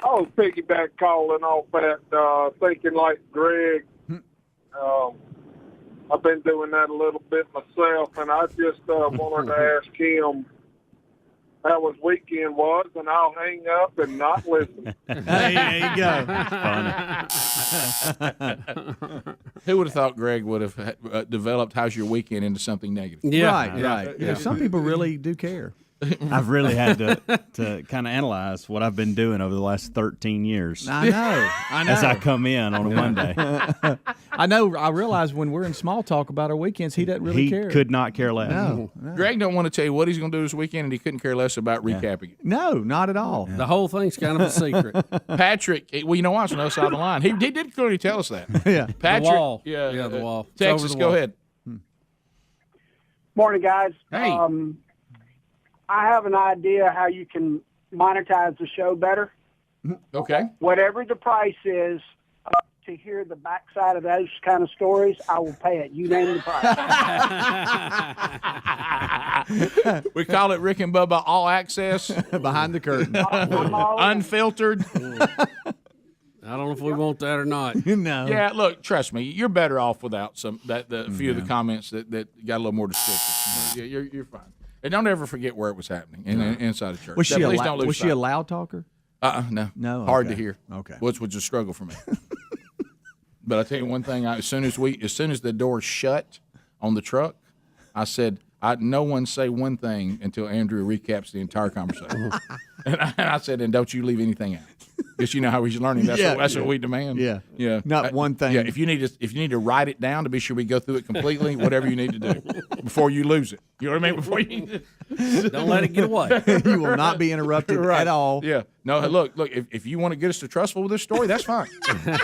was piggyback calling off that, thinking like Greg. I've been doing that a little bit myself, and I just wanted to ask him how his weekend was, and I'll hang up and not listen. There you go. Who would have thought Greg would have developed "How's your weekend" into something negative? Yeah, right. Yeah. Some people really do care. I've really had to kind of analyze what I've been doing over the last 13 years. I know. As I come in on a Monday. I know. I realize when we're in small talk about our weekends, he doesn't really care. He could not care less. No. Greg don't want to tell you what he's going to do this weekend, and he couldn't care less about recapping it. No, not at all. The whole thing's kind of a secret. Patrick, well, you know why? It's on the other side of the line. He did clearly tell us that. Yeah. Patrick. The wall. Yeah, the wall. It's Texas, over the go wall. ahead. Morning, guys. Hey. I have an idea how you can monetize the show better. Okay. Whatever the price is to hear the backside of those kind of stories, I will pay it. You name the price. We call it Rick and Bubba All Access. Behind the curtain. Unfiltered. I don't know if we want that or not. No. Yeah, look, trust me, you're better off without few of the comments that got a little more descriptive. Yeah, you're fine. And don't ever forget where it was happening inside the church. Was she Please don't lose was she sight. a loud talker? No. No. Hard Okay. to hear. Okay. Which was a struggle for me. But I tell you one thing: as soon as the door shut on the truck, I said, "No one say one thing until Andrew recaps the entire conversation." and I said, "And don't you leave anything out." Because you know how he's learning. That's what we demand. Yeah. Yeah. Not one thing. Yeah. If you need to write it down to be sure we go through it completely, whatever you need to do before you lose it. You know what I mean? Before you Don't let it get away. You will not be interrupted at all. Yeah. No. Look. If you want to get us to Trustful with this story, that's fine.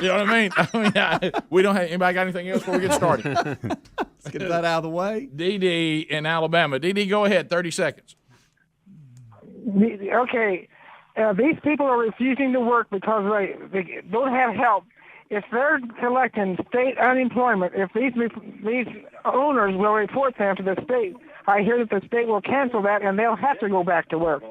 You know what I mean? We don't have anybody got anything else before we get started. Let's get that out of the way. DD in Alabama. DD, go ahead. 30 seconds. Okay. These people are refusing to work because they don't have help. If they're collecting state unemployment, if these owners will report them to the state, I hear that the state will cancel that and they'll have to go back to work.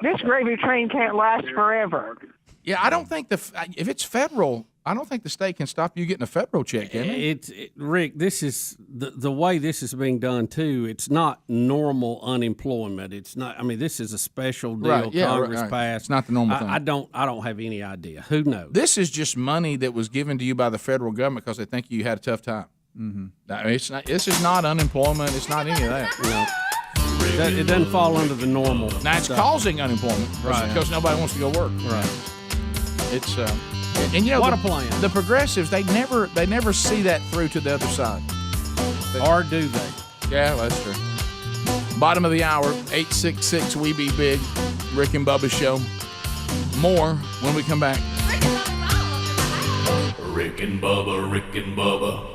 This gravy train can't last forever. Yeah, I don't think if it's federal, I don't think the state can stop you getting a federal check, can it? Rick, this is the way this is being done too. It's not normal unemployment. It's not. I mean, this is a special deal Congress passed. It's not the normal thing. I don't have any idea. Who knows? This is just money that was given to you by the federal government because they think you had a tough time. Mm-hmm. I mean, it's not. This is not unemployment. It's not any of that. It doesn't fall under the normal. Now it's causing unemployment, right? Because nobody wants to go work. Right. It's and you know what a plan. The progressives they never see that through to the other side. Or do they? Yeah, well, that's true. Bottom of the hour, 866 We Be Big, Rick and Bubba Show. More when we come back. Rick and Bubba, Rick and Bubba.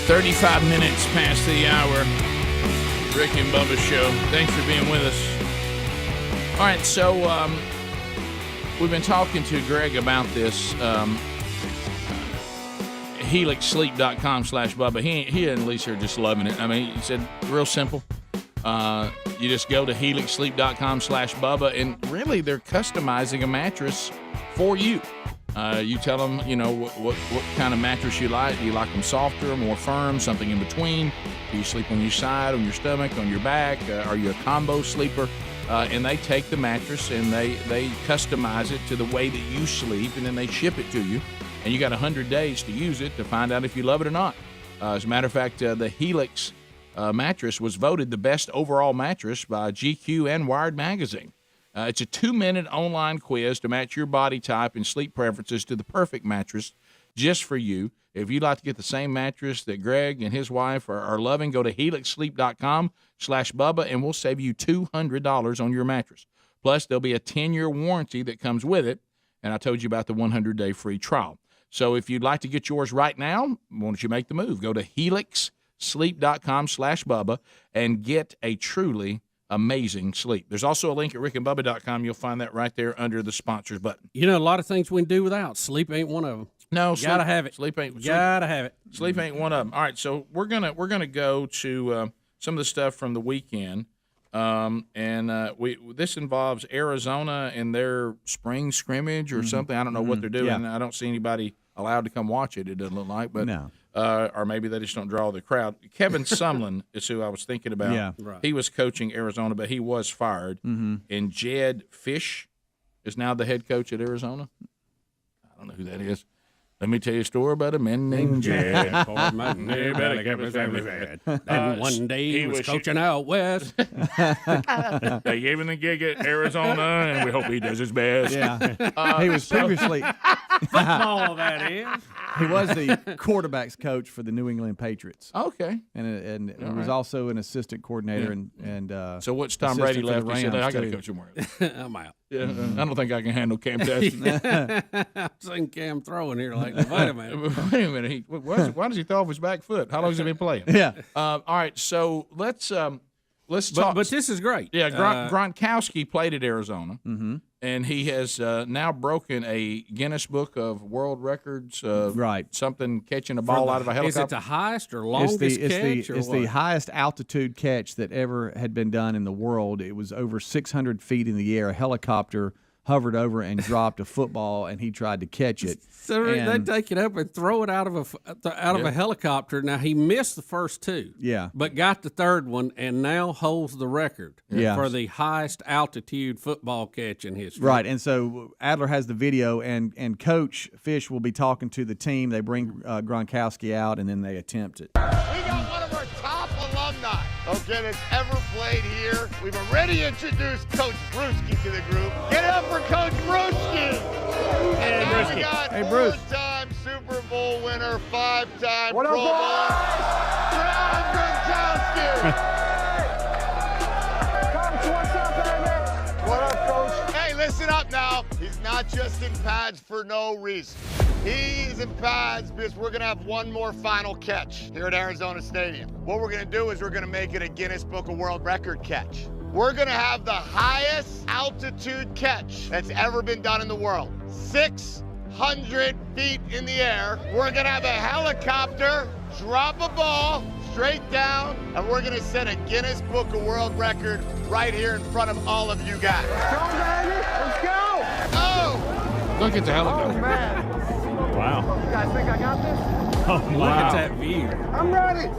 35 minutes past the hour. Rick and Bubba Show. Thanks for being with us. All right, so we've been talking to Greg about this helixsleep.com/Bubba. He and Lisa are just loving it. I mean, he said real simple. You just go to helixsleep.com/Bubba, and really they're customizing a mattress for you. You tell them, what kind of mattress you like. Do you like them softer, more firm, something in between? Do you sleep on your side, on your stomach, on your back? Are you a combo sleeper? And they take the mattress and they customize it to the way that you sleep, and then they ship it to you. And you got 100 days to use it to find out if you love it or not. As a matter of fact, the Helix mattress was voted the best overall mattress by GQ and Wired Magazine. It's a 2-minute online quiz to match your body type and sleep preferences to the perfect mattress just for you. If you'd like to get the same mattress that Greg and his wife are loving, go to helixsleep.com/Bubba, and we'll save you $200 on your mattress. Plus, there'll be a 10-year warranty that comes with it, and I told you about the 100-day free trial. So if you'd like to get yours right now, why don't you make the move? Go to helixsleep.com/Bubba and get a truly amazing sleep. There's also a link at rickandbubba.com. You'll find that right there under the sponsors button. A lot of things we can do without. Sleep ain't one of them. No, gotta have it. Sleep ain't one of them. All right, so we're gonna go to some of the stuff from the weekend, this involves Arizona and their spring scrimmage or something. I don't know what they're doing. Yeah. I don't see anybody allowed to come watch it. It doesn't look like, but no. Or maybe they just don't draw the crowd. Kevin Sumlin is who I was thinking about. Yeah, right. He was coaching Arizona, but he was fired. And Jed Fish is now the head coach at Arizona. I don't know who that is. Let me tell you a story about a man named Jed. And one day he was coaching out west. They gave him the gig at Arizona, and we hope he does his best. Yeah, he was previously football. That is. He was the quarterbacks coach for the New England Patriots. Okay, and he was also an assistant coordinator and so once Tom Brady left, he said, "I got to coach him." I'm out. Yeah, I don't think I can handle Cam testing. I've seen Cam throwing here like, wait a minute. Why does he throw off his back foot? How long has he been playing? Yeah. All right, so let's talk. But this is great. Yeah, Gronkowski played at Arizona, and he has now broken a Guinness Book of World Records. Right. Something catching a ball out of a helicopter. Is it the highest or longest catch? It's the highest altitude catch that ever had been done in the world. It was over 600 feet in the air. A helicopter hovered over and dropped a football, and he tried to catch it. So they take it up and throw it out of a helicopter. Now, he missed the first two, but got the third one and now holds the record for the highest altitude football catch in history. Right, and so Adler has the video, and Coach Fish will be talking to the team. They bring Gronkowski out, and then they attempt it. We got one of our top alumni, that's ever played here. We've already introduced Coach Brewski to the group. Get it up for Coach Brewski. And now we got four-time Super Bowl winner, 5-time Pro Bowl, Proam Gronkowski. Coach, what's up, baby? What up, Coach? Hey, listen up now. He's not just in pads for no reason. He's in pads because we're going to have one more final catch here at Arizona Stadium. What we're going to do is we're going to make it a Guinness Book of World Record catch. We're going to have the highest altitude catch that's ever been done in the world. 600 feet in the air. We're going to have a helicopter drop a ball straight down, and we're going to set a Guinness Book of World Record right here in front of all of you guys. Let's go, baby. Let's go. Oh! Look at the helicopter. Oh, man. Wow. You guys think I got this? Oh, Look at that view. I'm ready.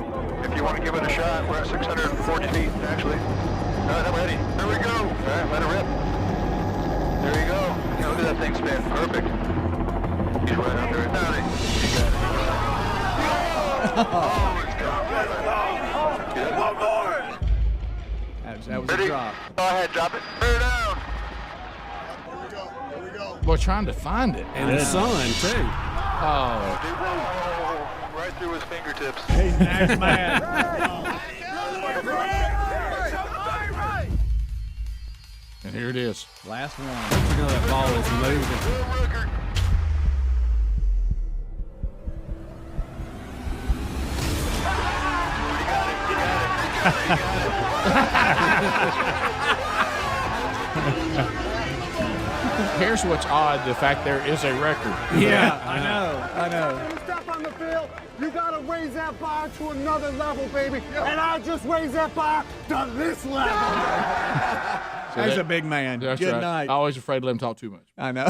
If you want to give it a shot, we're at 640 feet, actually. All right, I'm ready. There we go. All right, let it rip. There you go. Look at that thing spin. Perfect. He's right under it. Now, One more. That was a drop. Go ahead, drop it. Bear down. Here we go. We're trying to find it. And the sun, too. Oh. Right through his fingertips. He's an ass man. And here it is. Last one. That ball is moving. Here's what's odd: the fact there is a record. Yeah, I know. Step on the field, you gotta raise that bar to another level, baby. And I just raised that bar to this level. That's a big man. That's Good right. night. I always afraid to let him talk too much. I know.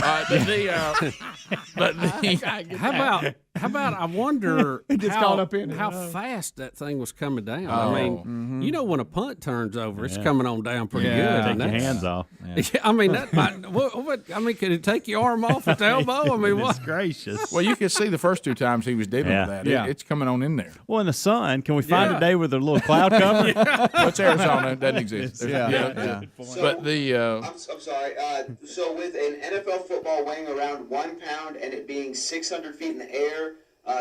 How about I wonder how fast that thing was coming down. Oh. I mean, you know when a punt turns over, it's coming on down pretty good. Take your hands off. I mean, that might, what, I mean, could it take your arm off at the elbow? I mean, what? Gracious. Well, you can see the first two times he was dealing with that. It's coming on in there. Well, in the sun, can we find a day with a little cloud cover? What's Arizona? It doesn't exist. But the I'm sorry. So with an NFL football weighing around 1 pound and it being 600 feet in the air,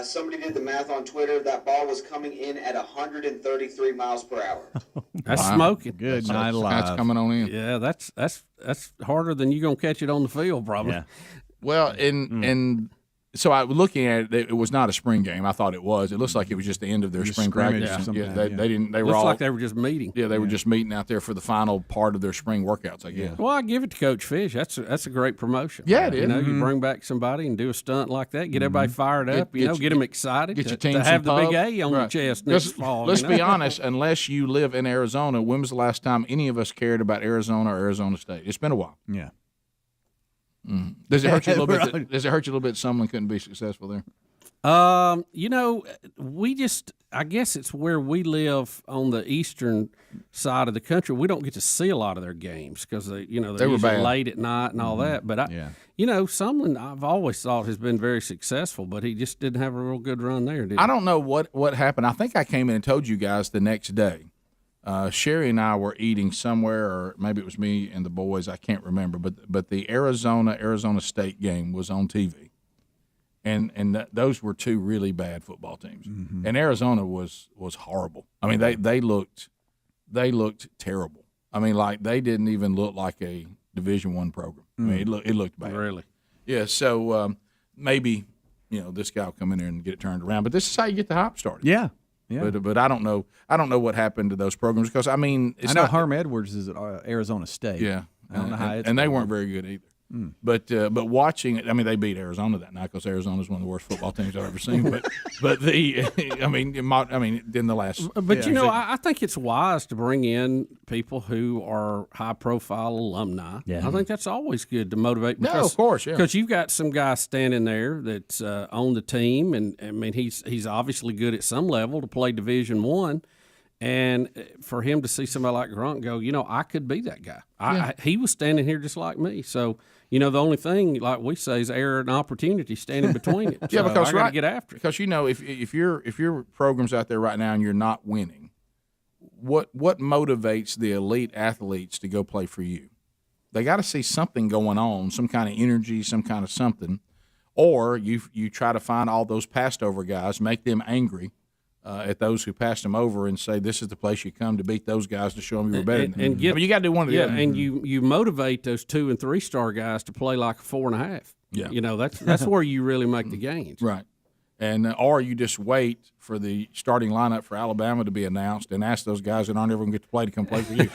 somebody did the math on Twitter. That ball was coming in at 133 miles per hour. That's smoking. Good night alive. That's coming on in. Yeah, that's harder than you gonna catch it on the field, probably. Yeah. Well, and so I was looking at it. It was not a spring game. I thought it was. It looks like it was just the end of their spring practice. Yeah. They didn't. They were Looks all like they were just meeting. Yeah, they were just meeting out there for the final part of their spring workouts, I guess. Well, I give it to Coach Fish. That's a great promotion. Yeah, it is. You know, you bring back somebody and do a stunt like that, get everybody fired up. Get them excited. Get your to team have the some big pub. A on your chest next fall. Let's be honest. Unless you live in Arizona, when was the last time any of us cared about Arizona or Arizona State? It's been a while. Yeah. Does it hurt you a little bit? Does it hurt you a little bit? Someone couldn't be successful there. You know, I guess it's where we live on the eastern side of the country. We don't get to see a lot of their games because they're They were usually bad. late at night and all that. But Sumlin, I've always thought has been very successful, but he just didn't have a real good run there, did he? I don't know what happened. I think I came in and told you guys the next day. Sherry and I were eating somewhere, or maybe it was me and the boys. I can't remember. But the Arizona State game was on TV, and those were two really bad football teams. And Arizona was horrible. I mean, they looked terrible. I mean, like they didn't even look like a Division I program. I mean, it looked bad. Really? Yeah. So maybe this guy will come in there and get it turned around. But this is how you get the hype started. Yeah. Yeah. But I don't know what happened to those programs because I mean I know Herm Edwards is at Arizona State. Yeah, I don't know how it's and they going. weren't very good either. But watching it, I mean, they beat Arizona that night because Arizona is one of the worst football teams I've ever seen. But I mean, in the last. But I think it's wise to bring in people who are high-profile alumni. Yeah. I think that's always good to motivate. No, of course, yeah. Because you've got some guy standing there that's on the team, and I mean he's obviously good at some level to play Division I. And for him to see somebody like Gronk go, I could be that guy. He was standing here just like me. So, the only thing, like we say, is error and opportunity standing between it. Yeah, so because I got to get after it. Because if your program's out there right now and you're not winning, what motivates the elite athletes to go play for you? They got to see something going on, some kind of energy, some kind of something, or you try to find all those passed over guys, make them angry. At those who passed them over and say, this is the place you come to beat those guys to show them you were better than them. You got to do one of the other. And you motivate those 2- and 3-star guys to play like a 4.5. Yeah. That's where you really make the gains. Right. And or you just wait for the starting lineup for Alabama to be announced and ask those guys that aren't ever going to get to play to come play for you.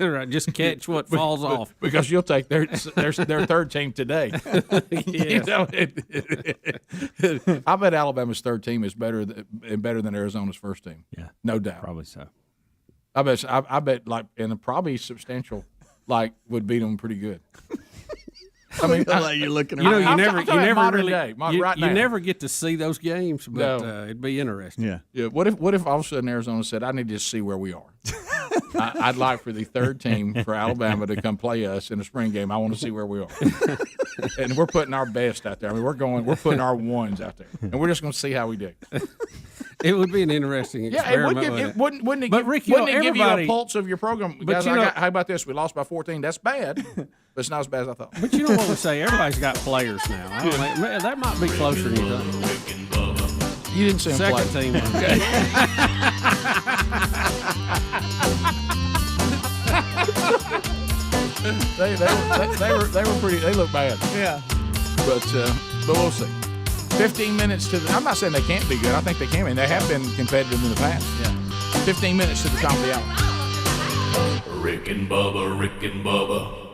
Right. Just catch what falls off. Because you'll take their third team today. I bet Alabama's third team is better than Arizona's first team. Yeah. No doubt. Probably so. I bet like and probably substantial would beat them pretty good. I mean, you're looking. You never really, you never get to see those games, but it'd be interesting. Yeah, yeah. What if all of a sudden Arizona said, "I need to see where we are. I'd like for the third team for Alabama to come play us in a spring game. I want to see where we are." And we're putting our best out there. I mean, we're putting our ones out there, and we're just going to see how we do. It would be an interesting experiment. Wouldn't it give you a pulse of your program? Guys, how about this? We lost by 14. That's bad, but it's not as bad as I thought. But you know what we say? Everybody's got players now. That might be closer than you think. You didn't see them play. Second team. Okay. they were pretty. They look bad. Yeah. But we'll see. 15 minutes to. I'm not saying they can't be good. I think they can be. And they have been competitive in the past. Yeah. 15 minutes to the top of the hour. Rick and Bubba, Rick and Bubba.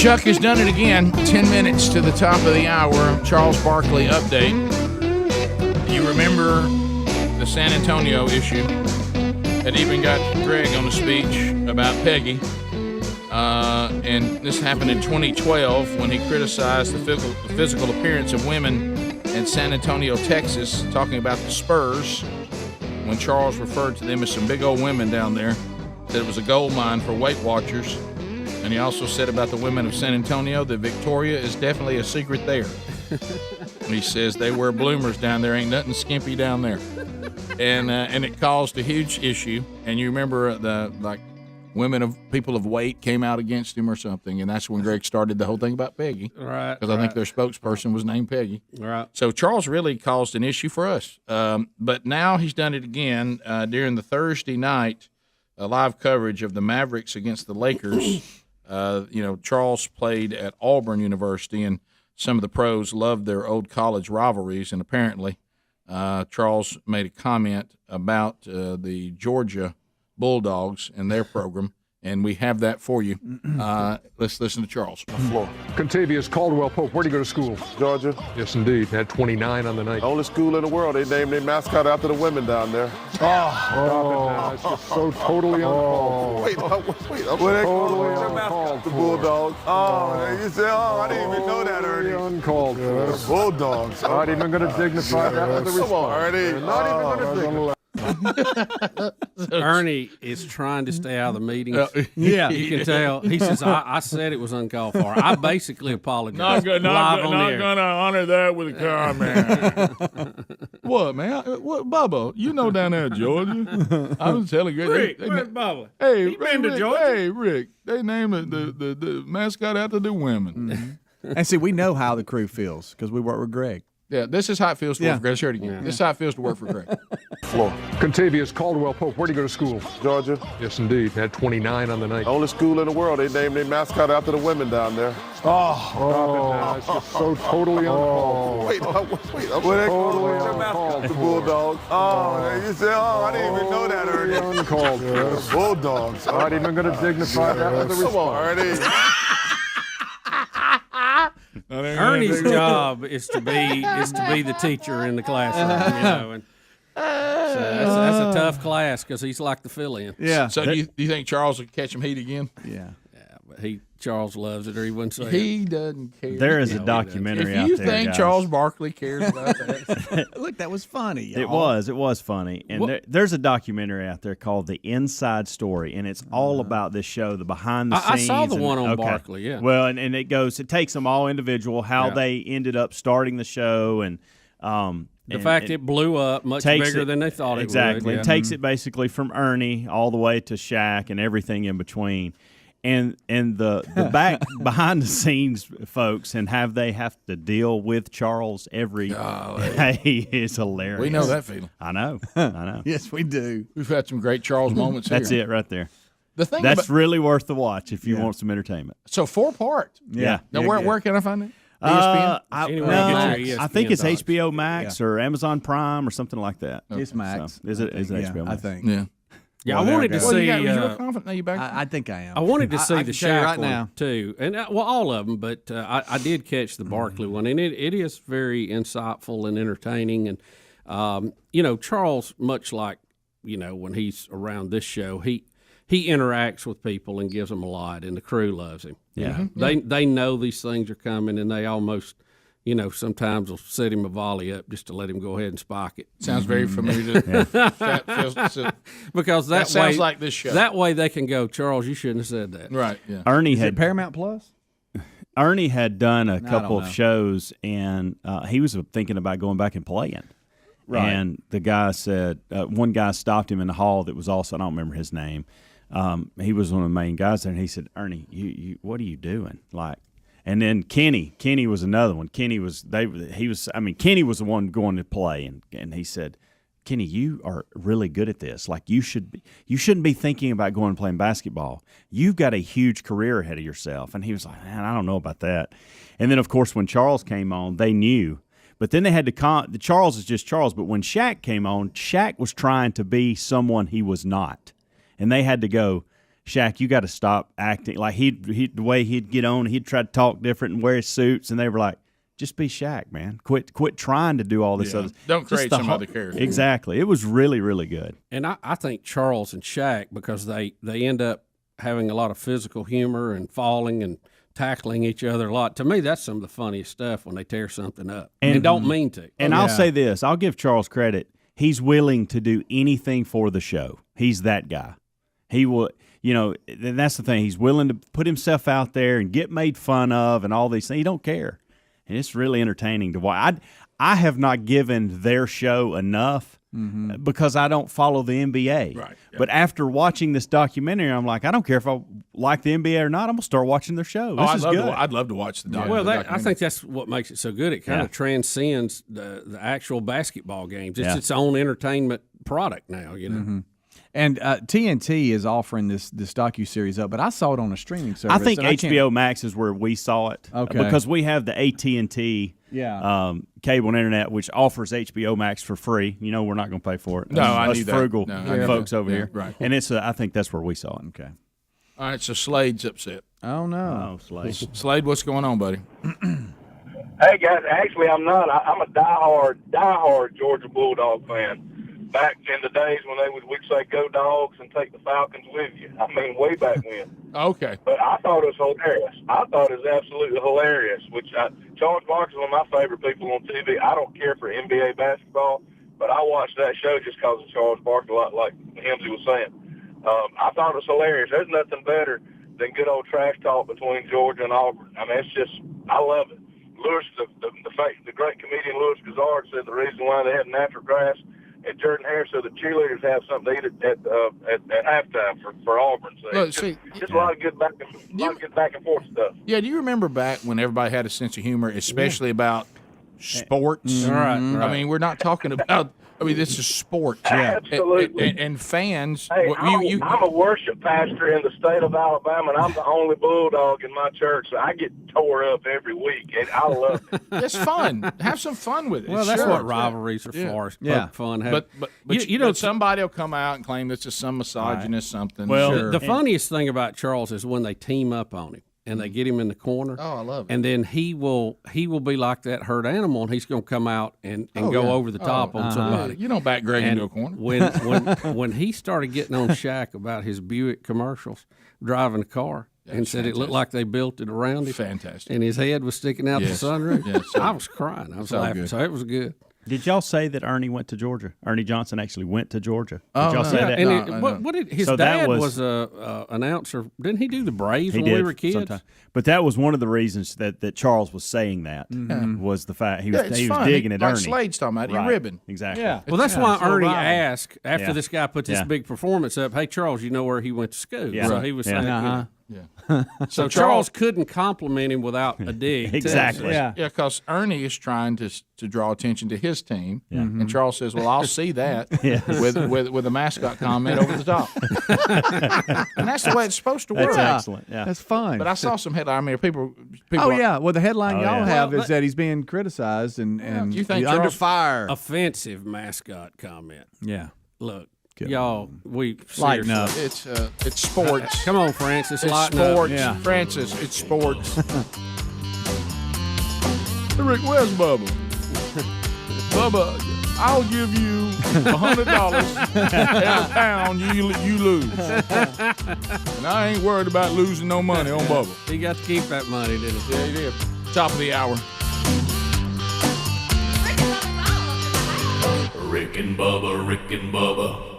Chuck has done it again. 10 minutes to the top of the hour. Charles Barkley update. You remember the San Antonio issue that even got Greg on a speech about Peggy. And this happened in 2012 when he criticized the physical appearance of women in San Antonio, Texas, talking about the Spurs, when Charles referred to them as some big old women down there, said it was a gold mine for Weight Watchers. And he also said about the women of San Antonio that Victoria is definitely a secret there. He says they wear bloomers down there, ain't nothing skimpy down there. And it caused a huge issue. And you remember people of weight came out against him or something, and that's when Greg started the whole thing about Peggy. Right. Because I think their spokesperson was named Peggy. Right. So Charles really caused an issue for us. But now he's done it again during the Thursday night live coverage of the Mavericks against the Lakers. Charles played at Auburn University, and some of the pros loved their old college rivalries, and apparently Charles made a comment about the Georgia Bulldogs and their program, and we have that for you. Let's listen to Charles. Contavious Caldwell Pope, where do you go to school? Georgia. Yes, indeed. Had 29 on the night. Only school in the world. They named their mascot after the women down there. That's just so totally uncalled for. Wait. Totally uncalled the for. Bulldogs. You said, I didn't even know that, Ernie. Uncalled for. The Bulldogs. Not even going to dignify that with a response. Come on, Ernie. Not even going to dignify. Ernie is trying to stay out of the meetings. Yeah, you can tell. He says, "I said it was uncalled for." I basically apologized. Not going to honor that with a comment. What, man? What, Bubba? You know down there in Georgia. I was telling you, Rick, where's Bubba? Hey, he been to Rick, Georgia. Hey, Rick. They named the mascot after the women. Mm-hmm. And see, we know how the crew feels because we work with Greg. Yeah, this is how it feels to work for Greg. Let's hear it again. Yeah. This is how it feels to work for Greg. Contavious Caldwell Pope, where do you go to school? Georgia. Yes, indeed. Had 29 on the night. Only school in the world. They named their mascot after the women down there. That's just so totally uncalled for. Wait. Totally uncalled The for. Bulldogs. You said, I didn't even know that, Ernie. Uncalled for. The Bulldogs. Not even going to dignify that with a response. Come on, Ernie. Ernie's job is to be the teacher in the classroom, and so that's a tough class because he's like the fill-in. Yeah. So do you think Charles will catch him heat again? Yeah. But Charles loves it, or he wouldn't say He doesn't care. There is a documentary out If you there, think guys. Charles Barkley cares about that. Look, that was funny. It was funny. And there's a documentary out there called The Inside Story, and it's all about this show, the behind the scenes. I saw the one on Barkley, yeah. Well, and it takes them all individual, how they ended up starting the show, and the fact it blew up much bigger than they thought it would. Exactly. It takes it basically from Ernie all the way to Shaq and everything in between. And the back behind the scenes folks and they have to deal with Charles every day is hilarious. We know that feeling. I know. Yes, we do. We've had some great Charles moments That's here. it right there. The thing That's really worth the watch if you Yeah. want some entertainment. So 4-part. Yeah. Now where can I find it? ESPN? I think it's HBO Max or Amazon Prime or something like that. It's Max. So, is it HBO Max? I think. Yeah. Yeah, I wanted to see. You were confident. Now you back. I think I am. I wanted to see I the can tell you Shaq right one now. too, and all of them. But I did catch the Barkley one, and it is very insightful and entertaining. And Charles, much like when he's around this show, he interacts with people and gives them a lot, and the crew loves him. Yeah, they know these things are coming, and they almost. Sometimes will set him a volley up just to let him go ahead and spike it. Sounds very familiar. Because that sounds way, like this show. That way they can go, Charles, you shouldn't have said that. Right. Yeah. Ernie Is had it Paramount Plus? Ernie had done a I couple don't of know. shows, and he was thinking about going back and playing. Right. And the guy said, one guy stopped him in the hall that was also, I don't remember his name. He was one of the main guys there, and he said, Ernie, you what are you doing? And then Kenny was another one. Kenny was the one going to play, and he said, Kenny, you are really good at this. You shouldn't be thinking about going and playing basketball. You've got a huge career ahead of yourself. And he was like, man, I don't know about that. And then, of course, when Charles came on, they knew. But then they had to Charles is just Charles. But when Shaq came on, Shaq was trying to be someone he was not. And they had to go, Shaq, you got to stop acting like the way he'd get on. He'd try to talk different and wear his suits, and they were like, just be Shaq, man. Quit trying to do all this other. Don't create some other character. Exactly. It was really, really good. And I think Charles and Shaq, because they end up having a lot of physical humor and falling and tackling each other a lot. To me, that's some of the funniest stuff when they tear something up and don't mean to. And I'll say this. I'll give Charles credit. He's willing to do anything for the show. He's that guy. He will, and that's the thing. He's willing to put himself out there and get made fun of and all these things. He don't care. And it's really entertaining to watch. I have not given their show enough because I don't follow the NBA. Right. Yeah. But after watching this documentary, I'm like, I don't care if I like the NBA or not. I'm going to start watching their show. This is good. I'd love to watch the documentary. Well, I think that's what makes it so good. It kind of transcends the actual basketball games. It's its own entertainment product now, And TNT is offering this docuseries up, but I saw it on a streaming service. I think HBO Max is where we saw it. Okay. Because we have the AT&T cable and internet, which offers HBO Max for free. We're not going to pay for it. No, I Us knew that. frugal No, folks over here. Right. And I think that's where we saw it. Okay. All right, so Slade's upset. Oh, no. Oh, Slade. Slade, what's going on, buddy? Hey, guys, actually, I'm not. I'm a diehard Georgia Bulldog fan. Back in the days when we'd say go Dogs and take the Falcons with you. I mean, way back when. Okay. But I thought it was hilarious. I thought it was absolutely hilarious, Charles Barkley's one of my favorite people on TV. I don't care for NBA basketball, but I watched that show just because of Charles Barkley, like Hemsey was saying. I thought it was hilarious. There's nothing better than good old trash talk between Georgia and Auburn. I mean, it's just, I love it. Lewis, the great comedian Louis Gossard said the reason why they had natural grass and Jordan Harris so the cheerleaders have something to eat at halftime for Auburn. So just a lot of good back and forth stuff. Yeah, do you remember back when everybody had a sense of humor, especially about sports? Right. I mean, we're not talking about. I mean, this is sports. Yeah. Absolutely. And fans. Hey, I'm a worship pastor in the state of Alabama, and I'm the only Bulldog in my church, so I get tore up every week, and I love it. It's fun. Have some fun with it. Well, that's what rivalries are for. Yeah. Fun. But somebody will come out and claim this is some misogynist something. Well, the funniest thing about Charles is when they team up on him. And they get him in the corner. Oh, I love it. And then he will be like that hurt animal, and he's going to come out and go over the top on somebody. You don't back Greg into a corner. When he started getting on Shaq about his Buick commercials, driving a car, and said it looked like they built it around him. Fantastic. And his head was sticking out the sunroof. Yes, I was crying. I was laughing. Good. So it was good. Did y'all say that Ernie went to Georgia? Ernie Johnson actually went to Georgia. Did y'all say that? And his dad was a announcer. Didn't he do the Braves when we were kids? Sometimes. But that was one of the reasons that Charles was saying that was the fact he was digging at like Ernie. Slade's talking about it. Ribbon. Exactly. Yeah. Well, that's why Ernie asked after this guy put this big performance up. Hey, Charles, you know where he went to school? Yeah. So he was saying. Yeah. So Charles couldn't compliment him without a dig. Exactly. Too. Yeah, because Ernie is trying to draw attention to his team, and Charles says, "Well, I'll see that with a mascot comment over the top." And that's the way it's supposed to work. That's excellent. Yeah, that's fine. But I saw some headline. I mean, people. Oh yeah. Well, the headline y'all have is that he's being criticized and you think under Charles, fire. Offensive mascot comment. Yeah. Look. Y'all, we lighten up. It's sports. Come on, Francis. It's lighten sports. Up. Yeah. Francis, it's sports. Rick, where's Bubba? Bubba, I'll give you $100 every pound you lose. And I ain't worried about losing no money on Bubba. He got to keep that money, didn't he? Yeah, he did. Top of the hour. Rick and Bubba, Rick and Bubba.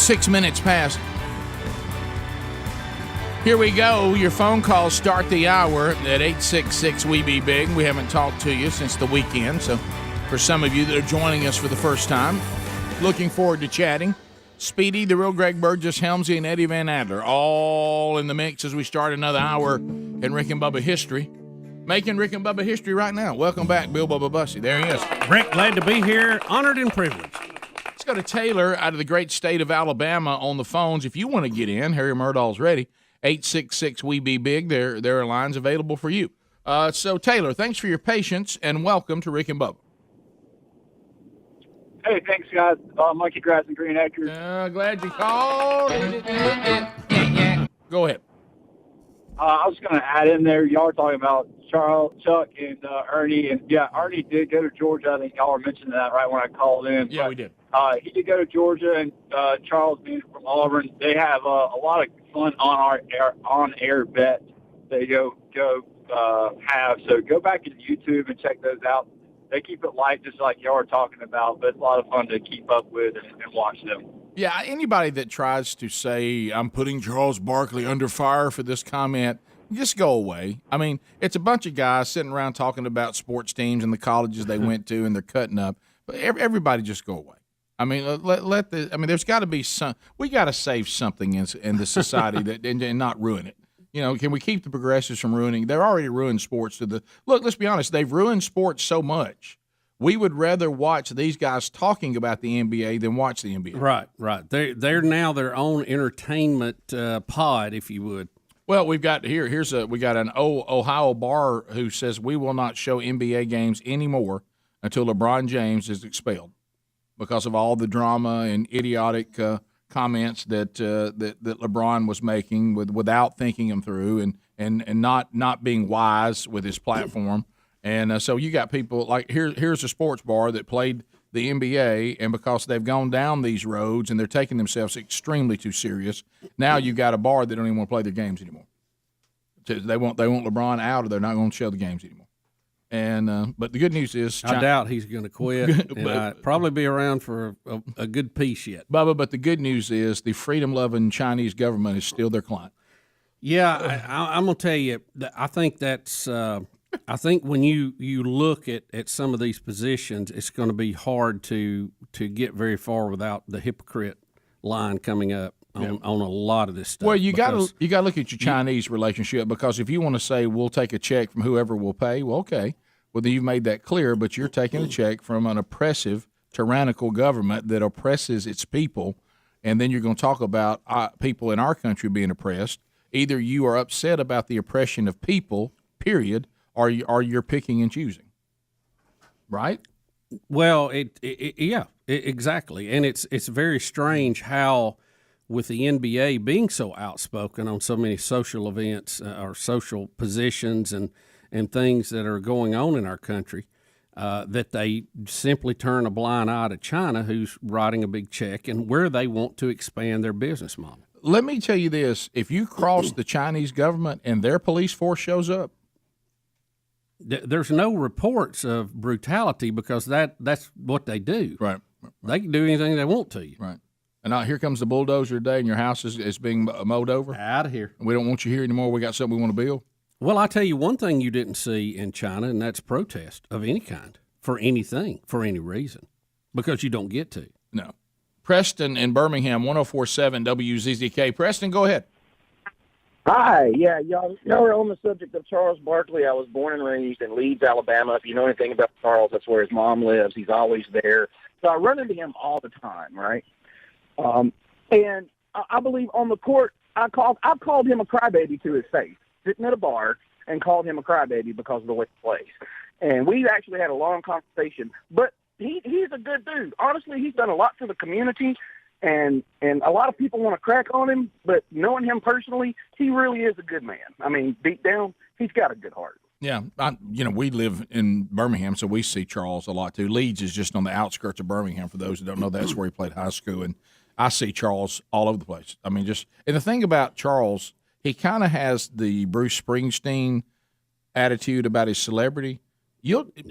6 minutes past. Here we go. Your phone calls start the hour at 866-WE-BE-BIG. We haven't talked to you since the weekend, so for some of you that are joining us for the first time, looking forward to chatting. Speedy, the real Greg Burgess, Helmsy, and Eddie Van Adler, all in the mix as we start another hour in Rick and Bubba history. Making Rick and Bubba history right now. Welcome back, Bill Bubba Bussey. There he is. Rick, glad to be here. Honored and privileged. Let's go to Taylor out of the great state of Alabama on the phones. If you want to get in, Harry Murdahl's ready. 866-WE-BE-BIG. There are lines available for you. So, Taylor, thanks for your patience, and welcome to Rick and Bubba. Hey, thanks, guys. Monkey Grass and Green Acres. Glad you called. Go ahead. I was going to add in there, y'all were talking about Chuck, and Ernie. And, yeah, Ernie did go to Georgia. I think y'all were mentioning that right when I called in. Yeah, we did. He did go to Georgia, and Charles being from Auburn. They have a lot of fun on-air bets they go have. So go back to YouTube and check those out. They keep it light, just like y'all are talking about, but it's a lot of fun to keep up with and watch them. Yeah, anybody that tries to say, I'm putting Charles Barkley under fire for this comment, just go away. I mean, it's a bunch of guys sitting around talking about sports teams and the colleges they went to, and they're cutting up. But everybody just go away. I mean, there's got to be some. We got to save something in the society that and not ruin it. You know, can we keep the progressives from ruining? They're already ruined sports. Look, let's be honest. They've ruined sports so much. We would rather watch these guys talking about the NBA than watch the NBA. Right. They're now their own entertainment pod, if you would. Well, we got an Ohio bar who says we will not show NBA games anymore until LeBron James is expelled because of all the drama and idiotic comments that LeBron was making without thinking them through and not being wise with his platform. And so you got people like here's a sports bar that played the NBA, and because they've gone down these roads and they're taking themselves extremely too serious, now you got a bar that don't even want to play their games anymore. They want LeBron out, or they're not going to show the games anymore. And but the good news is, I doubt he's going to quit. And probably be around for a good piece yet, Bubba. But the good news is the freedom-loving Chinese government is still their client. Yeah, I'm going to tell you. I think that's. I think when you look at some of these positions, it's going to be hard to get very far without the hypocrite line coming up on a lot of this stuff. Well, you got to look at your Chinese relationship, because if you want to say we'll take a check from whoever will pay, well, okay, well then you've made that clear. But you're taking a check from an oppressive, tyrannical government that oppresses its people, and then you're going to talk about people in our country being oppressed. Either you are upset about the oppression of people, period. Or you're picking and choosing, right? Well, exactly, and it's very strange how, with the NBA being so outspoken on so many social events or social positions and things that are going on in our country, that they simply turn a blind eye to China, who's writing a big check and where they want to expand their business model. Let me tell you this: if you cross the Chinese government and their police force shows up, there's no reports of brutality, because that's what they do. Right. They can do anything they want to you. Right. And now here comes the bulldozer today, and your house is being mowed over. Out of here. We don't want you here anymore. We got something we want to build. Well, I tell you one thing you didn't see in China, and that's protest of any kind for anything, for any reason, because you don't get to. No. Preston in Birmingham, 104.7 WZZK. Preston, go ahead. Hi, yeah, y'all are on the subject of Charles Barkley. I was born and raised in Leeds, Alabama. If you know anything about Charles, that's where his mom lives. He's always there. So I run into him all the time, right? And I believe on the court, I called him a crybaby to his face, sitting at a bar, and called him a crybaby because of the way he plays. And we actually had a long conversation. But he's a good dude. Honestly, he's done a lot for the community. And a lot of people want to crack on him, but knowing him personally, he really is a good man. I mean, deep down, he's got a good heart. Yeah, we live in Birmingham, so we see Charles a lot too. Leeds is just on the outskirts of Birmingham. For those who don't know, that's where he played high school, and I see Charles all over the place. I mean, and the thing about Charles, he kind of has the Bruce Springsteen attitude about his celebrity,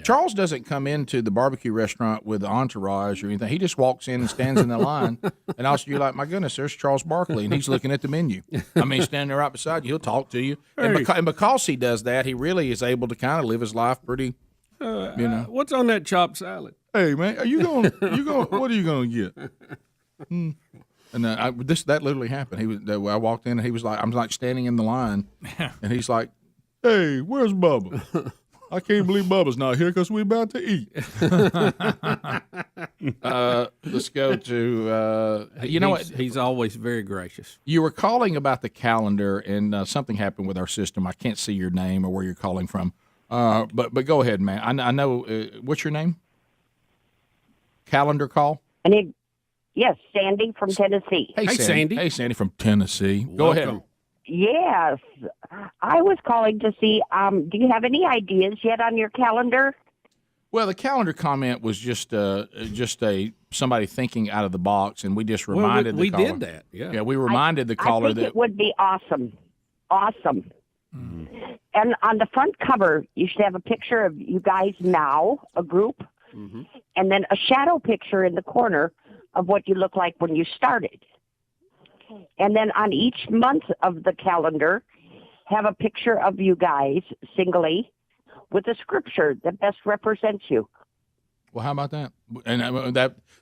Charles doesn't come into the barbecue restaurant with the entourage or anything. He just walks in and stands in the line, and you're like, my goodness, there's Charles Barkley, and he's looking at the menu. I mean, standing there right beside you, he'll talk to you, and because he does that, he really is able to kind of live his life pretty. What's on that chopped salad? Hey man, are you going? What are you going to get? And that literally happened. I walked in, and he was like, I'm like standing in the line, and he's like, hey, where's Bubba? I can't believe Bubba's not here because we're about to eat. Let's go to, you know what? He's always very gracious. You were calling about the calendar, and something happened with our system. I can't see your name or where you're calling from. But go ahead, man. I know, what's your name? Calendar call? Yes, Sandy from Tennessee. Hey, Sandy. Hey, Sandy from Tennessee. Go ahead. Yes, I was calling to see. Do you have any ideas yet on your calendar? Well, the calendar comment was just somebody thinking out of the box, and we just reminded the caller. We did that. Yeah, we reminded the caller I think it would be awesome. And on the front cover, you should have a picture of you guys now, a group, and then a shadow picture in the corner of what you look like when you started. And then on each month of the calendar, have a picture of you guys singly with a scripture that best represents you. Well, how about that? And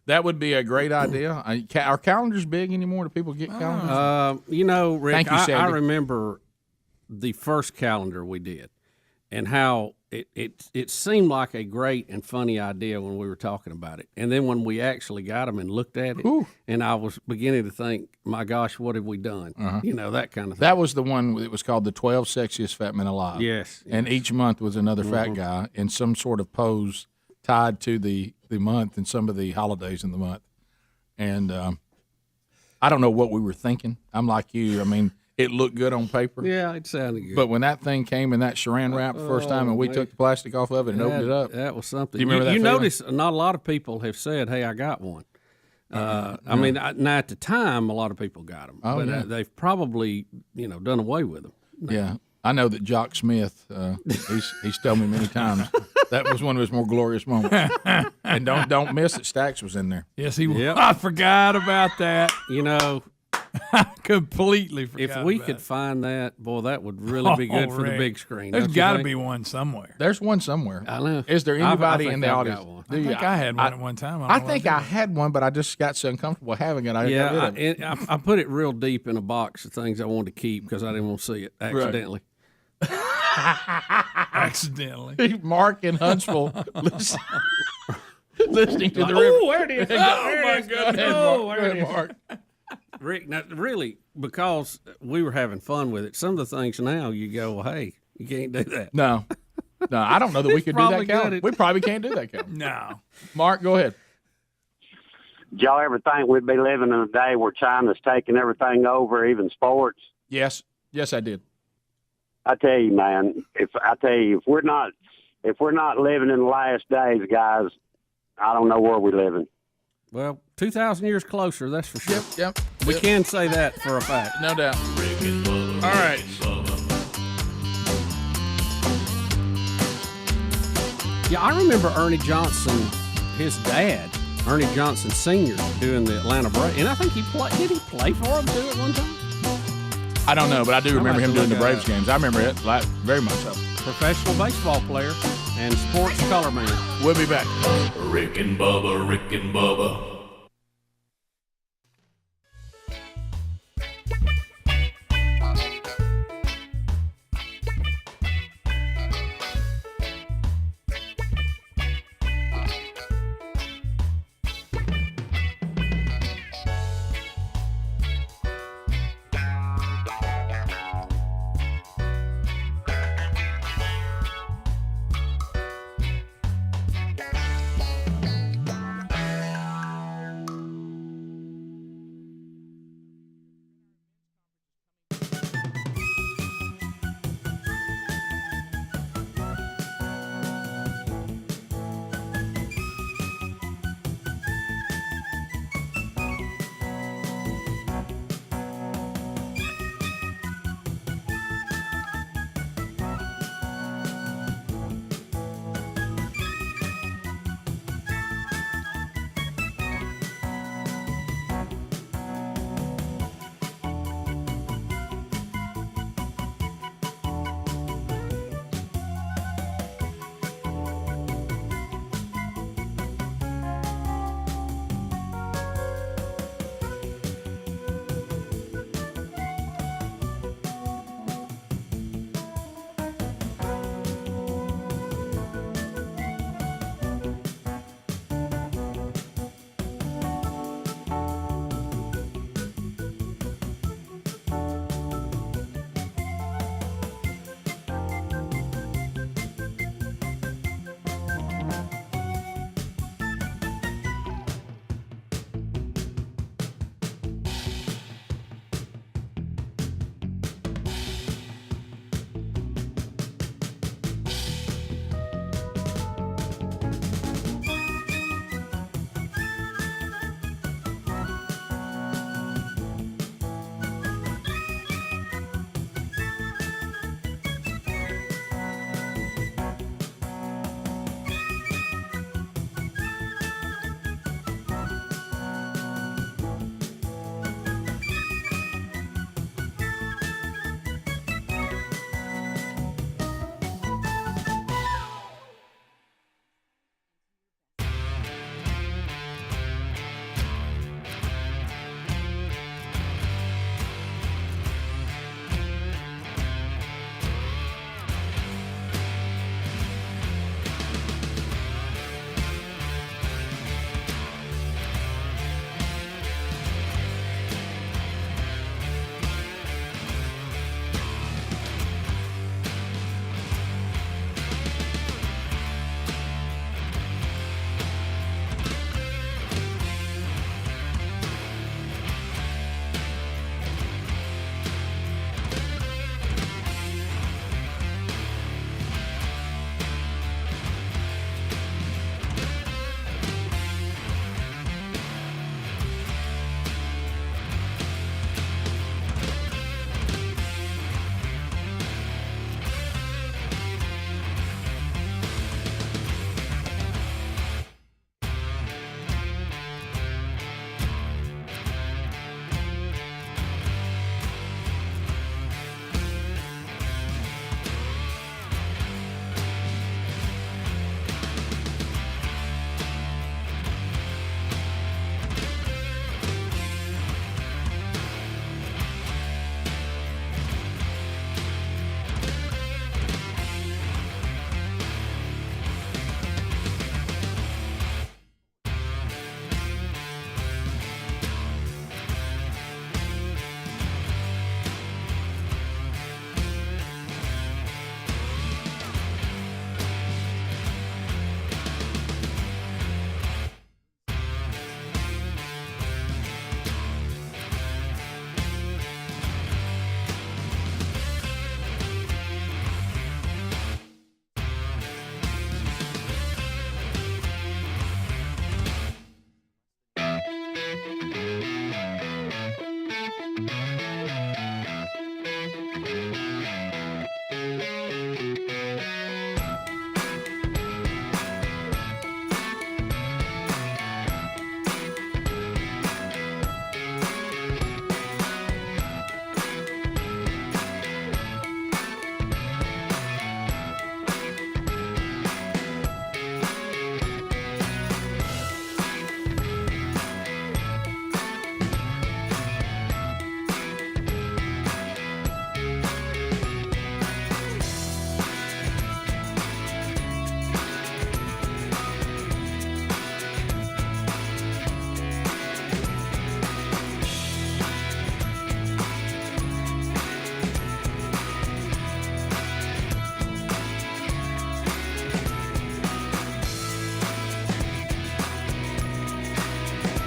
that would be a great idea. Are calendars big anymore? Do people get calendars? Rick, Thank you, Sandy. I remember the first calendar we did and how it seemed like a great and funny idea when we were talking about it. And then when we actually got them and looked at it, and I was beginning to think, my gosh, what have we done? That kind of thing. That was the one that was called the 12 Sexiest Fat Men Alive. Yes. And each month was another fat guy in some sort of pose tied to the month and some of the holidays in the month. And I don't know what we were thinking. I'm like you. I mean, it looked good on paper. Yeah, it sounded good. But when that thing came in that saran wrap the first time and we took the plastic off of it and opened it up. That was something. Do you remember that You feeling? notice not a lot of people have said, hey, I got one. I mean, now at the time, a lot of people got them. But they've probably, done away with them. Yeah. I know that Jock Smith, he's told me many times that was one of his more glorious moments. And don't miss that Stax was in there. Yes, he was. Yep. I forgot about that. I completely forgot. If we could find that, boy, that would really be good for the big screen. There's got to be one somewhere. There's one somewhere. I know. Is there anybody in the I've audience? got one. I think I had one at one time. I think I had one, but I just got so uncomfortable having it. I put it real deep in a box of things I wanted to keep because I didn't want to see it accidentally. Accidentally. Mark in Huntsville listening to the river. Oh, there it is. Oh, my goodness. Oh, there it is. Mark. Rick, now, really, because we were having fun with it, some of the things now you go, well, hey, you can't do that. No, I don't know that we could do that calendar. We probably can't do that calendar. No. Mark, go ahead. Did y'all ever think we'd be living in a day where China's taking everything over, even sports? Yes, I did. I tell you, man, if we're not living in the last days, guys, I don't know where we're living. Well, 2,000 years closer, that's for sure. Yep. We can say that for a fact. No doubt. All right. Yeah, I remember Ernie Johnson, his dad, Ernie Johnson Sr., doing the Atlanta Braves. And I think did he play for them too at one time? I don't know, but I do remember him doing the Braves games. I remember it very much so. Professional baseball player and sports color man. We'll be back. Rick and Bubba, Rick and Bubba.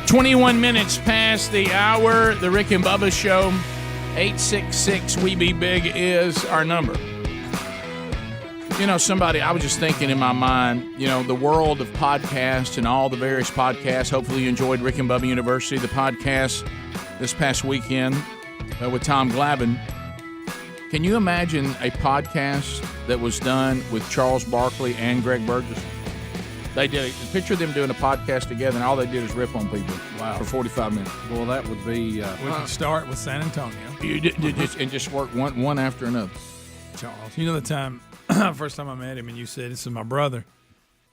21 minutes past the hour. The Rick and Bubba Show. 866-WE-BE-BIG is our number. You know, I was just thinking in my mind, the world of podcasts and all the various podcasts. Hopefully you enjoyed Rick and Bubba University, the podcast this past weekend with Tom Glavine. Can you imagine a podcast that was done with Charles Barkley and Greg Burgess? They did. Picture them doing a podcast together, and all they did is riff on people for 45 minutes. Well, that would be... we can start with San Antonio. And just work one after another. Charles, the time, first time I met him, and you said, this is my brother.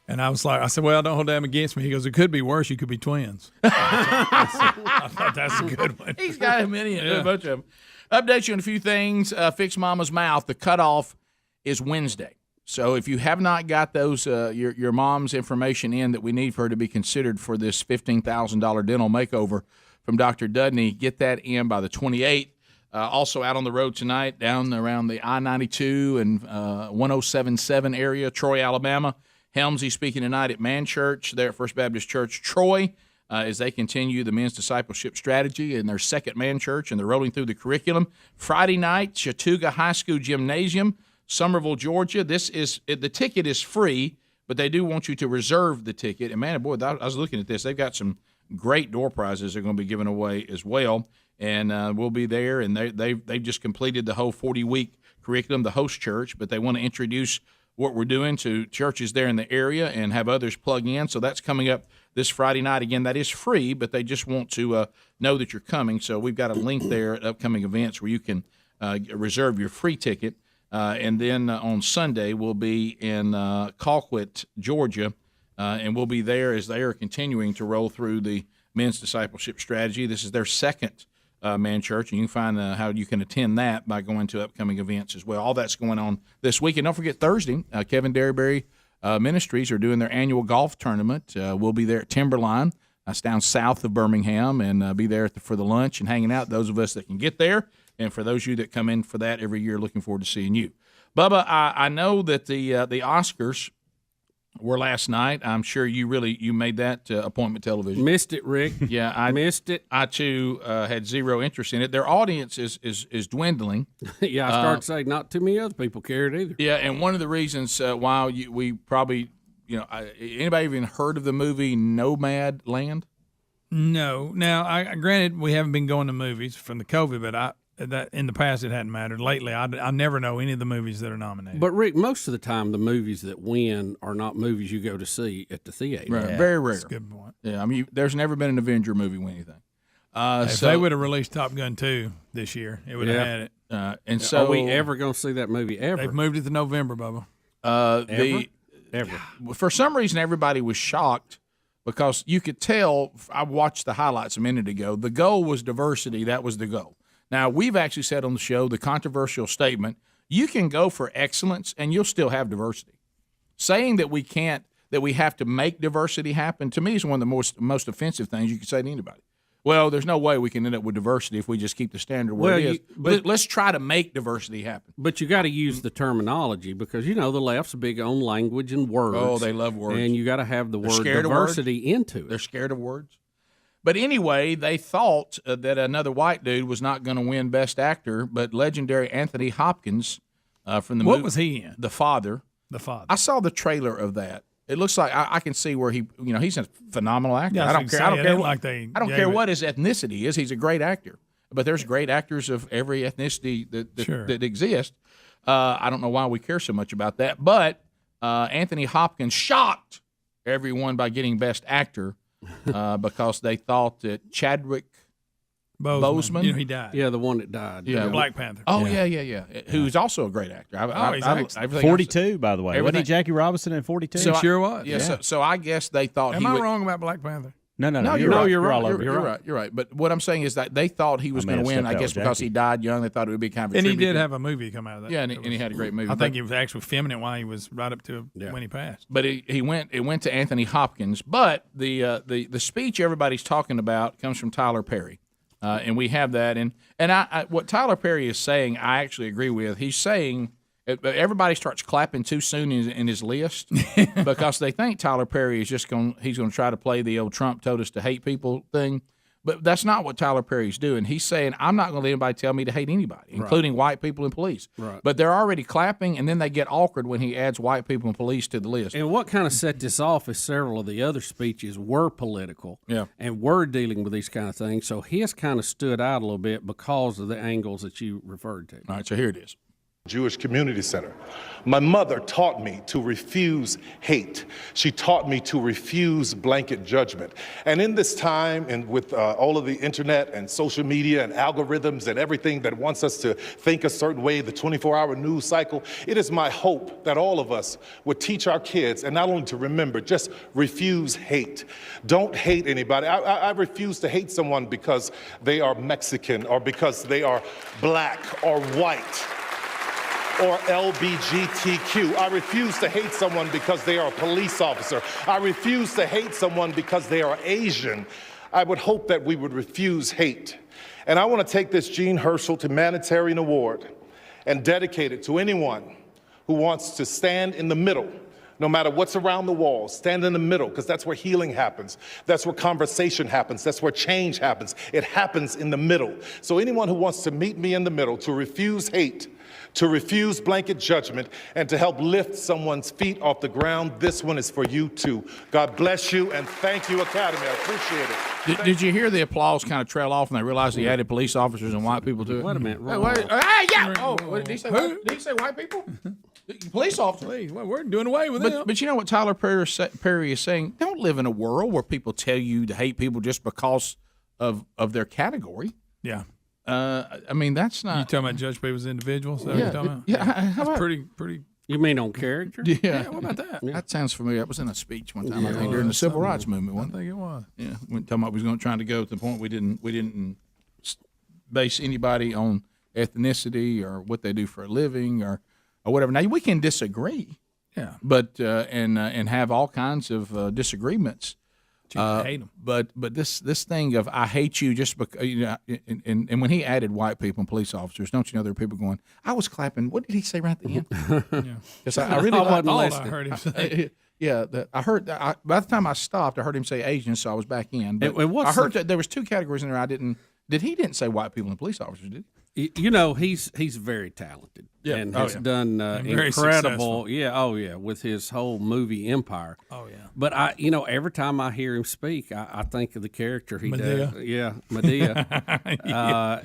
And I said, well, don't hold that against me. He goes, it could be worse. You could be twins. I thought that's a good one. He's got many, a bunch of them. Update you on a few things. Fix Mama's Mouth. The cutoff is Wednesday. So if you have not got those your mom's information in that we need for her to be considered for this $15,000 dental makeover from Dr. Dudney, get that in by the 28th. Also out on the road tonight, down around the I-92 and 1077 area, Troy, Alabama. Helmsy speaking tonight at Man Church there at First Baptist Church, Troy, as they continue the men's discipleship strategy in their second Man Church, and they're rolling through the curriculum. Friday night, Chattooga High School Gymnasium, Summerville, Georgia. The ticket is free, but they do want you to reserve the ticket. And man, boy, I was looking at this. They've got some great door prizes they're going to be giving away as well. And we'll be there, and they've just completed the whole 40-week curriculum, the host church, but they want to introduce what we're doing to churches there in the area and have others plug in. So that's coming up this Friday night. Again, that is free, but they just want to know that you're coming. So we've got a link there at upcoming events where you can reserve your free ticket. And then on Sunday, we'll be in Colquitt, Georgia, and we'll be there as they are continuing to roll through the men's discipleship strategy. This is their second Man Church, and you can find how you can attend that by going to upcoming events as well. All that's going on this week. And don't forget Thursday, Kevin Derryberry Ministries are doing their annual golf tournament. We'll be there at Timberline. That's down south of Birmingham, and be there for the lunch and hanging out, those of us that can get there. And for those of you that come in for that every year, looking forward to seeing you. Bubba, I know that the Oscars were last night. I'm sure you made that appointment television. Missed it, Rick. Yeah, I missed it. I too had zero interest in it. Their audience is dwindling. Yeah, I started to say not too many other people cared either. Yeah, and one of the reasons why we probably, anybody even heard of the movie Nomadland? No. Now, granted, we haven't been going to movies from the COVID, but that in the past it hadn't mattered. Lately, I never know any of the movies that are nominated. But Rick, most of the time, the movies that win are not movies you go to see at the theater. Right. Yeah, very rare. That's a good point. Yeah, I mean, there's never been an Avenger movie win anything. If they would have released Top Gun 2 this year, it would have had it. And so, are we ever going to see that movie ever? They've moved it to November, Bubba. Ever? For some reason, everybody was shocked because you could tell. I watched the highlights a minute ago. The goal was diversity. That was the goal. Now, we've actually said on the show the controversial statement, you can go for excellence and you'll still have diversity. Saying that we have to make diversity happen, to me is one of the most offensive things you could say to anybody. Well, there's no way we can end up with diversity if we just keep the standard where it is. But let's try to make diversity happen. But you got to use the terminology because, the left's big on language and words. Oh, they love words. And you got to have the word diversity into it. They're scared of words. But anyway, they thought that another white dude was not going to win Best Actor, but legendary Anthony Hopkins from the movie. What was he in? The Father. The Father. I saw the trailer of that. It looks like I can see where he's a phenomenal actor. Yeah, I don't care what his ethnicity is. He's a great actor. But there's great actors of every ethnicity that exist. I don't know why we care so much about that. But Anthony Hopkins shocked everyone by getting Best Actor. Because they thought that Chadwick Boseman, he died. Yeah, the one that died. Yeah, Black Panther. Oh yeah. Who's also a great actor. He's 42, by the way. Wasn't he Jackie Robinson in 42? So sure was. Yeah. So I guess they thought. Am I wrong about Black Panther? No. You're right. You're right. But what I'm saying is that they thought he was going to win. I guess because he died young, they thought it would be kind of. And he did have a movie come out of that. Yeah, and he had a great movie. I think he was actually feminine while he was right up to when he passed. But it went to Anthony Hopkins. But the speech everybody's talking about comes from Tyler Perry, and we have that. And what Tyler Perry is saying, I actually agree with. He's saying everybody starts clapping too soon in his list because they think Tyler Perry is he's going to try to play the old Trump told us to hate people thing. But that's not what Tyler Perry's doing. He's saying, I'm not going to let anybody tell me to hate anybody, including white people and police. Right. But they're already clapping, and then they get awkward when he adds white people and police to the list. And what kind of set this off is several of the other speeches were political and were dealing with these kind of things. So his kind of stood out a little bit because of the angles that you referred to. All right, so here it is. Jewish Community Center. My mother taught me to refuse hate. She taught me to refuse blanket judgment. And in this time, and with all of the internet and social media and algorithms and everything that wants us to think a certain way, the 24-hour news cycle, it is my hope that all of us would teach our kids, and not only to remember, just refuse hate. Don't hate anybody. I refuse to hate someone because they are Mexican or because they are black or white or LGBTQ. I refuse to hate someone because they are a police officer. I refuse to hate someone because they are Asian. I would hope that we would refuse hate. And I want to take this Jean Hersholt Humanitarian Award and dedicate it to anyone who wants to stand in the middle, no matter what's around the walls, stand in the middle, because that's where healing happens. That's where conversation happens. That's where change happens. It happens in the middle. So anyone who wants to meet me in the middle, to refuse hate, to refuse blanket judgment, and to help lift someone's feet off the ground, this one is for you too. God bless you, and thank you, Academy. I appreciate it. Did you hear the applause kind of trail off when they realized he added police officers and white people to it? Wait a minute. Did he say white people? Police officers. Well, we're doing away with them. But you know what Tyler Perry is saying? Don't live in a world where people tell you to hate people just because of their category. Yeah. I mean, that's not. You talking about judge people as individuals? Is that what you're talking about? Yeah. How about, pretty. You mean on character? Yeah. What about that? That sounds familiar. That was in a speech one time, I think, during the Civil Rights Movement. I think it was. Yeah. We're talking about we was trying to go to the point we didn't base anybody on ethnicity or what they do for a living or whatever. Now we can disagree. Yeah. But and have all kinds of disagreements. Hate them. But this thing of I hate you just because and when he added white people and police officers, don't you know there were people going, I was clapping. What did he say right at the end? Because I really wasn't listening. I heard him say. I heard that. By the time I stopped, I heard him say Asian, so I was back in. But I heard that there was two categories in there. I didn't. He didn't say white people and police officers, did he? You know, he's very talented and has done incredible. With his whole movie empire. Oh yeah. But every time I hear him speak, I think of the character he Medea. does. Yeah, Medea.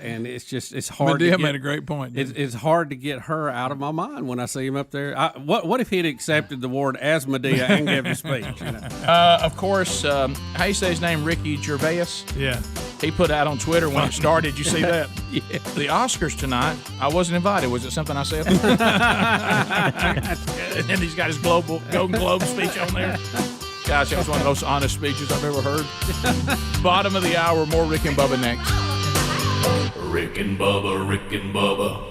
And it's hard. Medea made a great point. It's hard to get her out of my mind when I see him up there. What if he'd accepted the award as Medea and gave a speech? Of course, how you say his name? Ricky Gervais. Yeah. He put out on Twitter when it started. You see that? Yeah. The Oscars tonight. I wasn't invited. Was it something I said? And then he's got his Golden Globe speech on there. Gosh, that was one of the most honest speeches I've ever heard. Bottom of the hour. More Rick and Bubba next. Rick and Bubba, Rick and Bubba.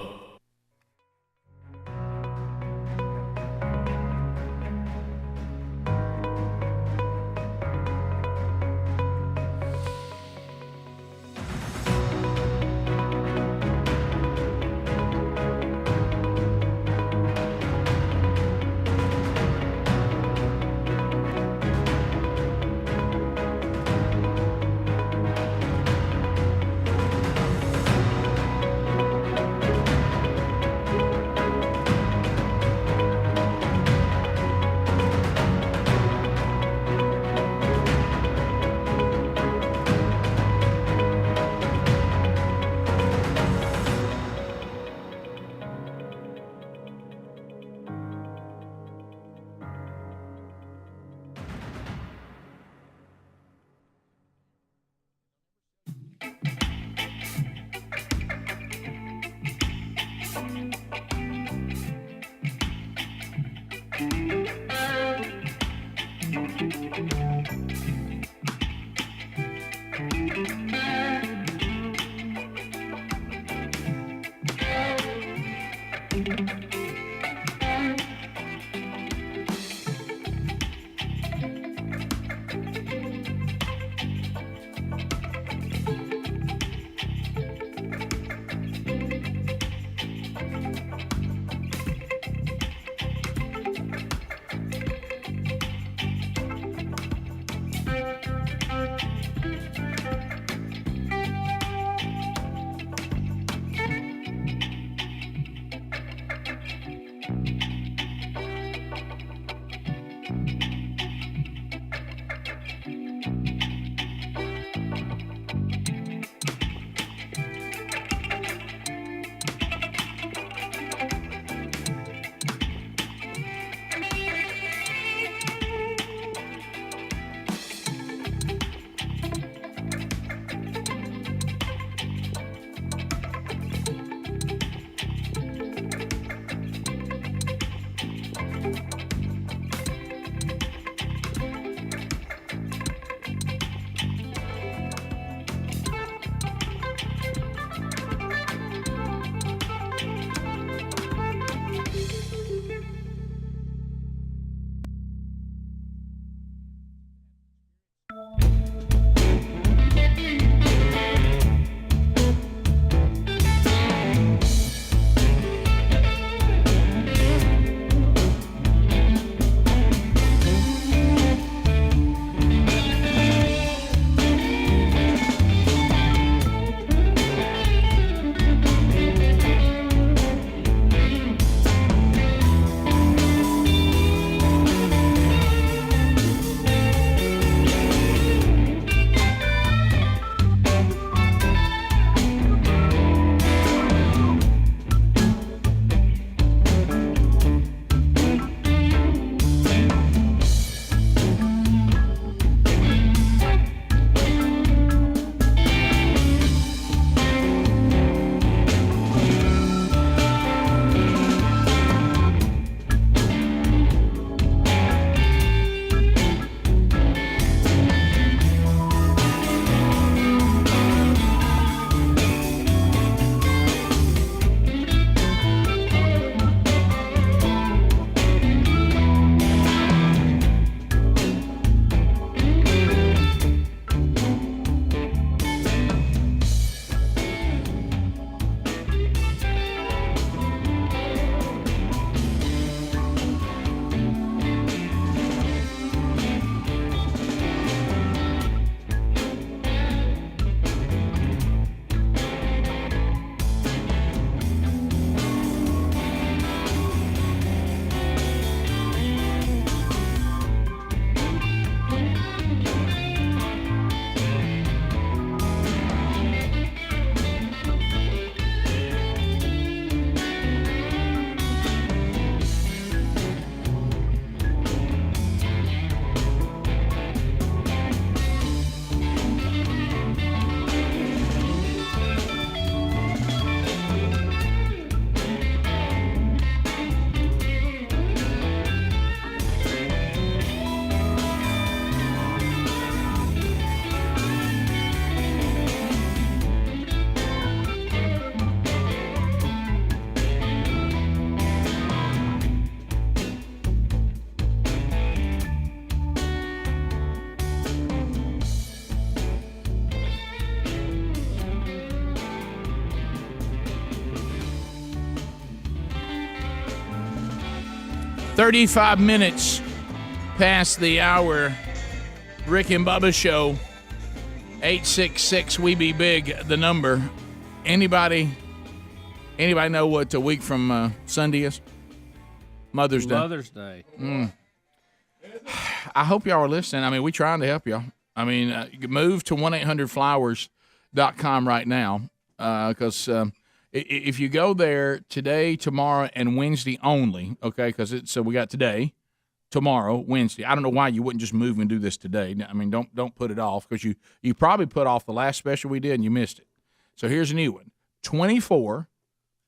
35 minutes past the hour. Rick and Bubba Show. 866 We Be Big, the number. Anybody know what a week from Sunday is? Mother's Day. Mother's Day. I hope y'all are listening. I mean, we're trying to help y'all. I mean, move to 1-800-Flowers.com right now because if you go there today, tomorrow, and Wednesday only, okay, because so we got today, tomorrow, Wednesday. I don't know why you wouldn't just move and do this today. I mean, don't put it off because you probably put off the last special we did and you missed it. So here's a new one. 24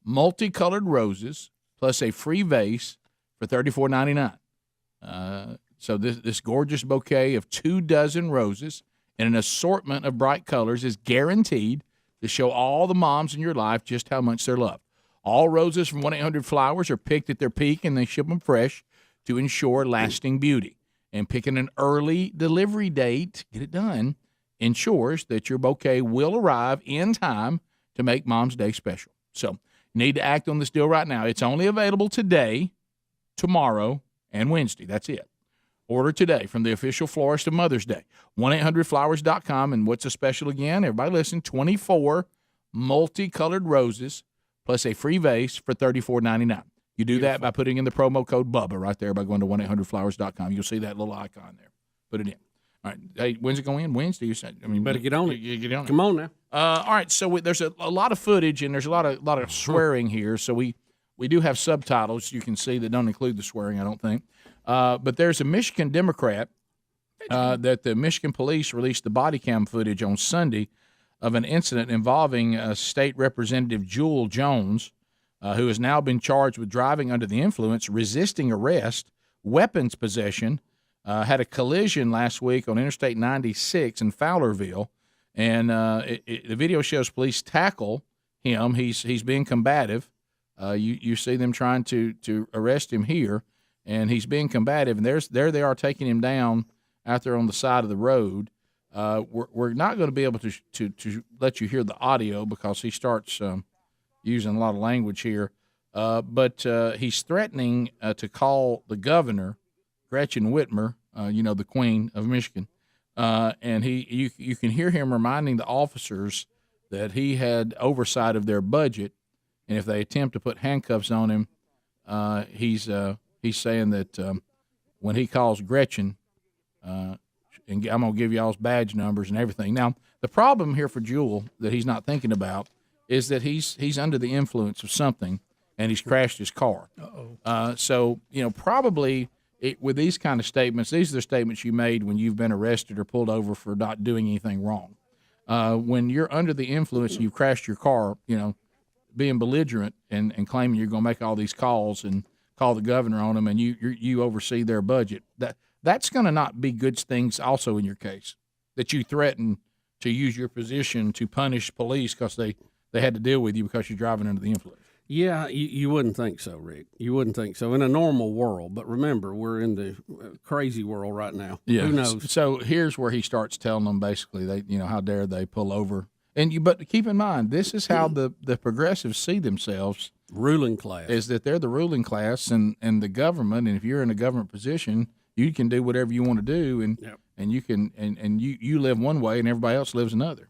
multicolored roses plus a free vase for $34.99. So this gorgeous bouquet of 24 roses and an assortment of bright colors is guaranteed to show all the moms in your life just how much they're loved. All roses from 1-800-Flowers are picked at their peak, and they ship them fresh to ensure lasting beauty. And picking an early delivery date, get it done, ensures that your bouquet will arrive in time to make Mom's Day special. So you need to act on this deal right now. It's only available today, tomorrow, and Wednesday. That's it. Order today from the official florist of Mother's Day. 1-800-Flowers.com. And what's a special again? Everybody listen. 24 multicolored roses plus a free vase for $34.99. You do that by putting in the promo code Bubba right there by going to 1-800-Flowers.com. You'll see that little icon there. Put it in. All right. Hey, when's it going in? Wednesday, you said. I mean, better get on it. Get on it. Come on now. All right. So there's a lot of footage and there's a lot of swearing here. So we do have subtitles you can see that don't include the swearing, I don't think. But there's a Michigan Democrat that the Michigan police released the body cam footage on Sunday of an incident involving State Representative Jewel Jones, who has now been charged with driving under the influence, resisting arrest, weapons possession, had a collision last week on Interstate 96 in Fowlerville. And the video shows police tackle him. He's being combative. You see them trying to arrest him here. And he's being combative, and there they are taking him down out there on the side of the road. We're not going to be able to let you hear the audio because he starts using a lot of language here. But he's threatening to call the governor, Gretchen Whitmer, the Queen of Michigan, and you can hear him reminding the officers that he had oversight of their budget, and if they attempt to put handcuffs on him, he's saying that when he calls Gretchen, and I'm going to give you all's badge numbers and everything. Now, the problem here for Jewel that he's not thinking about is that he's under the influence of something, and he's crashed his car. So, probably with these kind of statements, these are the statements you made when you've been arrested or pulled over for not doing anything wrong. When you're under the influence and you've crashed your car, being belligerent and claiming you're going to make all these calls and call the governor on them, and you oversee their budget. That's going to not be good things also in your case, that you threaten to use your position to punish police because they had to deal with you because you're driving under the influence. Yeah, you wouldn't think so, Rick. You wouldn't think so in a normal world. But remember, we're in the crazy world right now. Yeah. Who knows? So here's where he starts telling them basically, how dare they pull over. But keep in mind, this is how the progressives see themselves. Ruling class. Is that they're the ruling class and the government, and if you're in a government position, you can do whatever you want to do, and you can and you live one way and everybody else lives another.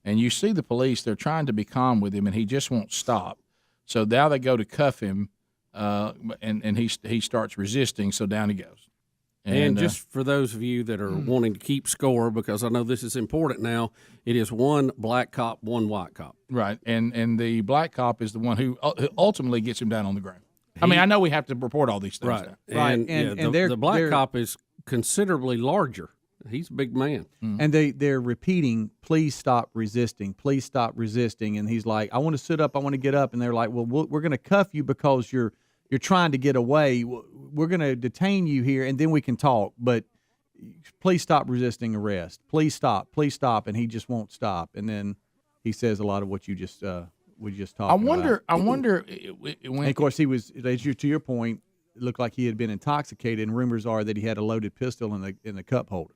And you see the police, they're trying to be calm with him, and he just won't stop. So now they go to cuff him, and he starts resisting, so down he goes. And just for those of you that are wanting to keep score, because I know this is important now, it is one black cop, one white cop. Right, and the black cop is the one who ultimately gets him down on the ground. I know we have to report all these things. Right, Now. And the black cop is considerably larger. He's a big man. Mm-hmm. And they're repeating, please stop resisting, please stop resisting. And he's like, I want to sit up, I want to get up. And they're like, well, we're going to cuff you because you're trying to get away. We're going to detain you here, and then we can talk. But please stop resisting arrest. Please stop. And he just won't stop. And then he says a lot of what you just we just talked about. I wonder. And of course, he was, to your point, it looked like he had been intoxicated, and rumors are that he had a loaded pistol in the cup holder.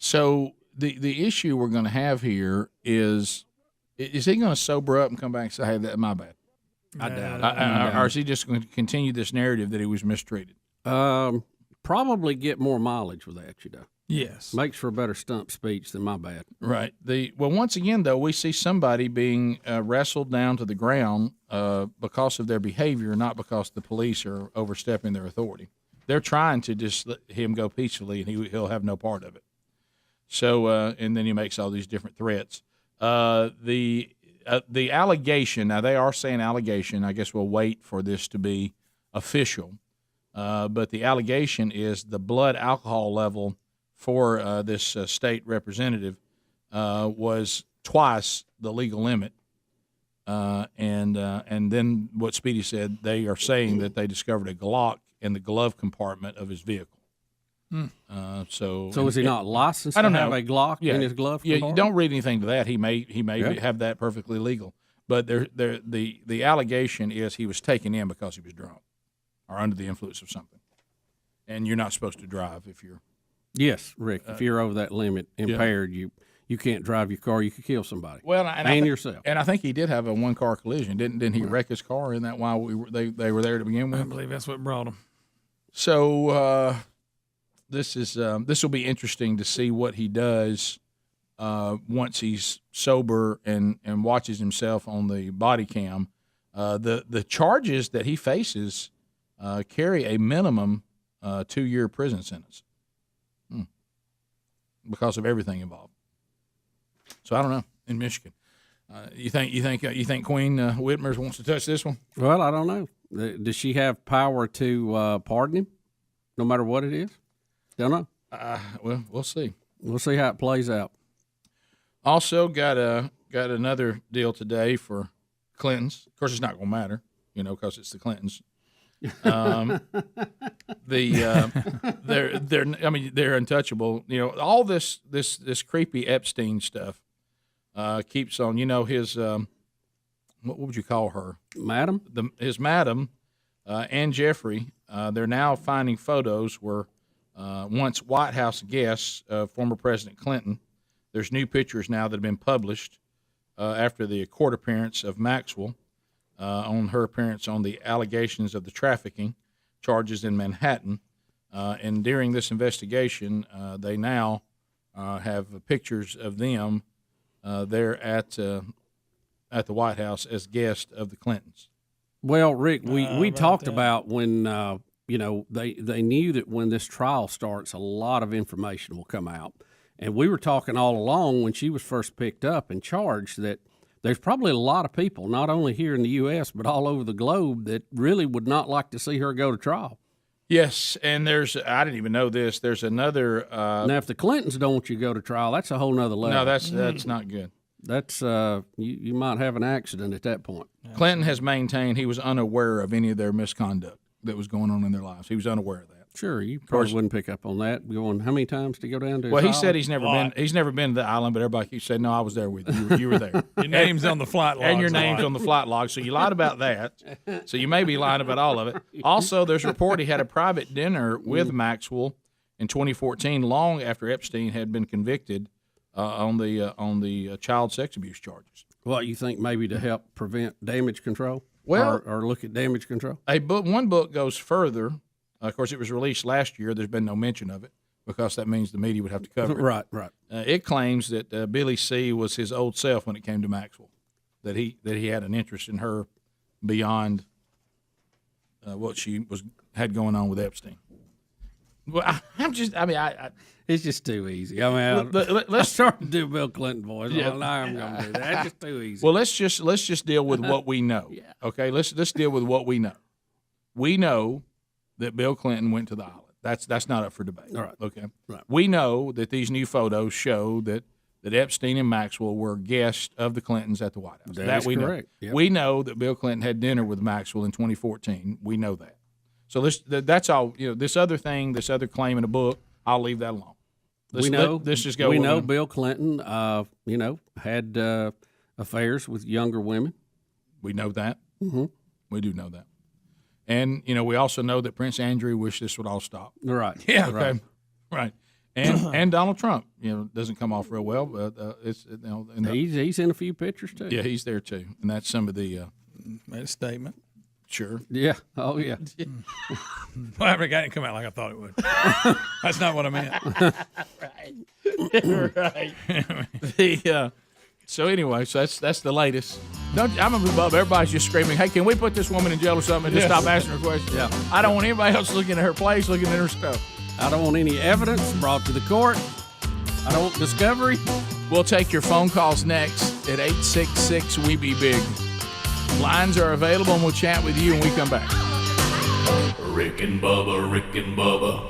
So the issue we're going to have here is he going to sober up and come back and say, hey, that's my bad? I doubt it. Or is he just going to continue this narrative that he was mistreated? Probably get more mileage with that, Yes. Makes for a better stump speech than my bad. Right. Once again, though, we see somebody being wrestled down to the ground because of their behavior, not because the police are overstepping their authority. They're trying to just let him go peacefully, and he'll have no part of it. So, and then he makes all these different threats. The allegation, now they are saying allegation. I guess we'll wait for this to be official. But the allegation is the blood alcohol level for this state representative was twice the legal limit. And then what Speedy said, they are saying that they discovered a Glock in the glove compartment of his vehicle. So is he not licensed to have a Glock in his glove compartment? Yeah, you don't read anything to that. He may have that perfectly legal. But the allegation is he was taken in because he was drunk or under the influence of something. And you're not supposed to drive if you're... Yes, Rick. If you're over that limit, impaired, you can't drive your car. You could kill somebody. Well, and yourself. And I think he did have a one-car collision. Didn't he wreck his car? Isn't that why they were there to begin with? I believe that's what brought him. So this will be interesting to see what he does once he's sober and watches himself on the body cam. The charges that he faces carry a minimum 2-year prison sentence because of everything involved. So I don't know in Michigan. You think Queen Whitmer wants to touch this one? Well, I don't know. Does she have power to pardon him, no matter what it is? Don't know. Well, we'll see. We'll see how it plays out. Also, got another deal today for Clintons. Of course, it's not going to matter, because it's the Clintons. They're untouchable. All this creepy Epstein stuff keeps on. His what would you call her? Madam. His madam, Ann Jeffrey. They're now finding photos where once White House guests of former President Clinton. There's new pictures now that have been published after the court appearance of Maxwell. On her appearance on the allegations of the trafficking charges in Manhattan. And during this investigation, they now have pictures of them there at the White House as guests of the Clintons. Well, Rick, we talked about when, they knew that when this trial starts, a lot of information will come out. And we were talking all along when she was first picked up and charged that there's probably a lot of people, not only here in the U.S., but all over the globe, that really would not like to see her go to trial. Yes, and I didn't even know this, there's another... now, if the Clintons don't want you to go to trial, that's a whole nother level. No, that's not good. That's, you might have an accident at that point. Clinton has maintained he was unaware of any of their misconduct that was going on in their lives. He was unaware of that. Sure, you probably wouldn't pick up on that. Going how many times to go down to? Well, he said he's never been to the island, but everybody keeps saying, "No, I was there with you. You were there." Your name's on the flight log, and your name's on the flight log. So you lied about that. So you may be lying about all of it. Also, there's a report he had a private dinner with Maxwell in 2014, long after Epstein had been convicted on the child sex abuse charges. What you think? Maybe to help prevent damage control? Well, or look at damage control. One book goes further. Of course, it was released last year. There's been no mention of it because that means the media would have to cover it. Right. It claims that Billy C. was his old self when it came to Maxwell, that he had an interest in her beyond what she had going on with Epstein. Well, it's just too easy. I mean, let's start to do Bill Clinton voice. Yeah. Well, I'm going to do that. That's just too easy. Well, let's just deal with what we know. Yeah. Okay, let's deal with what we know. We know that Bill Clinton went to the island. That's not up for debate. All right. Okay. Right. We know that these new photos show that Epstein and Maxwell were guests of the Clintons at the White House. That is we correct. Know. Yep. We know that Bill Clinton had dinner with Maxwell in 2014. We know that. So that's all. This other thing, this other claim in the book, I'll leave that alone. Let's just go. We know Bill Clinton, had affairs with younger women. We know that. Mm-hmm. We do know that. And, we also know that Prince Andrew wished this would all stop. Right. Yeah. Okay. Right. And Donald Trump, doesn't come off real well, but it's he's in a few pictures too. Yeah, he's there too, and that's some of the made a statement. Sure. Yeah. Oh, yeah. Well, it didn't come out like I thought it would. That's not what I meant. Right. So anyway, that's the latest. I'm gonna move up. Everybody's just screaming, "Hey, can we put this woman in jail or something?" And just stop asking her questions. Yeah. I don't want anybody else looking at her place, looking at her stuff. I don't want any evidence brought to the court. I don't want discovery. We'll take your phone calls next at 866-WE-BE-BIG. Lines are available, and we'll chat with you when we come back. Rick and Bubba, Rick and Bubba.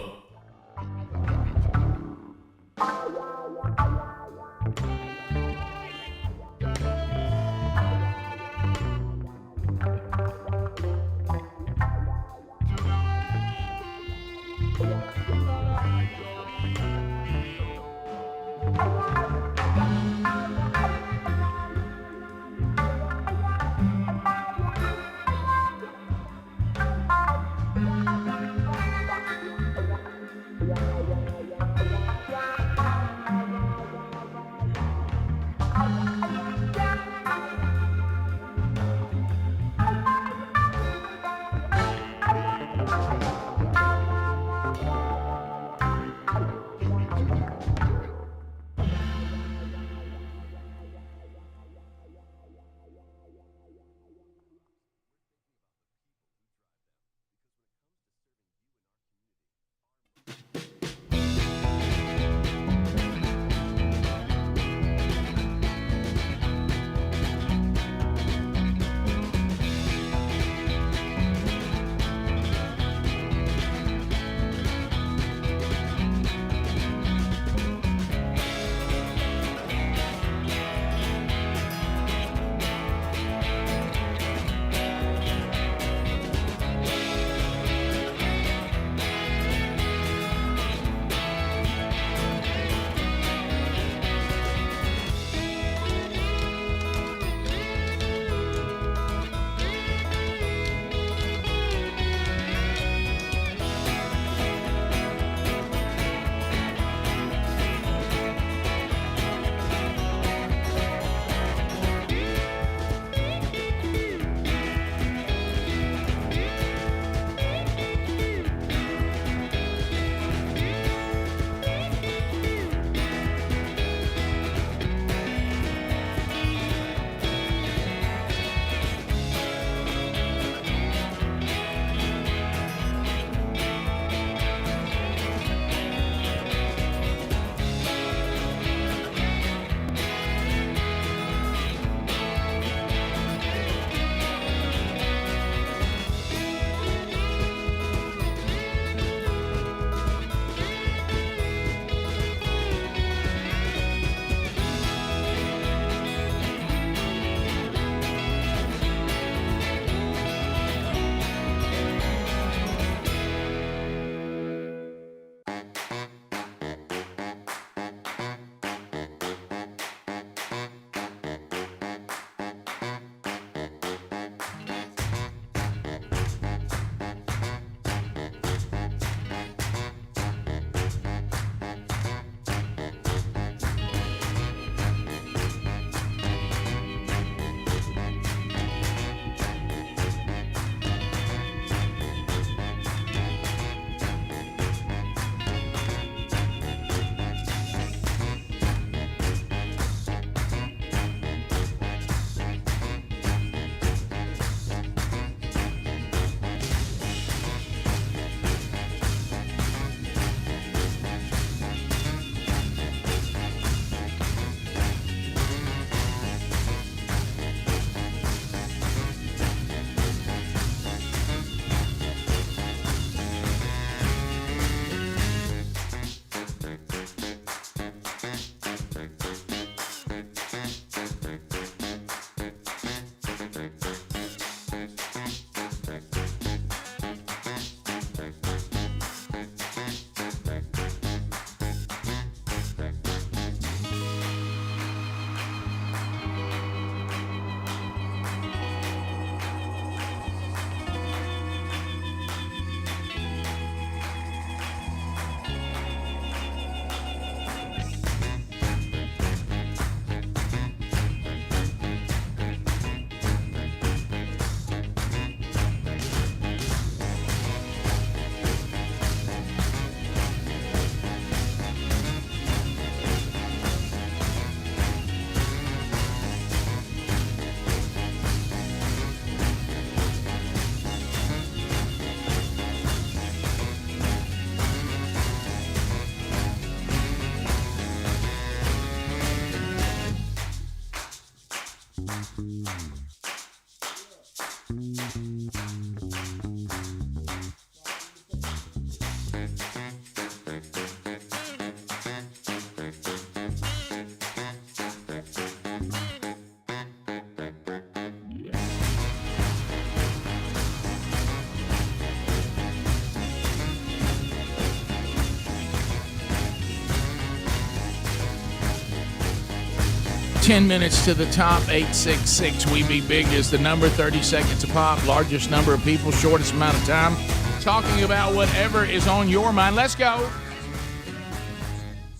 10 minutes to the top. 866 We Be Big is the number. 30 seconds a pop. Largest number of people, shortest amount of time. Talking about whatever is on your mind. Let's go.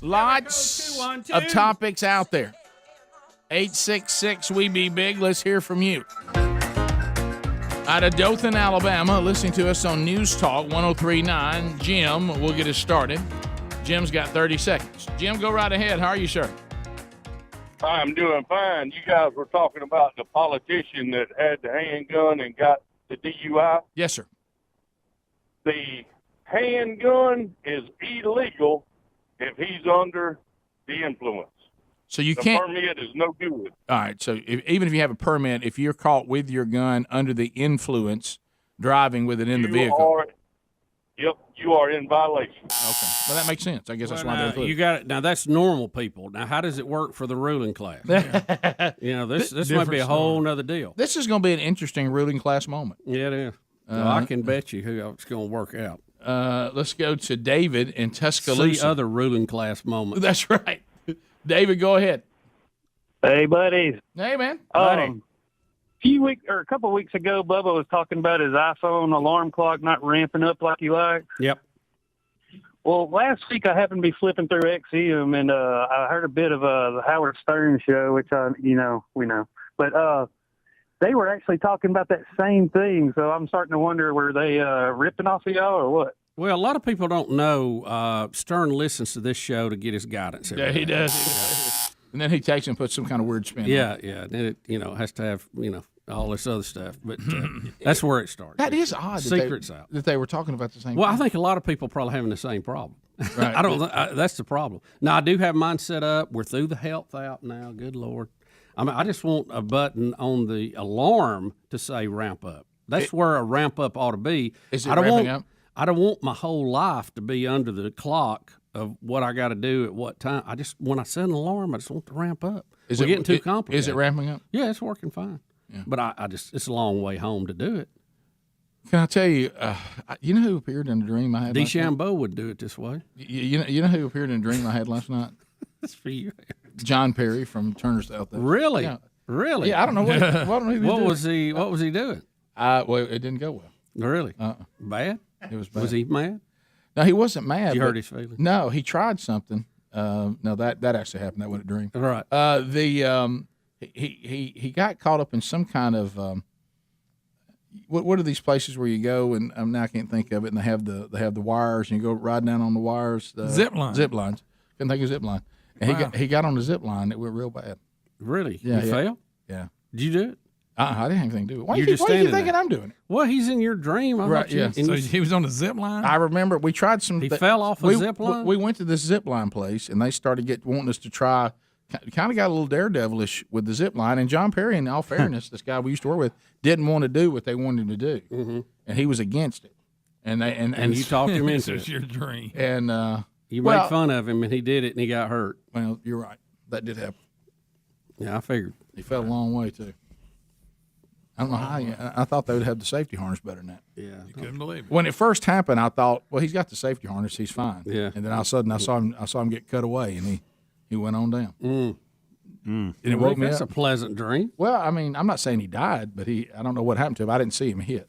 Lots of topics out there. 866 We Be Big. Let's hear from you. Out of Dothan, Alabama, listening to us on News Talk 103.9. Jim will get us started. Jim's got 30 seconds. Jim, go right ahead. How are you, sir? I'm doing fine. You guys were talking about the politician that had the handgun and got the DUI. Yes, sir. The handgun is illegal if he's under the influence. So you the can't. The permit is no good. All right. So even if you have a permit, if you're caught with your gun under the influence, driving with it in the vehicle. Yep, you are in violation. Okay. Well, that makes sense. I guess that's why they're included. You got it. Now that's normal people. Now, how does it work for the ruling class? This might be a whole other deal. This is going to be an interesting ruling class moment. Yeah, it is. I can bet you who it's going to work out. Let's go to David in Tuscaloosa. See other ruling class moments. That's right. David, go ahead. Hey, buddies. Hey, man. A couple of weeks ago, Bubba was talking about his iPhone alarm clock not ramping up like he likes. Yep. Well, last week I happened to be flipping through XM, and I heard a bit of the Howard Stern show, which we know. But they were actually talking about that same thing, so I'm starting to wonder, were they ripping off of y'all or what? Well, a lot of people don't know Stern listens to this show to get his guidance. Yeah, he does. And then he takes and puts some kind of weird spin on it. Yeah. Then it, has to have, all this other stuff. But that's where it starts. That is odd. Secrets out. That they were talking about the same Well, thing. I think a lot of people are probably having the same problem. Right. That's the problem. Now, I do have mine set up. We're through the health app now. Good Lord. I mean, I just want a button on the alarm to say ramp up. That's where a ramp up ought to be. Is it ramping up? I don't want my whole life to be under the clock of what I got to do at what time. When I set an alarm, I just want to ramp up. We're getting too complicated. Is it ramping up? Yeah, it's working fine. Yeah. But it's a long way home to do it. Can I tell you, you know who appeared in a dream I had last night? DeChambeau would do it this way. You know who appeared in a dream I had last night? That's for you. John Perry from Turner South. Really? Yeah. Really? Yeah, I don't know what was he doing? Well, it didn't go well. Really? Bad? It was bad. Was he mad? No, he wasn't mad. You hurt his feelings? No, he tried something. No, that actually happened. That wasn't a dream. Right. He got caught up in some kind of what are these places where you go and now I can't think of it, and they have the wires and you go riding down on the wires. Zip line. Zip lines. Couldn't think of zip line. And he got on the zip line. It went real bad. Really? Yeah. You fell? Yeah. Did you do it? I didn't have anything to do with it. Why You're do you just thinking standing I'm doing it? Well, he's in your dream. Right, yeah. So he was on the zip line? I remember we tried some. He fell off a zip line? We went to this zip line place, and they started wanting us to try. Kind of got a little daredevilish with the zip line. And John Perry, in all fairness, this guy we used to work with, didn't want to do what they wanted him to do, and he was against it. And you talked him into It's your dream. And you made fun of him, and he did it, and he got hurt. Well, you're right. That did happen. Yeah, I figured. He fell a long way too. I don't know how. I thought they would have the safety harness better than that. Yeah, you couldn't believe it. When it first happened, I thought, well, he's got the safety harness, he's fine. Yeah. And then all of a sudden, I saw him get cut away, and he went on down. And it Well, woke me that's up. a pleasant dream. Well, I mean, I'm not saying he died, but I don't know what happened to him. I didn't see him hit.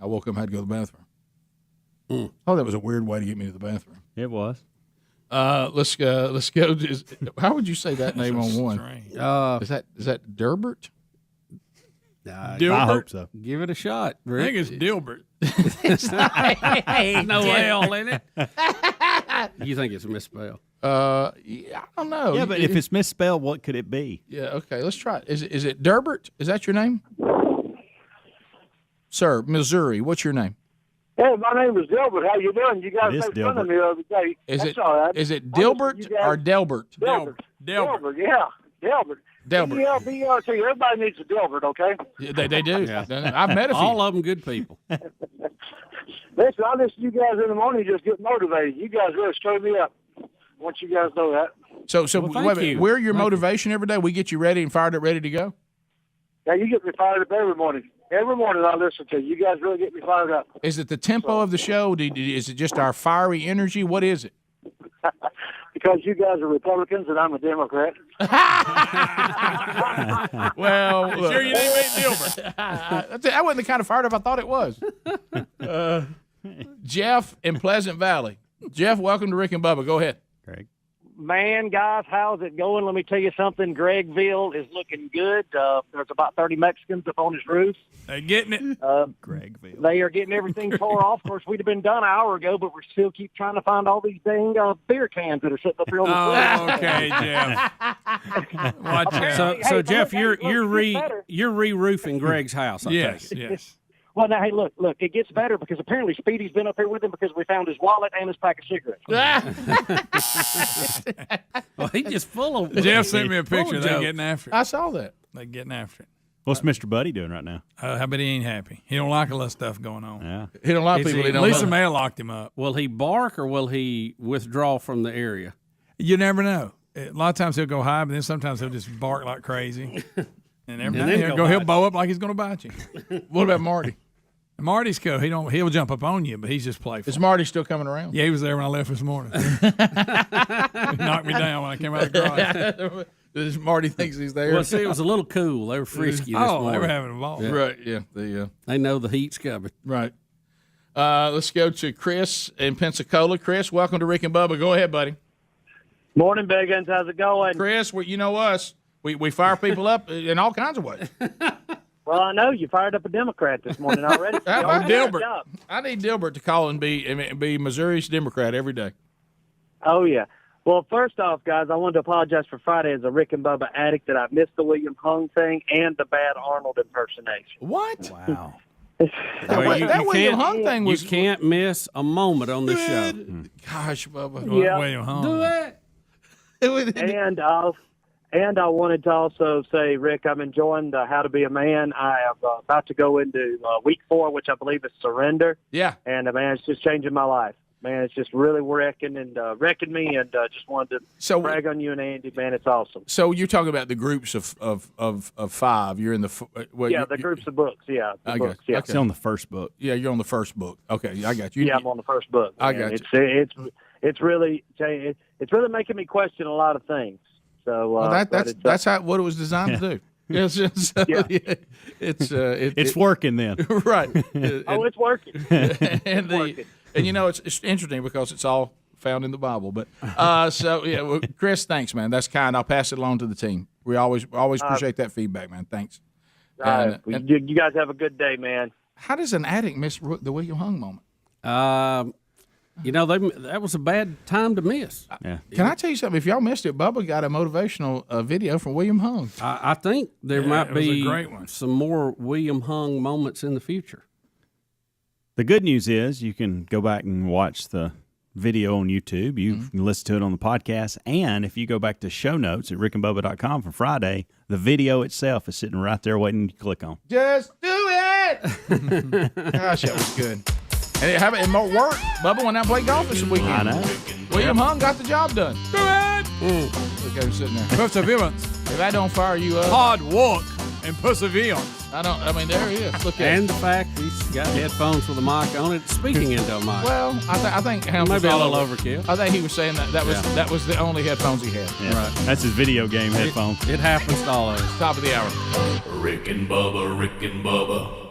I woke up and had to go to the bathroom. Oh, that was a weird way to get me to the bathroom. It was. Let's go. How would you say that name on one? Is that Durbert? I hope so. Give it a shot. I think it's Dilbert. Ain't no L in it. You think it's misspelled? Yeah, I don't know. Yeah, but if it's misspelled, what could it be? Yeah, okay, let's try it. Is it Durbert? Is that your name? Sir, Missouri, what's your name? Hey, my name is Dilbert. How you doing? You guys made fun of me the other day. That's all right. Is it Dilbert or Delbert? Delbert, yeah. Delbert. Delbert. D-L-B-R-T. Everybody needs a Delbert, okay? Yeah, they do. Yeah. I've met a few. All of them good people. Listen, I listen to you guys in the morning, just get motivated. You guys really stir me up. I want you guys to know that. So wait a minute. We're your motivation every day. We get you ready and fired up, ready to go. Yeah, you get me fired up every morning. Every morning I listen to you. You guys really get me fired up. Is it the tempo of the show? Is it just our fiery energy? What is it? Because you guys are Republicans and I'm a Democrat. Well, You sure you didn't make Dilbert? that wasn't the kind of fired up I thought it was. Jeff in Pleasant Valley. Jeff, welcome to Rick and Bubba. Go ahead. Greg. Man, guys, how's it going? Let me tell you something. Gregville is looking good. There's about 30 Mexicans up on his roof. They're getting it. Gregville. They are getting everything tore off. Of course, we'd have been done an hour ago, but we still keep trying to find all these dang beer cans that are sitting up here on the floor. Okay, Jeff. Watch out. So Hey, Jeff, hey, you're look, it gets better. re-roofing Greg's house. I Yes, take it. yes. Well, now, hey, look, it gets better because apparently Speedy's been up here with him because we found his wallet and his pack of cigarettes. Well, he's just full of. Jeff sent me a full of picture. They're jokes. getting after it. I saw that. They're getting after it. What's Mr. Buddy doing right now? How about he ain't happy? He don't like a lot of stuff going on. Yeah. He don't like Is people. he- He don't Lisa know. May locked him up. Will he bark or will he withdraw from the area? You never know. A lot of times he'll go high, but then sometimes he'll just bark like crazy. And every now and then he'll bow up like he's going to bite you. What about Marty? Marty's cool. He'll jump up on you, but he's just playful. Is Marty still coming around? Yeah, he was there when I left this morning. He knocked me down when I came out of the garage. Does Marty thinks he's there? Well, see, it was a little cool. They were frisky this morning. They were having a ball. Yeah. Right, yeah. They know the heat's coming. Right. Let's go to Chris in Pensacola. Chris, welcome to Rick and Bubba. Go ahead, buddy. Morning, Biggins. How's it going? Chris, you know us. We fire people up in all kinds of ways. Well, I know you fired up a Democrat this morning already. How Y'all about did a good Dilbert? job. I need Dilbert to call and be Missouri's Democrat every day. Oh, yeah. Well, first off, guys, I wanted to apologize for Friday as a Rick and Bubba addict that I missed the William Hung thing and the bad Arnold impersonation. What? Wow. Well, that William Hung thing was. You can't miss a moment on this show. Gosh, Bubba. Yeah. William Hung. Do it. And I wanted to also say, Rick, I'm enjoying the How to Be a Man. I am about to go into week 4, which I believe is surrender. Yeah. And, man, it's just changing my life. Man, it's just really wrecking me, and just wanted to brag on you and Andy. Man, it's awesome. So you're talking about the groups of 5. You're in the the groups of books. Yeah, I books. got you. Yeah, Okay. It's on the first book. Yeah, you're on the first book. Okay, I got you. yeah, I'm on the first book. I man. got you. It's really making me question a lot of things. So Well, that's what it was designed to do. It's just, it's working then. Right. It's working. And you know it's interesting because it's all found in the Bible. But well, Chris, thanks, man. That's kind. I'll pass it along to the team. We always appreciate that feedback, man. Thanks. You guys have a good day, man. How does an addict miss the William Hung moment? That was a bad time to miss. Yeah. Can I tell you something? If y'all missed it, Bubba got a motivational video from William Hung. I think there might it was a be great one. some more William Hung moments in the future. The good news is you can go back and watch the video on YouTube. You can listen to it on the podcast. And if you go back to show notes at rickandbubba.com for Friday, the video itself is sitting right there waiting to click on. Just do it! Gosh, that was good. And it won't work. Bubba went out and played golf this weekend. I know. William Hung got the job done. Do it! Look at him sitting there. Perseverance. If I don't fire you up. Hard work and perseverance. There he is. Look at And the fact he's got headphones with a mic on it, speaking into a mic. Well, I think Helms Maybe was a all little over. overkill. I think he was saying that was the only headphones he had. Yeah. Right. That's his video game headphones. It happens to all of us. Top of the hour. Rick and Bubba, Rick and Bubba.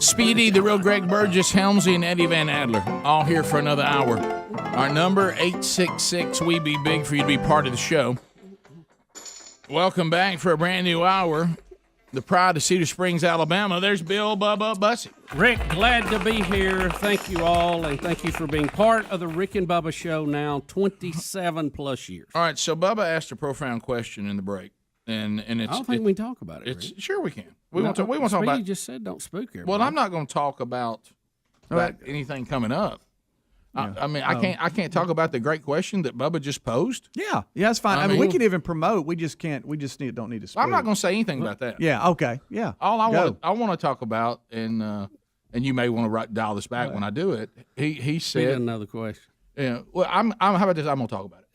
Speedy, the real Greg Burgess, Helmsy, and Eddie Van Adler, all here for another hour. Our number, 866-WE-BE-BIG, for you to be part of the show. Welcome back for a brand new hour. The pride of Cedar Springs, Alabama. There's Bill, Bubba, Bussy. Rick, glad to be here. Thank you all, and thank you for being part of the Rick and Bubba show now 27-plus years. All right, so Bubba asked a profound question in the break. And it's, I don't think we can talk about it. It's sure we can. We want to talk about. You just said don't spook everybody. Well, I'm not going to talk about anything coming up. Yeah. I mean, I can't talk about the great question that Bubba just posed. Yeah, that's fine. I mean, we can even promote. We just can't. We just don't need to spook. I'm not going to say anything about that. Yeah. Okay. Yeah. All I want to talk about, and you may want to dial this back when I do it. He said another question. Yeah. Well, how about this? I'm going to talk about it.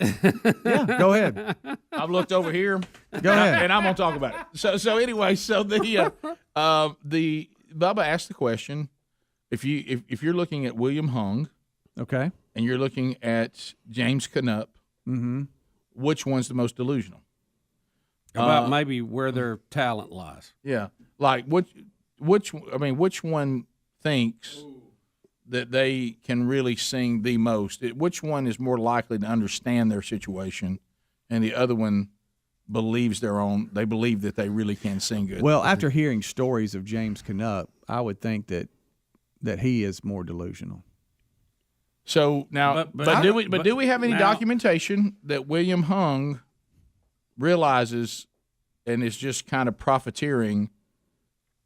Yeah. Go ahead. I've looked over here. Go ahead. And I'm going to talk about it. So anyway, the Bubba asked the question: if you're looking at William Hung, okay, and you're looking at James Canup, which one's the most delusional? About maybe where their talent lies. Yeah. Like which one thinks that they can really sing the most? Which one is more likely to understand their situation, and the other one believes they believe that they really can sing good? Well, after hearing stories of James Canup, I would think that he is more delusional. So now, but do we have any documentation that William Hung realizes and is just kind of profiteering?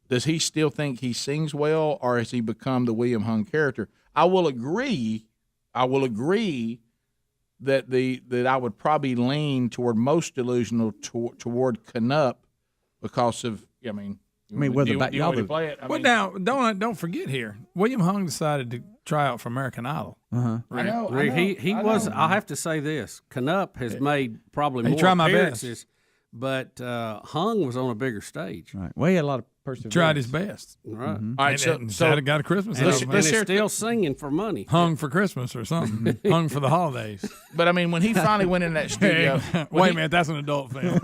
Does he still think he sings well, or has he become the William Hung character? I will agree that I would probably lean toward most delusional toward Canup because of play it? Now don't forget here, William Hung decided to try out for American Idol. I know. He was. I'll have to say this: Canup has made probably more appearances, but Hung was on a bigger stage. Right. Well, he had a lot of perseverance. Tried his best. Right. All right. So got a Christmas. And he's still singing for money. Hung for Christmas or something. Hung for the holidays. But I mean, when he finally went in that studio, wait a minute, that's an adult film.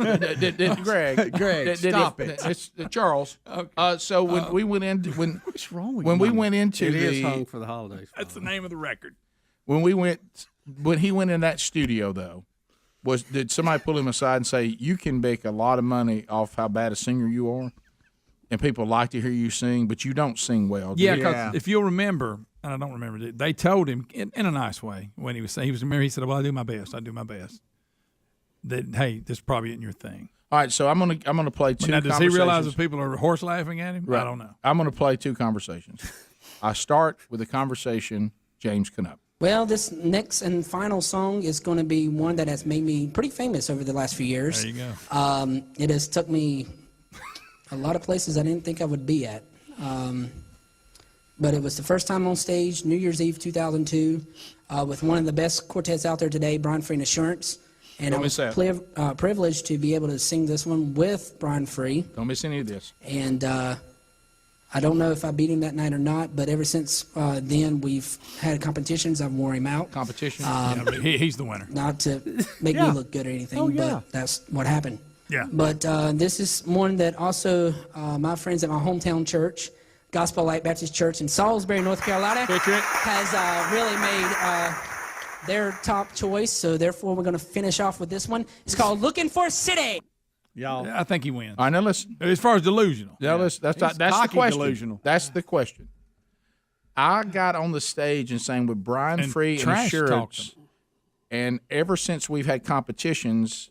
Greg, stop it. It's Charles. Okay. So when we went into what's wrong with when you? we went into it is Hung for the holidays. That's the name of the record. When he went in that studio though, did somebody pull him aside and say, you can make a lot of money off how bad a singer you are, and people like to hear you sing, but you don't sing well? Yeah, because if you'll remember, and I don't remember, they told him in a nice way when he was saying, he said, well, I do my best. That, hey, this probably isn't your thing. All right, so I'm gonna play two. Now, does he realize that people are horse laughing at him? Right. I don't know. I'm gonna play two conversations. I start with a conversation, James Canup. Well, this next and final song is going to be one that has made me pretty famous over the last few years. There you go. It has took me a lot of places I didn't think I would be at. But it was the first time on stage, New Year's Eve 2002, with one of the best quartets out there today, Brian Free and Assurance. And I was privileged to be able to sing this one with Brian Free. Don't miss any of this. And I don't know if I beat him that night or not, but ever since then, we've had competitions. I've wore him out. Competition? He's the winner. Not to make me look good or anything, but that's what happened. Yeah. But this is one that also my friends at my hometown church, Gospel Light Baptist Church in Salisbury, North Carolina, has really made their top choice. So therefore, we're going to finish off with this one. It's called "Looking for a City." Y'all, I think he wins. All right, now listen. As far as delusional, that's the question. Delusional. That's the question. I got on the stage and sang with Brian Free and Assurance, and ever since we've had competitions,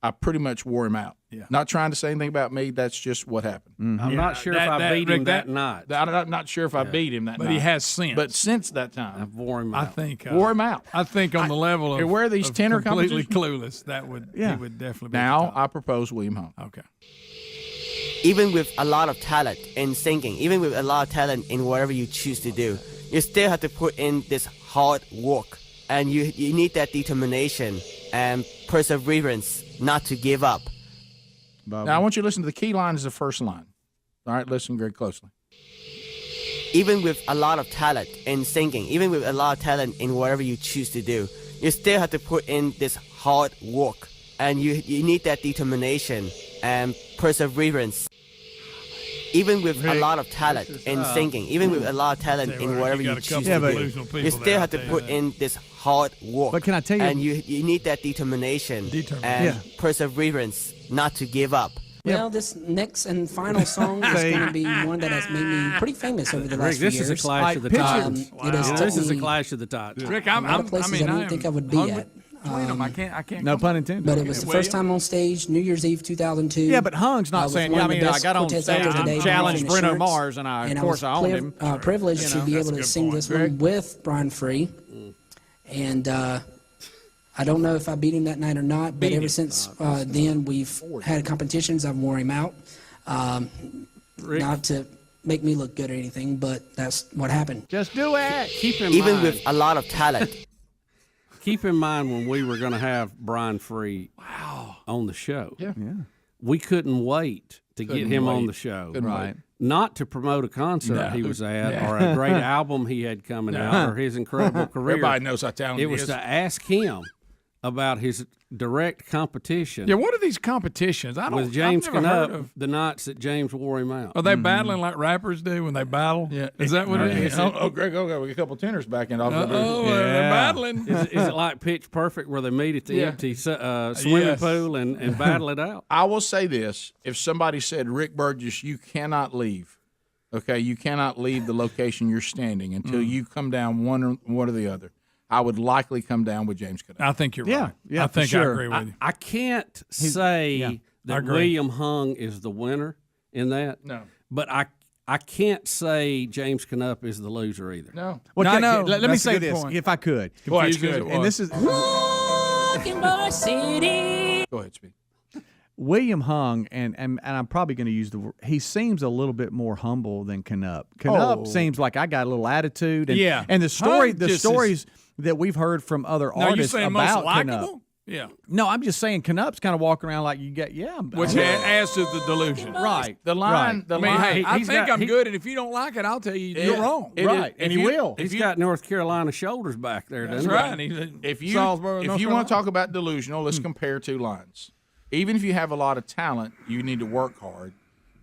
I pretty much wore him out. Yeah. Not trying to say anything about me. That's just what happened. Mm-hmm. I'm not sure if I beat him that night. I'm not sure if I beat him that night. But he has since. But since that time, I've wore him out. I think wore him out. I think on the level of where these tenor completely clueless, he would definitely be. Now I propose William Hung. Okay. Even with a lot of talent in singing, even with a lot of talent in whatever you choose to do, you still have to put in this hard work, and you need that determination and perseverance not to give up. Now, I want you to listen to the key line as the first line. All right, listen very closely. Even with a lot of talent in singing, even with a lot of talent in whatever you choose to do, you still have to put in this hard work, and you need that determination and perseverance. even with a lot of talent in singing, even with a lot of talent in whatever you choose to do, you still have to put in this hard work. But can I tell you? And you need that determination and perseverance not to give up. Well, this next and final song is going to be one that has made me pretty famous over the last few years. This is a clash of the titans. This is a clash of the titans. Rick, a lot of places I didn't think I would be at. I can't. No pun intended. But it was the first time on stage, New Year's Eve 2002. Yeah, but Hung's not saying. Yeah, I mean, I got on stage and challenged Bruno Mars, and of course I owned him. Privileged to be able to sing this one with Brian Free, and I don't know if I beat him that night or not. But ever since then, we've had competitions. I've wore him out, not to make me look good or anything, but that's what happened. Just do it. Keep in even mind, with a lot of talent. Keep in mind when we were going to have Brian Free on the show. Yeah. We couldn't wait to get him on the show. Right. Not to promote a concert he was at or a great album he had coming out or his incredible career. Everybody knows how talented he is. It was to ask him about his direct competition. Yeah, what are these competitions? With James Knupp, the nights that James wore him out. Are they battling like rappers do when they battle? Yeah. Is that what it is? Greg, we got a couple tenors back in. They're battling. Is it like Pitch Perfect where they meet at the empty swimming pool and battle it out? I will say this. If somebody said, Rick Burgess, you cannot leave, okay, you cannot leave the location you're standing until you come down one or the other, I would likely come down with James Knupp. I think you're right. Yeah, I think I agree with you. I can't say that William Hung is the winner in that. No. But I can't say James Knupp is the loser either. No. Well, no. Let me say this, if I could. Boy, it's good. And this is Rockin' Bar City. Go ahead, Speed. William Hung, and I'm probably going to use the word, he seems a little bit more humble than Knupp. Knupp seems like I got a little attitude. And, and the stories that we've heard from other artists about Knupp. Yeah. No, I'm just saying Knupp's kind of walking around like you get, which adds to the delusion. Right. The line. I mean, hey, I think I'm good, and if you don't like it, I'll tell you you're wrong. Right. And he will. He's got North Carolina shoulders back there, doesn't he? That's right. If you want to talk about delusional, let's compare two lines. Even if you have a lot of talent, you need to work hard.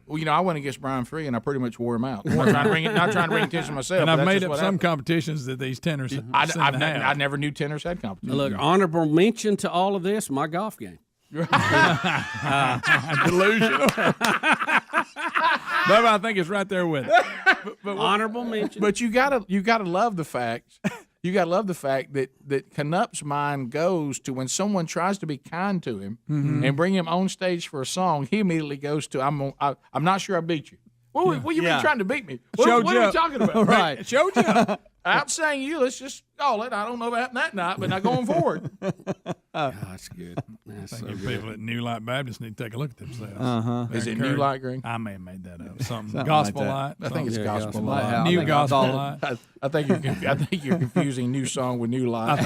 Well, I went against Brian Free, and I pretty much wore him out. I'm not trying to bring attention to myself. And I've made up some competitions that these tenors I never knew tenors had competitions. Look, honorable mention to all of this, my golf game. Delusional. Bubba, I think it's right there with it. But honorable mention. But you gotta love the fact. You got to love the fact that Knupp's mind goes to when someone tries to be kind to him and bring him on stage for a song, he immediately goes to, I'm not sure I beat you. What you mean trying to beat me? What are you talking about? Right. Showed you. I'm saying you. Let's just call it. I don't know about that night, but not going forward. That's good. That's so good. People at New Light Baptist need to take a look at themselves. Is it New Light, Greg? I may have made that up. Something Gospel like Light. I think it's Gospel Light. New Gospel Light. I think you're confusing New Song with New Light.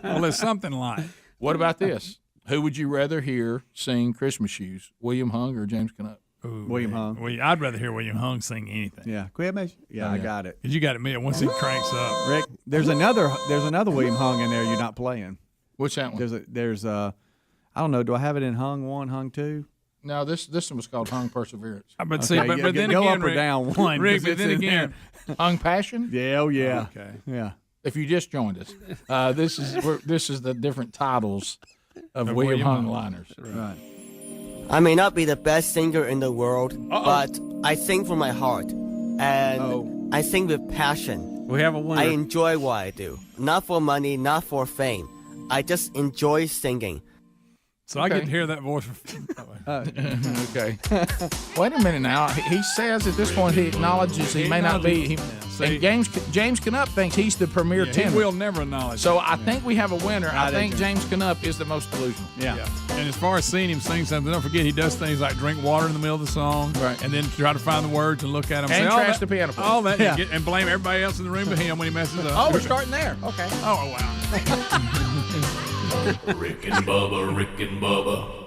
Well, it's something like. What about this? Who would you rather hear sing Christmas Shoes, William Hung or James Knupp? William Hung. I'd rather hear William Hung sing anything. Yeah. Go ahead, Yeah, I got it. Because you got to admit, once he cranks up. Rick, there's another William Hung in there you're not playing. What's that one? There's I don't know. Do I have it in Hung 1, Hung 2? No, this one was called Hung Perseverance. But see, but then go again, up or down one. Rick, but then again, Hung Passion. Yeah, oh yeah. Okay. Yeah. If you just joined us, this is the different titles of William Hung liners. Right. I may not be the best singer in the world, but I sing from my heart, and I sing with passion. We have a winner. I enjoy what I do, not for money, not for fame. I just enjoy singing. So I get to hear that voice. Okay. Wait a minute now. He says at this point he acknowledges he may not be. And James Knupp thinks he's the premier tenor. He will never acknowledge. So I think we have a winner. I think James Knupp is the most delusional. Yeah. And as far as seeing him sing something, don't forget he does things like drink water in the middle of the song, right? And then try to find the words and look at them. And say, trash the piano player. All that, and blame everybody else in the room but him when he messes up. Oh, we're starting there. Okay. Oh, wow. Rick and Bubba, Rick and Bubba.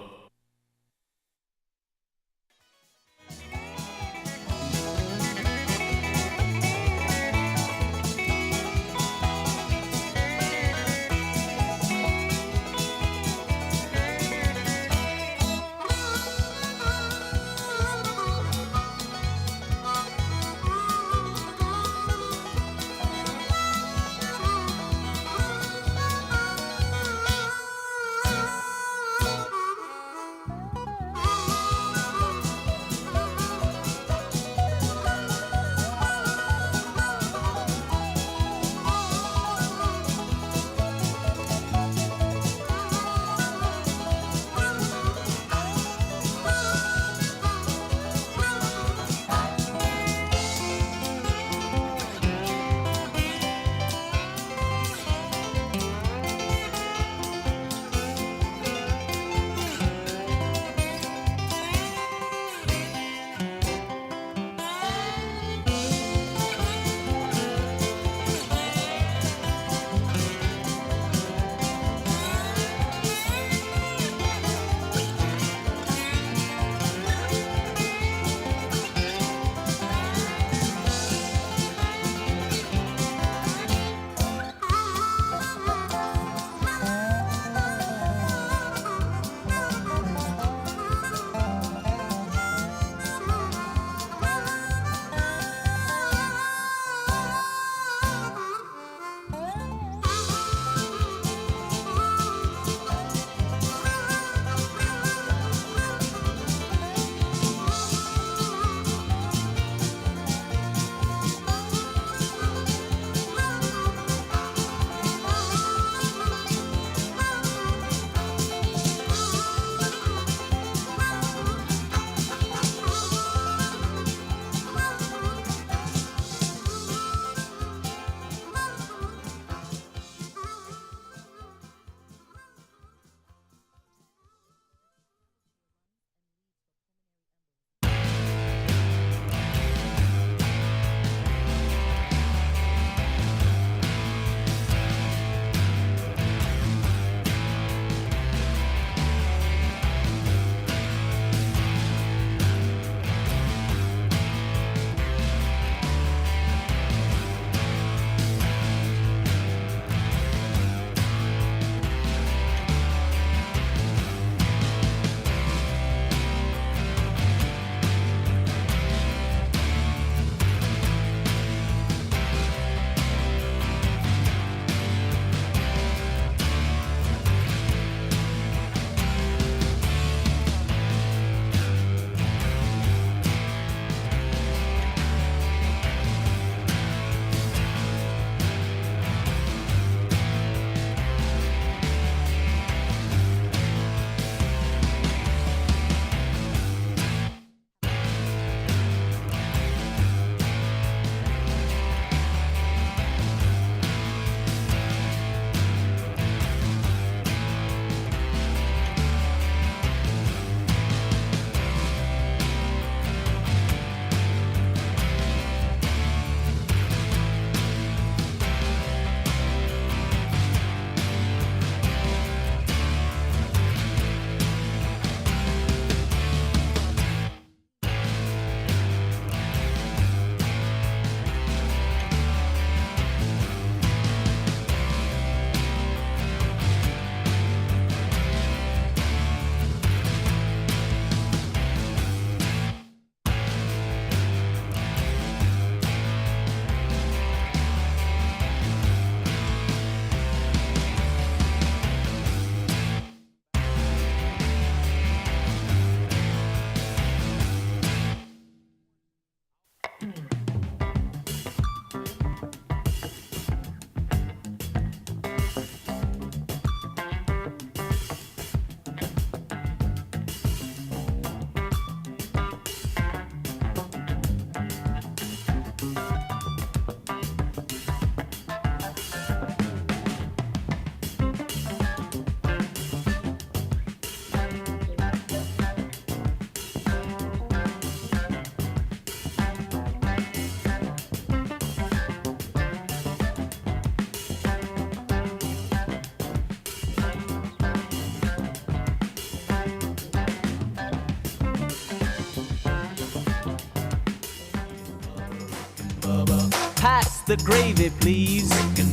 Pass the gravy, please. Rick and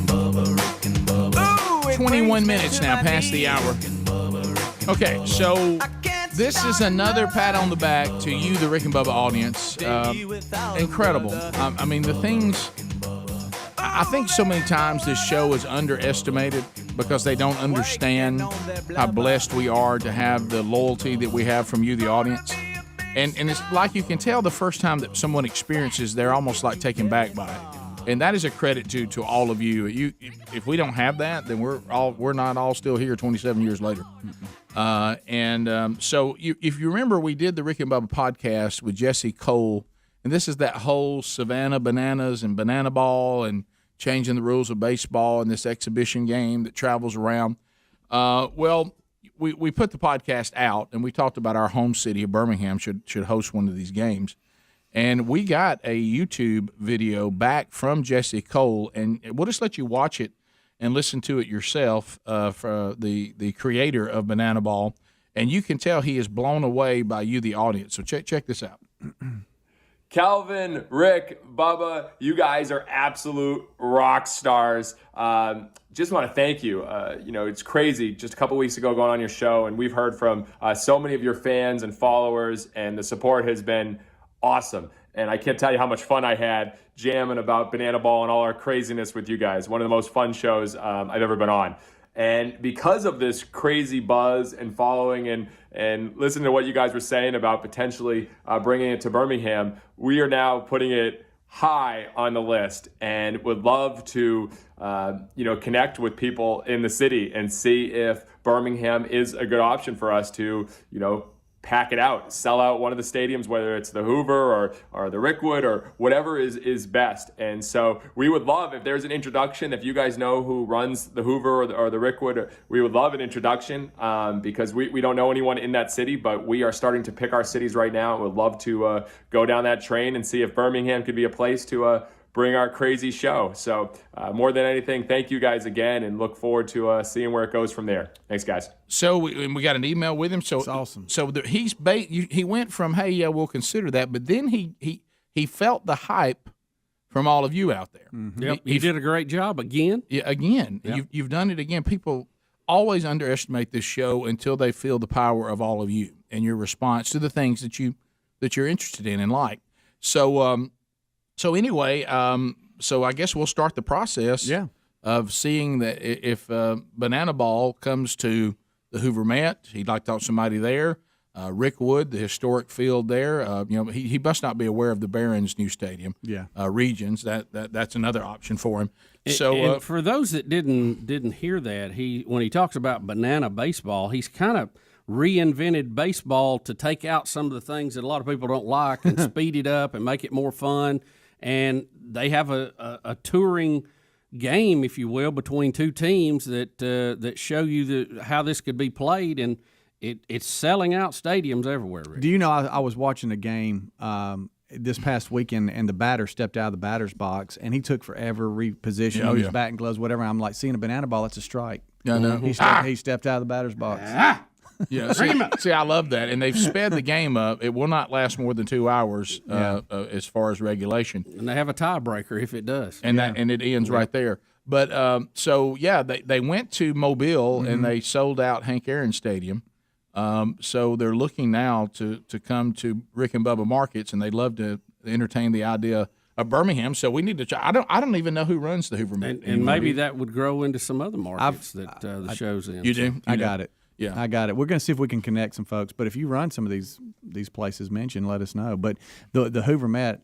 Bubba. Ooh, 21 minutes now past the hour. Okay, so this is another pat on the back to you, the Rick and Bubba audience. Incredible. I mean, the things... I think so many times this show is underestimated because they don't understand how blessed we are to have the loyalty that we have from you, the audience. And it's like you can tell the first time that someone experiences, they're almost like taken back by it. And that is a credit to all of you. If we don't have that, then we're not all still here 27 years later. So if you remember, we did the Rick and Bubba podcast with Jesse Cole, and this is that whole Savannah Bananas and Banana Ball and changing the rules of baseball and this exhibition game that travels around. We put the podcast out, and we talked about our home city of Birmingham should host one of these games. And we got a YouTube video back from Jesse Cole, and we'll just let you watch it and listen to it yourself for the creator of Banana Ball. And you can tell he is blown away by you, the audience. So check this out. Calvin, Rick, Bubba, you guys are absolute rock stars. Just want to thank you. It's crazy. Just a couple weeks ago going on your show, and we've heard from so many of your fans and followers, and the support has been awesome. And I can't tell you how much fun I had jamming about Banana Ball and all our craziness with you guys. One of the most fun shows I've ever been on. And because of this crazy buzz and following and listening to what you guys were saying about potentially bringing it to Birmingham, we are now putting it high on the list and would love to connect with people in the city and see if Birmingham is a good option for us to, pack it out, sell out one of the stadiums, whether it's the Hoover or the Rickwood or whatever is best. And so we would love, if there's an introduction, if you guys know who runs the Hoover or the Rickwood, we would love an introduction because we don't know anyone in that city, but we are starting to pick our cities right now and would love to go down that train and see if Birmingham could be a place to bring our crazy show. So more than anything, thank you guys again, and look forward to seeing where it goes from there. Thanks, guys. So we got an email with him. So that's awesome. So he went from, hey, yeah, we'll consider that, but then he felt the hype from all of you out there. Mm-hmm. Yep, he did a great job again. Yeah, again. Yep. You've done it again. People always underestimate this show until they feel the power of all of you and your response to the things that you're interested in and like. So anyway, so I guess we'll start the process of seeing that if Banana Ball comes to the Hoover Met, he'd like to talk to somebody there. Rickwood, the historic field there, he must not be aware of the Barons' new stadium. Regions, that's another option for him. And for those that didn't hear that, when he talks about banana baseball, he's kind of reinvented baseball to take out some of the things that a lot of people don't like and speed it up and make it more fun. And they have a touring game, if you will, between two teams that show you how this could be played, and it's selling out stadiums everywhere, Rick. Do you know, I was watching a game this past weekend, and the batter stepped out of the batter's box, and he took forever repositioning his batting gloves, whatever. I'm like, seeing a banana ball, that's a strike. Yeah, no. He stepped out of the batter's box. Yeah, see, I love that, and they've sped the game up. It will not last more than 2 hours as far as regulation, and they have a tiebreaker if it does, and it ends right there. But they went to Mobile and they sold out Hank Aaron Stadium. So they're looking now to come to Rick and Bubba markets, and they'd love to entertain the idea of Birmingham. So we need to try. I don't even know who runs the Hoover Met, and maybe that would grow into some other markets the show's in. You do? I got it. Yeah, I got it. We're going to see if we can connect some folks. But if you run some of these places mentioned, let us know. But the Hoover Met,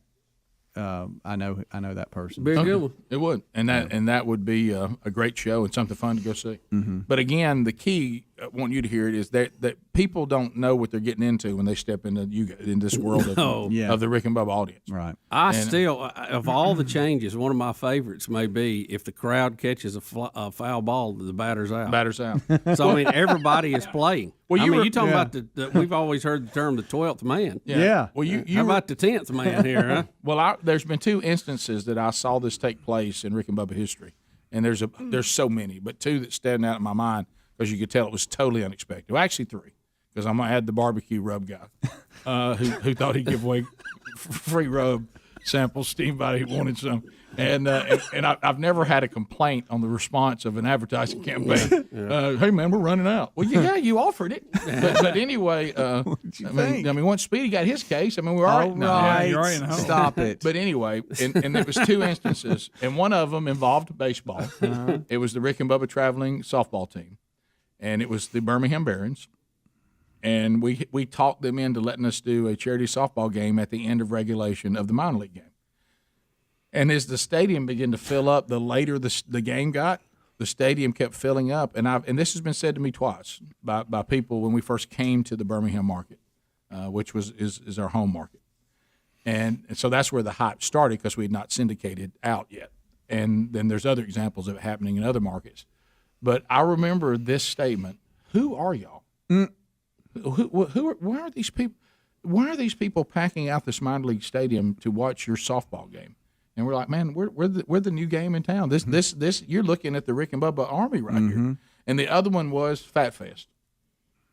I know that person. Very good one. It would, and that would be a great show and something fun to go see. Mm-hmm. But again, the key, I want you to hear it, is that people don't know what they're getting into when they step into this world of the Rick and Bubba audience. Right. Of all the changes, one of my favorites may be if the crowd catches a foul ball, the batter's out. Batter's out. So I mean, everybody is playing. Well, you talking about we've always heard the term the 12th man. Yeah. Well, how about the 10th man here, huh? Well, there's been two instances that I saw this take place in Rick and Bubba history, and there's so many, but two that stand out in my mind because you could tell it was totally unexpected. Well, actually three, because I'm gonna add the barbecue rub guy who thought he'd give away free rub samples to anybody who wanted some. And I've never had a complaint on the response of an advertising campaign. Hey man, we're running out. Well, yeah, you offered it, but anyway, I mean, once Speedy got his case, I mean, we're already you're already in home. Stop it. But anyway, and it was 2 instances, and one of them involved baseball. It was the Rick and Bubba traveling softball team, and it was the Birmingham Barons. And we talked them into letting us do a charity softball game at the end of regulation of the minor league game. And as the stadium began to fill up, the later the game got, the stadium kept filling up. And this has been said to me twice by people when we first came to the Birmingham market, which is our home market. And so that's where the hype started because we had not syndicated out yet. And then there's other examples of it happening in other markets. But I remember this statement: "Who are y'all? Why are these people? Why are these people packing out this minor league stadium to watch your softball game?" And we're like, man, we're the new game in town. This you're looking at the Rick and Bubba Army right here. And the other one was Fat Fest.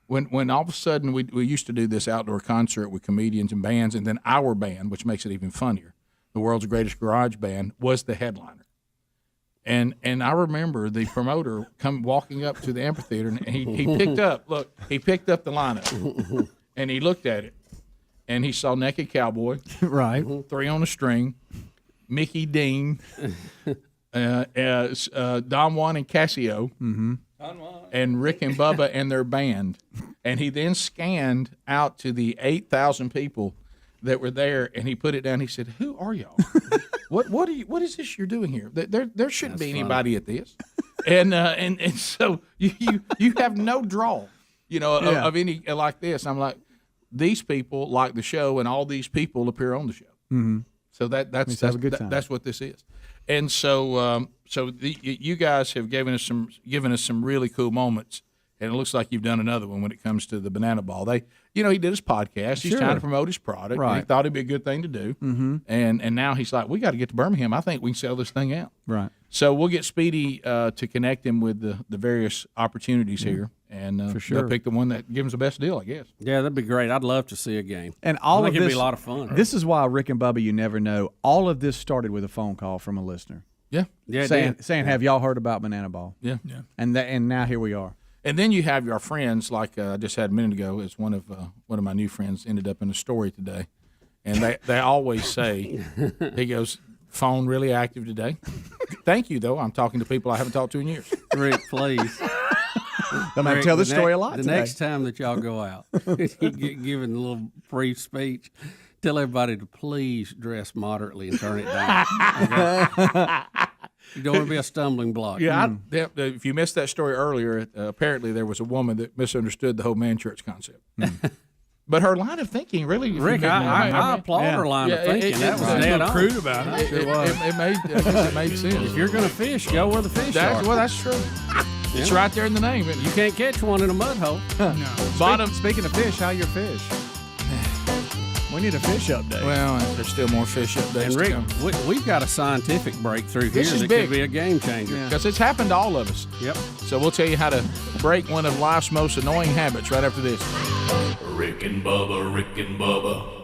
When all of a sudden we used to do this outdoor concert with comedians and bands, and then our band, which makes it even funnier, the world's greatest garage band, was the headliner. And I remember the promoter walking up to the amphitheater, and he picked up the lineup, and he looked at it, and he saw Naked Cowboy, right, 3 on a String, Mickey Dean, Don Juan and Casio, and Rick and Bubba and their band. And he then scanned out to the 8,000 people that were there, and he put it down. He said, "Who are y'all? What is this you're doing here? There shouldn't be anybody at this." And so you have no draw, of any like this. I'm like, these people like the show, and all these people appear on the show. Mm-hmm. So that's what this is. And so you guys have given us some really cool moments, and it looks like you've done another one when it comes to the banana ball. He did his podcast. He's trying to promote his product. Right. And he thought it'd be a good thing to do. Mm-hmm. And now he's like, we got to get to Birmingham. I think we can sell this thing out. Right. So we'll get Speedy to connect him with the various opportunities here, and for sure, they'll pick the one that gives him the best deal, I guess. Yeah, that'd be great. I'd love to see a game. And all I of think this it'd be a lot of fun. This is why Rick and Bubba, you never know. All of this started with a phone call from a listener. Yeah, saying, "Have y'all heard about Banana Ball?" Yeah. And now here we are. And then you have your friends, like I just had a minute ago. It's one of my new friends ended up in a story today, and they always say, he goes, "Phone really active today." Thank you, though. I'm talking to people I haven't talked to in years. Rick, please. I tell this story a lot. The next time that y'all go out, you get given a little brief speech. Tell everybody to please dress moderately and turn it down. You don't want to be a stumbling block. Yeah, if you missed that story earlier, apparently there was a woman that misunderstood the whole man church concept. But her line of thinking really, Rick, I applaud her line of thinking. That was dead on. Crude about it. It made sense. If you're going to fish, go where the fish are. Well, that's true. It's right there in the name. You can't catch one in a mud hole. No. Speaking of fish, how your fish? We need a fish update. Well, there's still more fish updates. And Rick, we've got a scientific breakthrough this here is that big. could be a game changer. Because it's happened to all of us. Yep. So we'll tell you how to break one of life's most annoying habits right after this. Rick and Bubba, Rick and Bubba.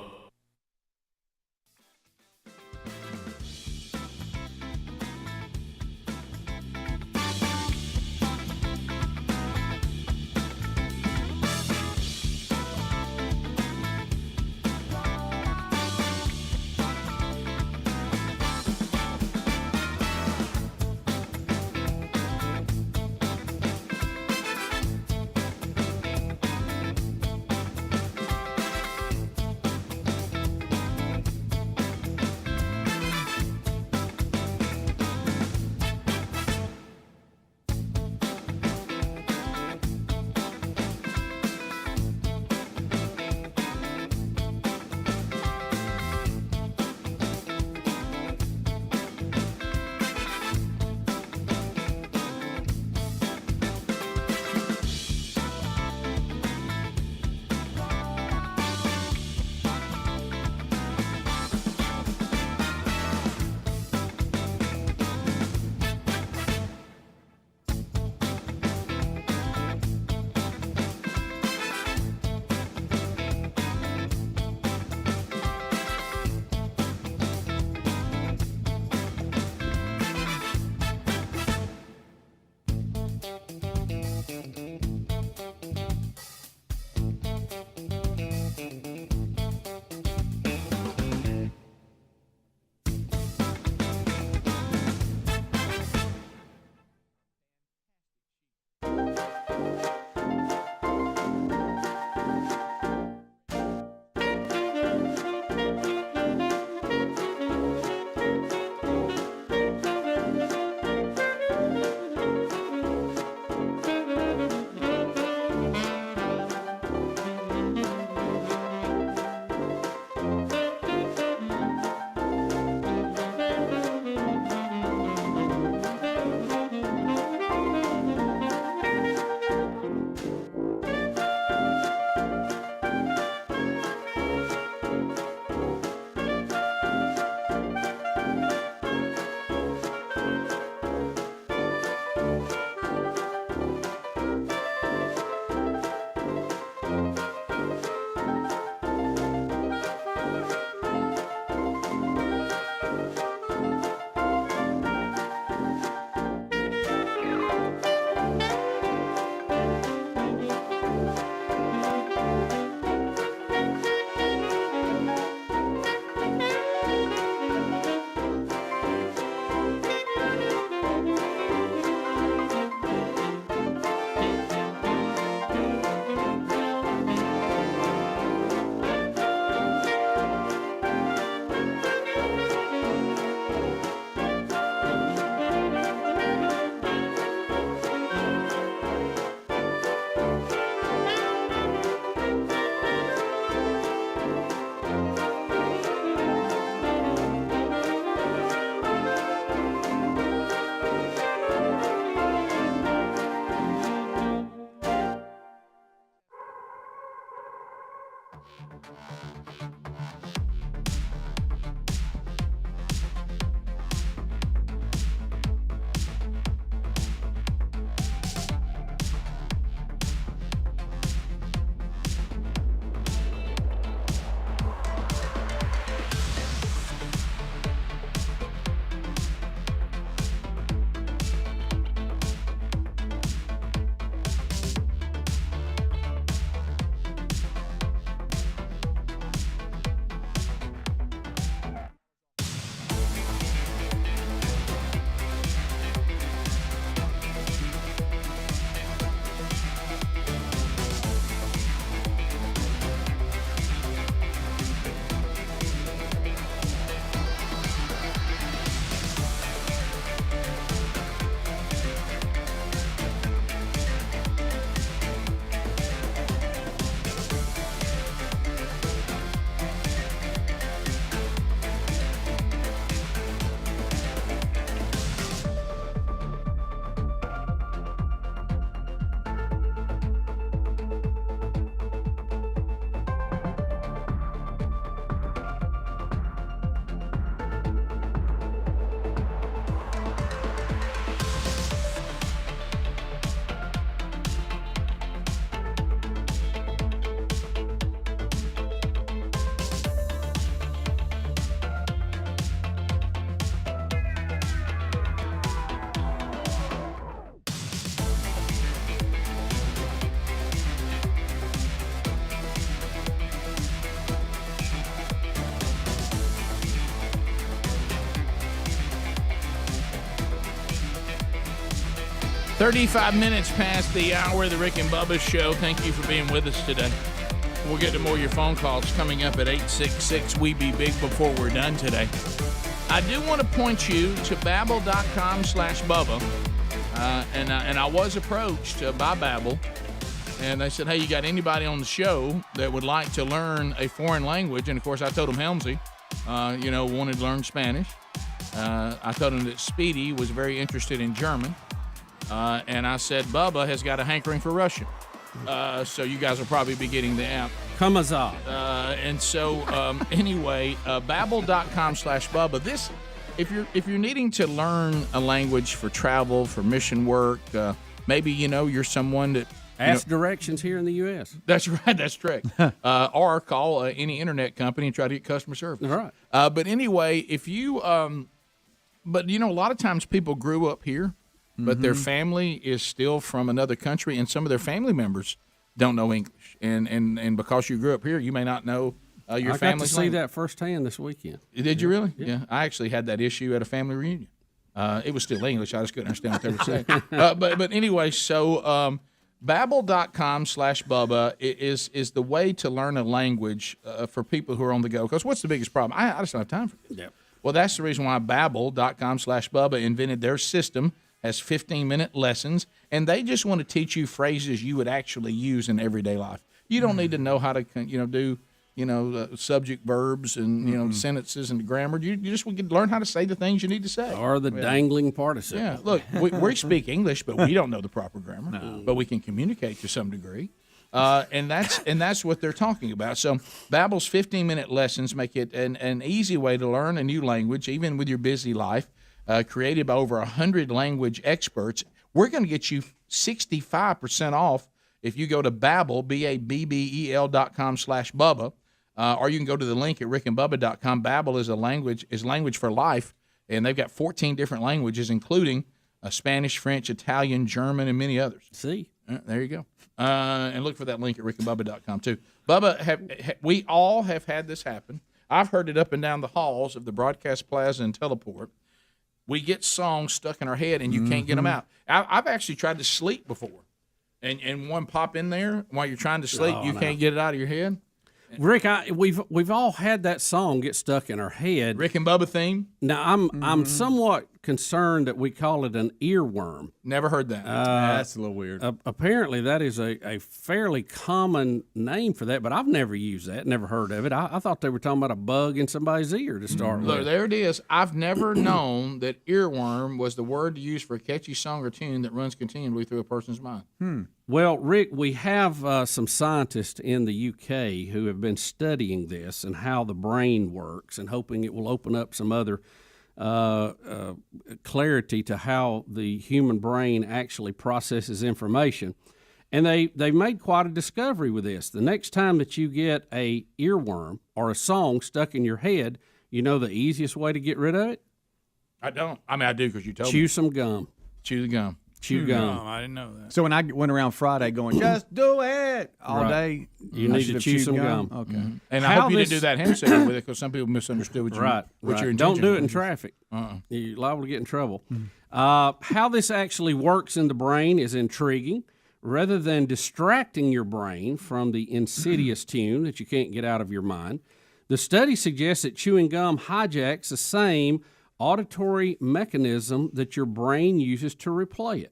35 minutes past the hour of the Rick and Bubba Show. Thank you for being with us today. We'll get to more of your phone calls coming up at 866-WE-BE-BIG before we're done today. I do want to point you to Babbel.com/Bubba. And I was approached by Babbel, and they said, hey, you got anybody on the show that would like to learn a foreign language? And, of course, I told them Helmsy, wanted to learn Spanish. I told him that Speedy was very interested in German. And I said, Bubba has got a hankering for Russian. So you guys will probably be getting the app. Kamazah. And so, anyway, Babbel.com/Bubba. This, if you're needing to learn a language for travel, for mission work, maybe, you're someone that... Ask directions here in the U.S. That's right. That's correct. Or call any internet company and try to get customer service. All right. But anyway, if you... a lot of times people grew up here, but their family is still from another country, and some of their family members don't know English. And because you grew up here, you may not know your family's language. I got to see that firsthand this weekend. Did you really? Yeah. I actually had that issue at a family reunion. It was still English. I just couldn't understand what they were saying. But anyway, so Babbel.com/Bubba is the way to learn a language for people who are on the go. Because what's the biggest problem? I just don't have time for it. Yep. Well, that's the reason why Babbel.com/Bubba invented their system. Has 15-minute lessons, and they just want to teach you phrases you would actually use in everyday life. You don't need to know how to, do, subject verbs and sentences and grammar. You just learn how to say the things you need to say. Or the dangling participle. Yeah, look, we speak English, but we don't know the proper grammar. But we can communicate to some degree, and that's what they're talking about. So Babbel's 15-minute lessons make it an easy way to learn a new language, even with your busy life. Created by over 100 language experts. We're going to get you 65% off if you go to Babbel, Babbel.com/Bubba, or you can go to the link at rickandbubba.com. Babbel is language for life, and they've got 14 different languages, including Spanish, French, Italian, German, and many others. See? There you go. And look for that link at rickandbubba.com, too. Bubba, we all have had this happen. I've heard it up and down the halls of the Broadcast Plaza and Teleport. We get songs stuck in our head, and you can't get them out. I've actually tried to sleep before, and one pop in there while you're trying to sleep. You can't get it out of your head. Rick, we've all had that song get stuck in our head. Rick and Bubba theme. Now I'm somewhat concerned that we call it an earworm. Never heard that. That's a little weird. Apparently, that is a fairly common name for that, but I've never used that, never heard of it. I thought they were talking about a bug in somebody's ear to start Look, with. there it is. I've never known that earworm was the word to use for a catchy song or tune that runs continually through a person's mind. Well, Rick, we have some scientists in the UK who have been studying this and how the brain works and hoping it will open up some other clarity to how the human brain actually processes information. And they've made quite a discovery with this. The next time that you get a earworm or a song stuck in your head, you know the easiest way to get rid of it? I don't. I mean, I do because you told me. Chew some gum. Chew the gum. Chew gum. I didn't know that. So when I went around Friday going, just do it all Right. day, You I need should to have chew chewed some gum. Okay. And I hope you didn't do that handshake with it because some people misunderstood what you Right. what your Don't intention do it in was. traffic. You're liable to get in trouble. How this actually works in the brain is intriguing. Rather than distracting your brain from the insidious tune that you can't get out of your mind, the study suggests that chewing gum hijacks the same auditory mechanism that your brain uses to replay it.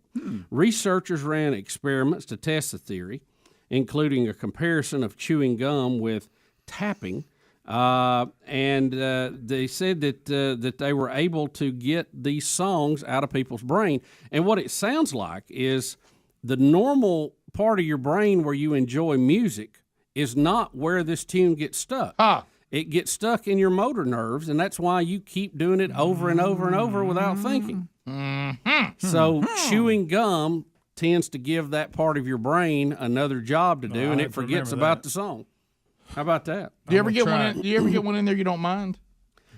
Researchers ran experiments to test the theory, including a comparison of chewing gum with tapping, and they said that they were able to get these songs out of people's brain. And what it sounds like is the normal part of your brain where you enjoy music is not where this tune gets stuck. It gets stuck in your motor nerves, and that's why you keep doing it over and over and over without thinking. So chewing gum tends to give that part of your brain another job to do, and it forgets about the song. How about that? Do you ever get one? Do you ever get one in there you don't mind?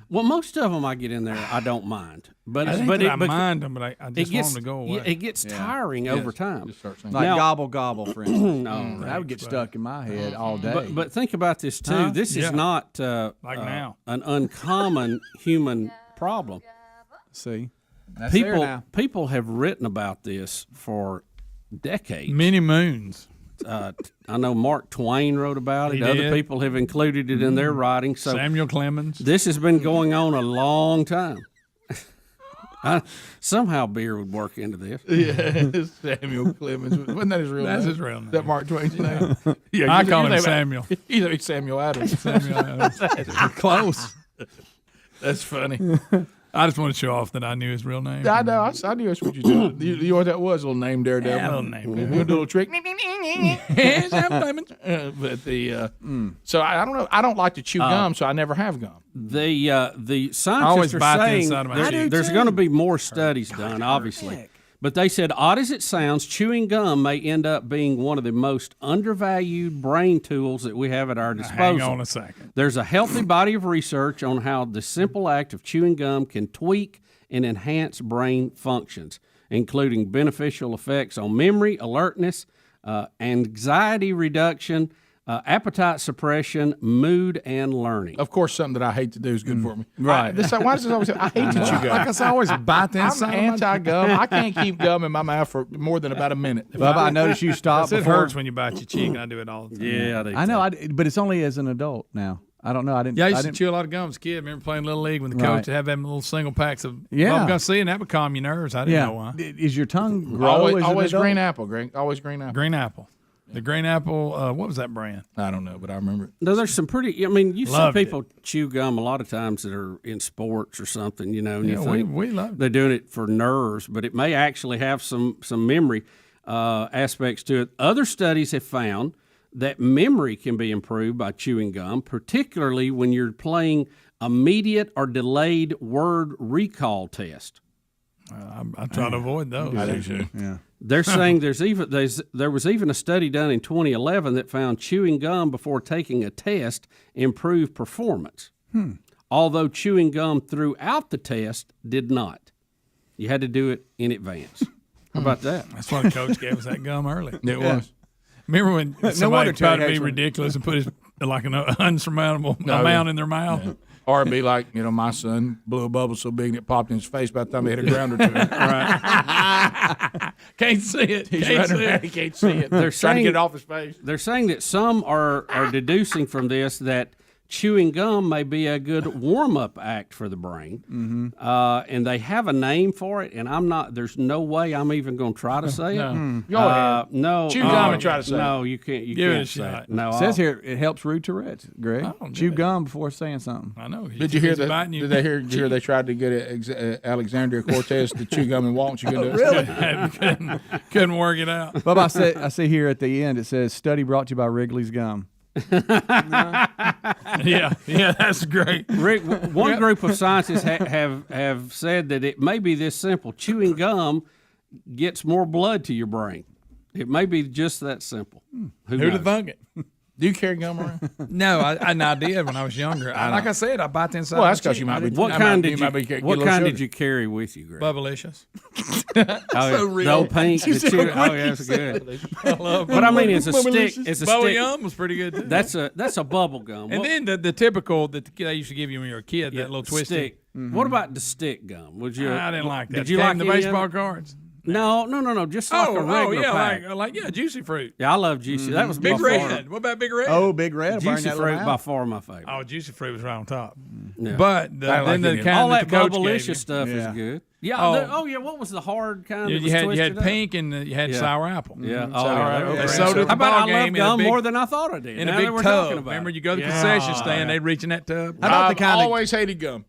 Well, most of them I get in there, I don't mind. But I mind them, but I just want them to go away. It gets tiring over time. Like gobble gobble, for instance. No, that would get stuck in my head all day. But think about this too. This is not like now an uncommon human problem. See, people have written about this for decades. Many moons. I know Mark Twain wrote about it. He Other did. people have included it in their writing. So Samuel Clemens. This has been going on a long time. Somehow beer would work into this. Yeah, Samuel Clemens. Wasn't that his real name? That's his real name. That Mark Twain's name? I call him Samuel. He's like Samuel Adams. Samuel Adams. Close. That's funny. I just want to show off that I knew his real name. I know. I knew that's what you did. You know what that was? A little name daredevil. Yeah, a little name A little trick. But so I don't know. I don't like to chew gum, so I never have gum. The scientists always are bite the saying inside of my cheek. there's going to be more studies done, obviously. But they said, odd as it sounds, chewing gum may end up being one of the most undervalued brain tools that we have at our disposal. Hang on a second. There's a healthy body of research on how the simple act of chewing gum can tweak and enhance brain functions, including beneficial effects on memory, alertness, anxiety reduction, appetite suppression, mood, and learning. Of course, something that I hate to do is good for me. Right. Why does this always? I hate to chew gum. Like I always bite the inside. I'm anti-gum. I can't keep gum in my mouth for more than about a minute. Bubba, I noticed you stopped. It hurts when you bite your cheek, and I do it all the time. Yeah, I know, but it's only as an adult now. I don't know. I didn't. Yeah, I used to chew a lot of gum as a kid. I remember playing Little League when the coach would have them little single packs of gum. See, and that would calm your nerves. I didn't know why. Is your tongue grow? Always green apple. Always green apple. Green apple. The green apple, what was that brand? I don't know, but I remember it. No, there's some pretty. I mean, you see Loved people chew gum a lot of times that are in sports or something, you know. And Yeah, you think we love it. they're doing it for nerves, but it may actually have some memory aspects to it. Other studies have found that memory can be improved by chewing gum, particularly when you're playing immediate or delayed word recall test. I try to avoid those. I do too. Yeah. They're saying there was even a study done in 2011 that found chewing gum before taking a test improved performance, although chewing gum throughout the test did not. You had to do it in advance. How about that? That's why the coach gave us that gum early. It was. Remember when somebody wonder tried to Ted be actually- ridiculous and put his like an unsurmountable amount in their mouth? Yeah. Or it'd be like, my son blew a bubble so big it popped in his face by the time he hit a ground or two. Right. Can't see it. He's Can't running see around, it. he can't see it. They're trying to saying- get it off his face. They're saying that some are deducing from this that chewing gum may be a good warm-up act for the brain. Mm-hmm. And they have a name for it, and there's no way I'm even going to try to say No. it. Go ahead. No. Chew gum and try to say no, it. you can't. You Give it can't a say shot. it. No, It says here it helps Rude Tourette's, Greg. Chew gum before saying something. I know. Did you hear that? Did they hear they tried to get Alexandria Cortez to chew gum and walk? You couldn't do it? Really? couldn't work it out. But I see here at the end it says study brought to you by Wrigley's Gum. Yeah, that's great. Rick, one group of scientists have said that it may be this simple. Chewing gum gets more blood to your brain. It may be just that simple. Who'd have thunk it? Do you carry gum around? No, I did when I was younger. Like I said, I bite the inside. Well, that's because you might be. What kind did you carry with you, Greg? Bubblicious. The old pink. That's good. But I mean, it's a stick. It's a Bubble stick. Yum was pretty good too. That's a bubble gum. And then the typical that they used to give you when you were a kid, that little twisty. Stick. What about the stick gum? Would you? I didn't like that. Did you like the baseball cards? No. Just like a regular pack. like juicy fruit. Yeah, I love juicy. That was Big by Red. far- What about Big Red? Oh, Big Red. Juicy fruit by far my favorite. Oh, juicy fruit was right on top. Yeah. But then the kind all that that the coach gave you. bubblicious stuff is good. Yeah. What was the hard kind? You that was had twisted pink and you had sour apple. Yeah. Sour apple. Okay. They sold it at the How about ball I love game gum in a more big, than I thought I did. in Now a big that we're tub. talking about Remember, it. you go to the concession stand, they'd reach in that tub. I've always hated gum.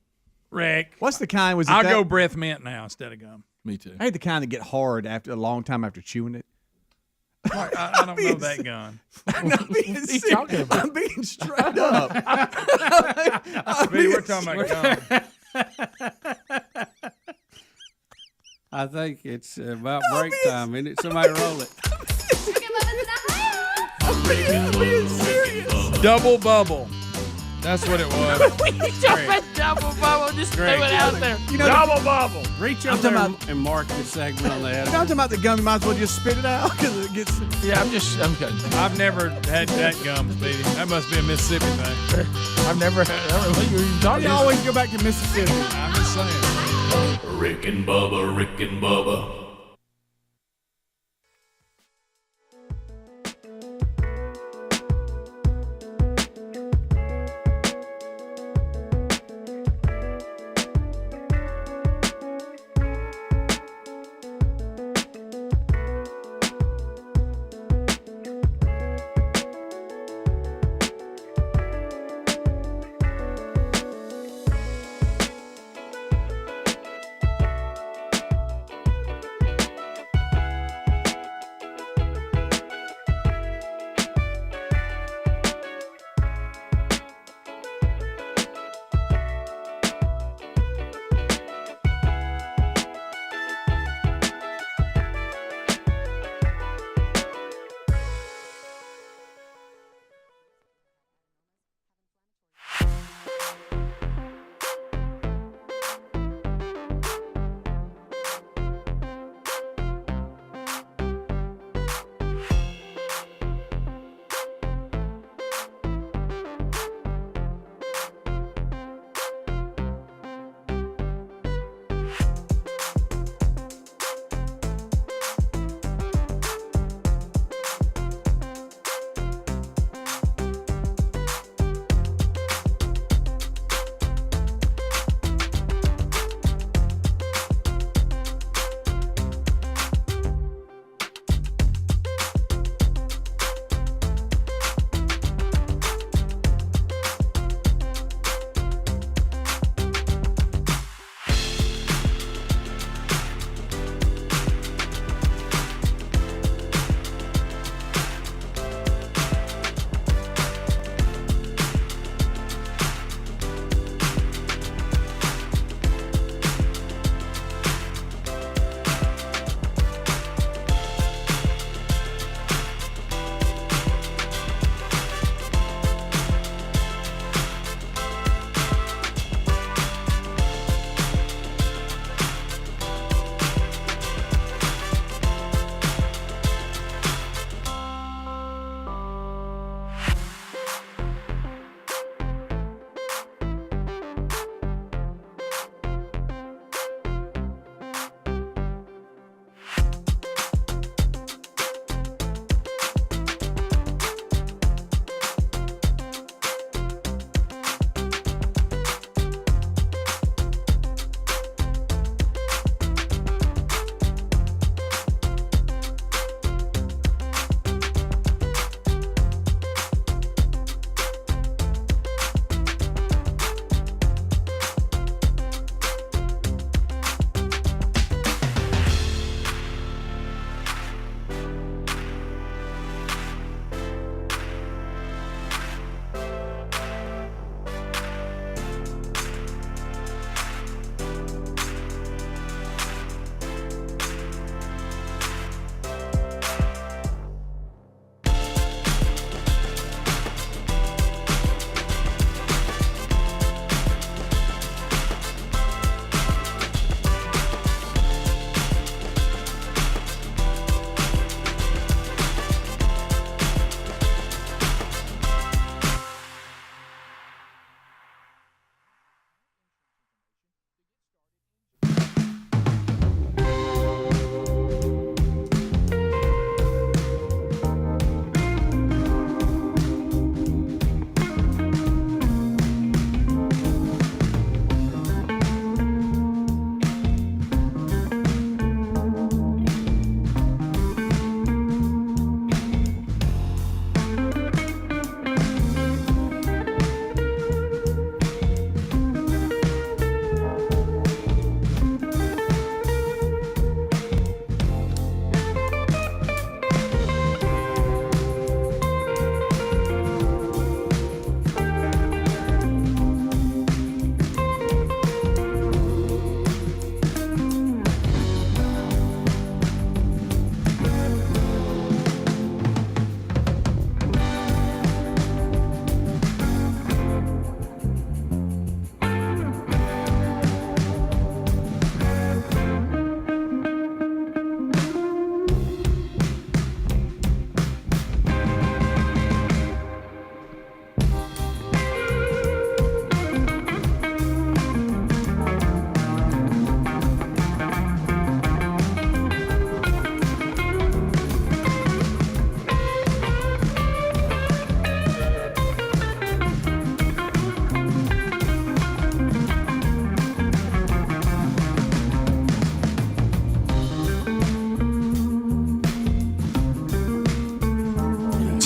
Rick. What's the kind? I'll go breath mint now instead of gum. Me too. I hate the kind that get hard after a long time after chewing it. I don't know that gun. I'm not being serious. I'm being straight up. We're talking about gum. I think it's about break time, isn't it? Somebody roll it. I'm being serious. Double bubble. That's what it was. We just said double bubble. Just threw it out there. Double bubble. Reach up there and mark the segment on that. I'm talking about the gum. You might as well just spit it out because it gets. Yeah, I'm good. I've never had that gum, Speedy. That must be a Mississippi thing. I've never had. I don't know what you're talking You about. always go back to Mississippi. I'm just saying. Rick and Bubba, Rick and Bubba.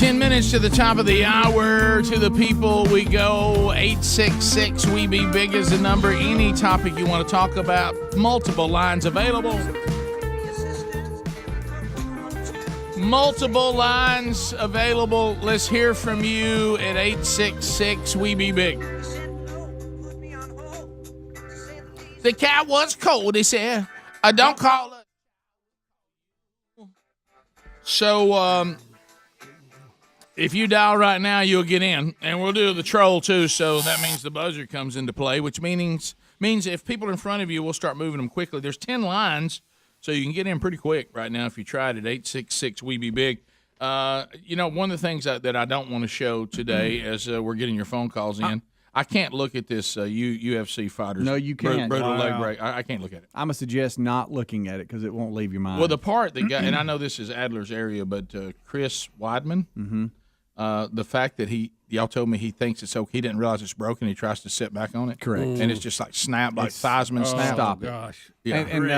10 minutes to the top of the hour. To the people we go. 866 We Be Big is the number. Any topic you want to talk about. Multiple lines available. Multiple lines available. Let's hear from you at 866 We Be Big. The cat was cold, he said. Don't call it. So, if you dial right now, you'll get in. And we'll do the troll, too, so that means the buzzer comes into play, which means if people are in front of you, we'll start moving them quickly. There's 10 lines, so you can get in pretty quick right now if you tried it. 866 We Be Big. One of the things that I don't want to show today as we're getting your phone calls in, I can't look at this UFC fighters. No, you can't. Brutal leg break. I can't look at it. I'm going to suggest not looking at it because it won't leave your mind. Well, the part that got, and I know this is Adler's area, but Chris Weidman, the fact that y'all told me he thinks it's okay, he didn't realize it's broken, he tries to sit back on it. Correct. And it's just like snap, like Theismann snap. Stop it. Gosh. Yeah. And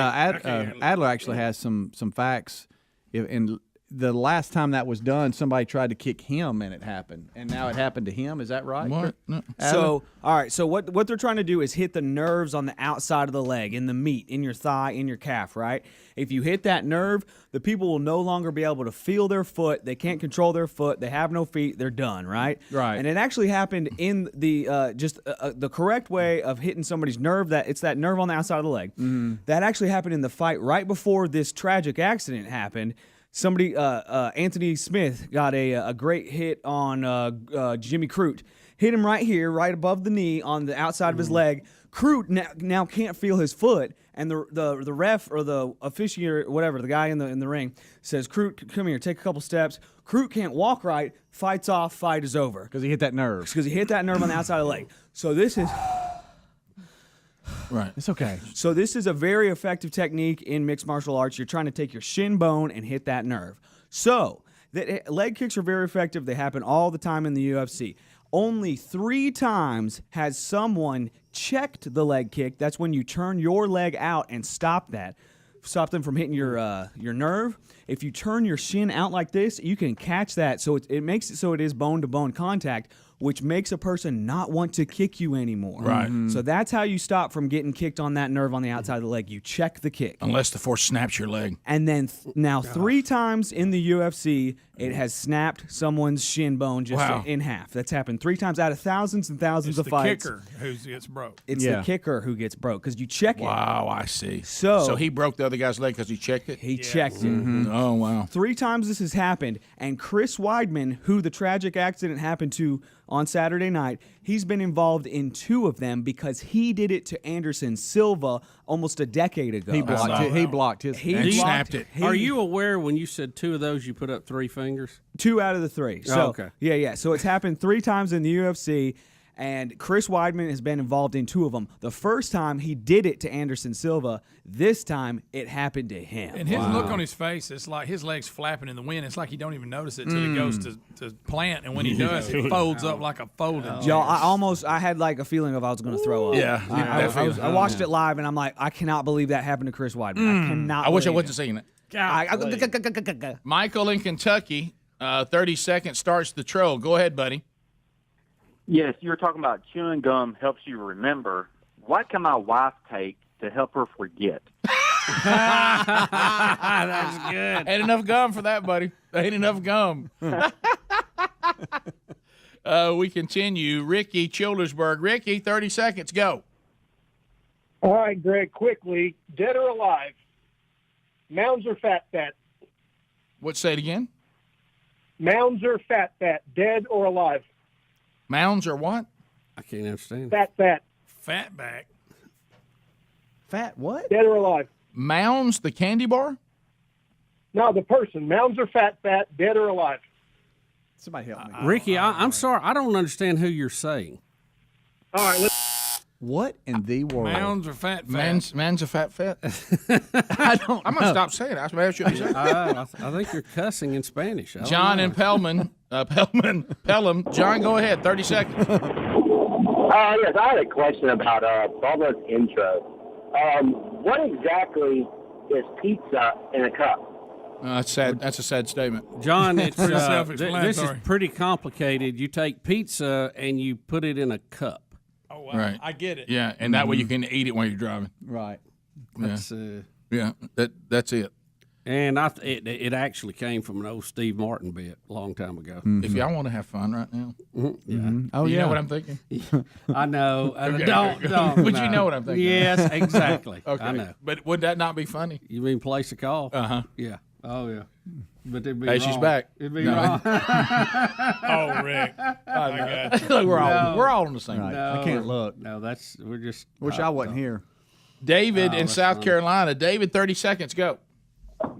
Adler actually has some facts. And the last time that was done, somebody tried to kick him, and it happened. And now it happened to him. Is that right? What? No. So, all right. So what they're trying to do is hit the nerves on the outside of the leg, in the meat, in your thigh, in your calf, right? If you hit that nerve, the people will no longer be able to feel their foot. They can't control their foot. They have no feet. They're done, right? Right. And it actually happened in the the correct way of hitting somebody's nerve. It's that nerve on the outside of the leg. That actually happened in the fight right before this tragic accident happened. Somebody, Anthony Smith, got a great hit on Jimmy Crute. Hit him right here, right above the knee on the outside of his leg. Crute now can't feel his foot, and the ref or the officiator, whatever, the guy in the ring says, "Crute, come here, take a couple steps." Crute can't walk right. Fight's off. Fight is over because he hit that nerve. Because he hit that nerve on the outside of the leg. So this is. Right. It's okay. So this is a very effective technique in mixed martial arts. You're trying to take your shin bone and hit that nerve. So leg kicks are very effective. They happen all the time in the UFC. Only 3 times has someone checked the leg kick. That's when you turn your leg out and stop them from hitting your nerve. If you turn your shin out like this, you can catch that. So it makes it so it is bone-to-bone contact, which makes a person not want to kick you anymore. Right. So that's how you stop from getting kicked on that nerve on the outside of the leg. You check the kick. Unless the force snaps your leg. And then now 3 times in the UFC, it has snapped someone's shin bone just in half. That's happened 3 times out of thousands and thousands of fights. It's the kicker who gets broke. It's the kicker who gets broke because you check it. Wow, I see. So he broke the other guy's leg because he checked it? He checked it. Oh, wow. 3 times this has happened, and Chris Weidman, who the tragic accident happened to on Saturday night, he's been involved in 2 of them because he did it to Anderson Silva almost a decade ago. He blocked his. He snapped it. Are you aware when you said 2 of those, you put up 3 fingers? 2 out of the 3. So, okay. Yeah. So it's happened 3 times in the UFC, and Chris Weidman has been involved in 2 of them. The first time he did it to Anderson Silva. This time it happened to him. And his look on his face, it's like his legs flapping in the wind. It's like he don't even notice it until he goes to plant, and when he does, it folds up like a folding. Y'all, I had like a feeling of I was going to throw up. Yeah. I watched it live, and I'm like, I cannot believe that happened to Chris Weidman. I cannot. I wish I believe wasn't seeing it. it. Michael in Kentucky, 30 seconds starts the troll. Go ahead, buddy. Yes, you were talking about chewing gum helps you remember. What can my wife take to help her forget? That's good. Ain't enough gum for that, buddy. Ain't enough gum. We continue. Ricky, Childersburg. Ricky, 30 seconds. Go. All right, Greg, quickly. Dead or alive? Mounds or fat? What? Say it again. Mounds or fat? Dead or alive? Mounds or what? I can't understand. Fat. Fatback. Fat what? Dead or alive? Mounds, the candy bar? No, the person. Mounds or fat, dead or alive? Somebody help me. Ricky, I'm sorry. I don't understand who you're saying. All right, let's. What in the world? Mounds or fat? Man's a fat. I'm going to stop saying it. That's what I should be saying. I think you're cussing in Spanish. John in Pelham. John, go ahead. 30 seconds. Yes, I had a question about Bubba's intro. What exactly is pizza in a cup? That's sad. That's a sad statement. John, it's pretty this is self-explanatory. pretty complicated. You take pizza and you put it in a cup. Oh, wow. Right. I get it. Yeah, and that way you can eat it while you're driving. Right. That's, Yeah, that's it. And it actually came from an old Steve Martin bit a long time ago. If y'all want to have fun right now, Yeah. Oh, you yeah. know what I'm thinking. I know. Okay, Don't. But you know what I'm thinking. Yes, exactly. Okay. I know. But would that not be funny? You mean place a call? Uh-huh. Yeah. Oh, yeah. But it'd be Hey, wrong. she's back. It'd be No. wrong. Oh, Rick. I got you. Look, we're all on the same. Right. No, I can't look. No, we're just. Wish I wasn't here. David in that's South funny. Carolina. David, 30 seconds. Go.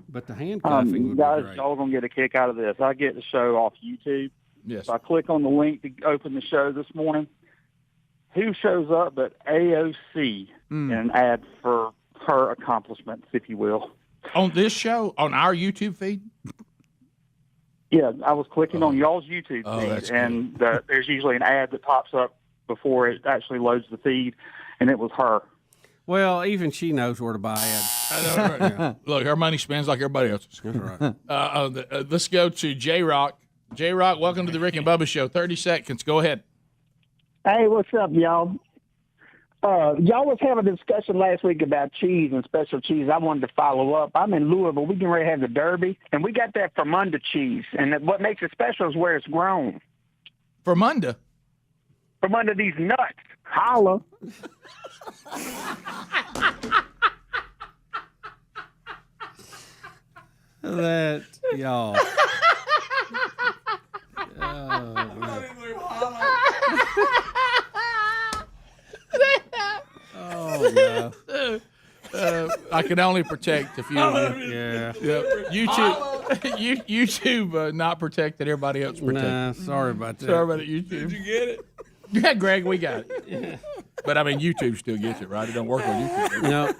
But the handcuffing You would guys, be great. y'all gonna get a kick out of this. I get the show off YouTube. Yes. So I click on the link to open the show this morning. Who shows up but AOC in an ad for her accomplishments, if you will? On this show, on our YouTube feed? Yeah, I was clicking on y'all's YouTube Oh, feed, that's and there's usually an ad that pops up before it actually loads the feed, and it was her. Well, even she knows where to buy ads. I know, right? Look, her money spends like everybody else's. That's right. Let's go to J-Rock. J-Rock, welcome to the Rick and Bubba Show. 30 seconds. Go ahead. Hey, what's up, y'all? Y'all was having a discussion last week about cheese and special cheese. I wanted to follow up. I'm in Louisville. We can ready to have the Derby, and we got that from under cheese. And what makes it special is where it's grown. From under? From under these nuts. Holla. That y'all. Oh no. I can only protect a few of you. Yeah. YouTube not protected. Everybody else protected. Nah, sorry about that. Sorry about it, YouTube. Did you get it? Yeah, Greg, we got it. But I mean, YouTube still gets it, right? It don't work on YouTube. No.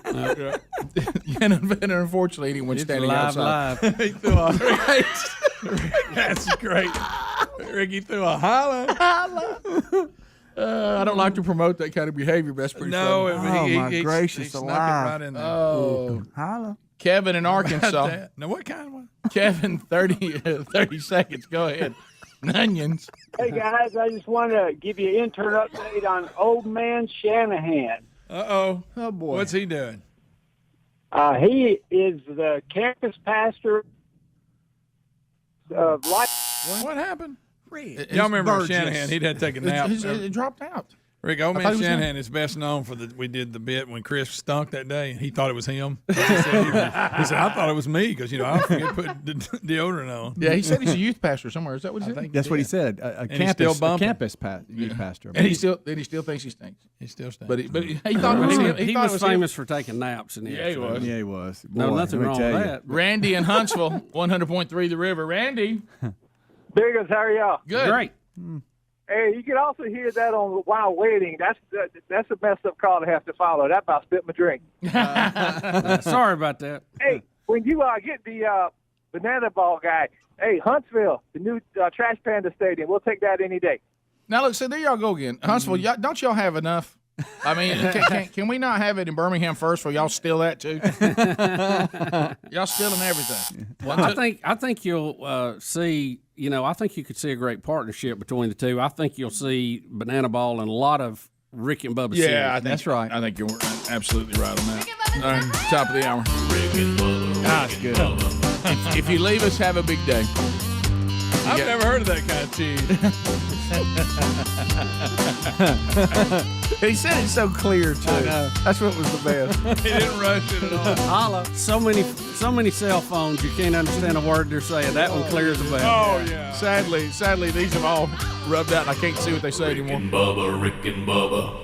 And unfortunately, anyone It's standing live. outside. He threw a That's great. Ricky threw a holla. I don't like to promote that kind of behavior, but that's pretty No, funny. he snuck it right in there. Oh, Holla. Kevin in Arkansas. Now, what kind of one? Kevin, 30 seconds. Go ahead. Onions. Hey, guys, I just want to give you an intern update on old man Shanahan. Uh-oh. Oh, boy. What's he doing? He is the campus pastor of Life. What happened? Y'all remember Burgess. Shanahan? He'd had to take a nap. It dropped out. Rick, old I man thought he was Shanahan is best known for we did the bit when Chris stunk that day, and he thought it was him. He said, I thought it was me because, I forget to put deodorant on. Yeah, he said he's a youth pastor somewhere. Is that what he I said? think That's what he said. And he's still bumping. Youth pastor. And he still thinks he stinks. He still stinks. But he thought it was him. He thought was it was him. famous for taking naps in the Yeah, he was. Yeah, he was. No, Boy, nothing let me wrong tell with you. that. Randy in Huntsville, 100.3 The River. Randy. Burgess, how are y'all? Good. Great. Hey, you can also hear that on While Waiting. That's a messed up call to have to follow. That about spit my drink. Sorry about that. Hey, when you get the banana ball guy, hey, Huntsville, the new Trash Panda Stadium, we'll take that any day. Now, look, so there y'all go again. Huntsville, don't y'all have enough? I mean, can we not have it in Birmingham first where y'all steal that too? Y'all stealing everything. Well, I think you'll see. I think you could see a great partnership between the two. I think you'll see Banana Ball and a lot of Rick and Bubba. Yeah, series. that's right. I think you're absolutely right on that. All right, top of the hour. That's good. If you leave us, have a big day. I've never heard of that kind of cheese. He said it so clear too. That's what was the best. He didn't rush it at all. Holla. So many cell phones, you can't understand a word they're saying. That one clears the bell. Oh, yeah. Sadly, these have all rubbed out, and I can't see what they say anymore. Rick and Bubba.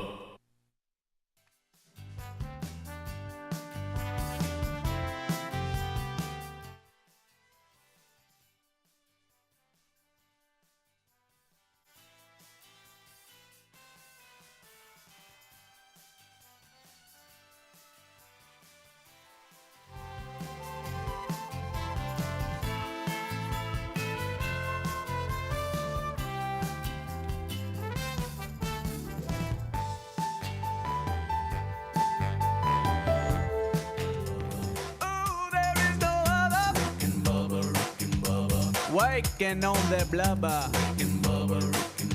Waking on that blubber. Rick and Bubba, Rick and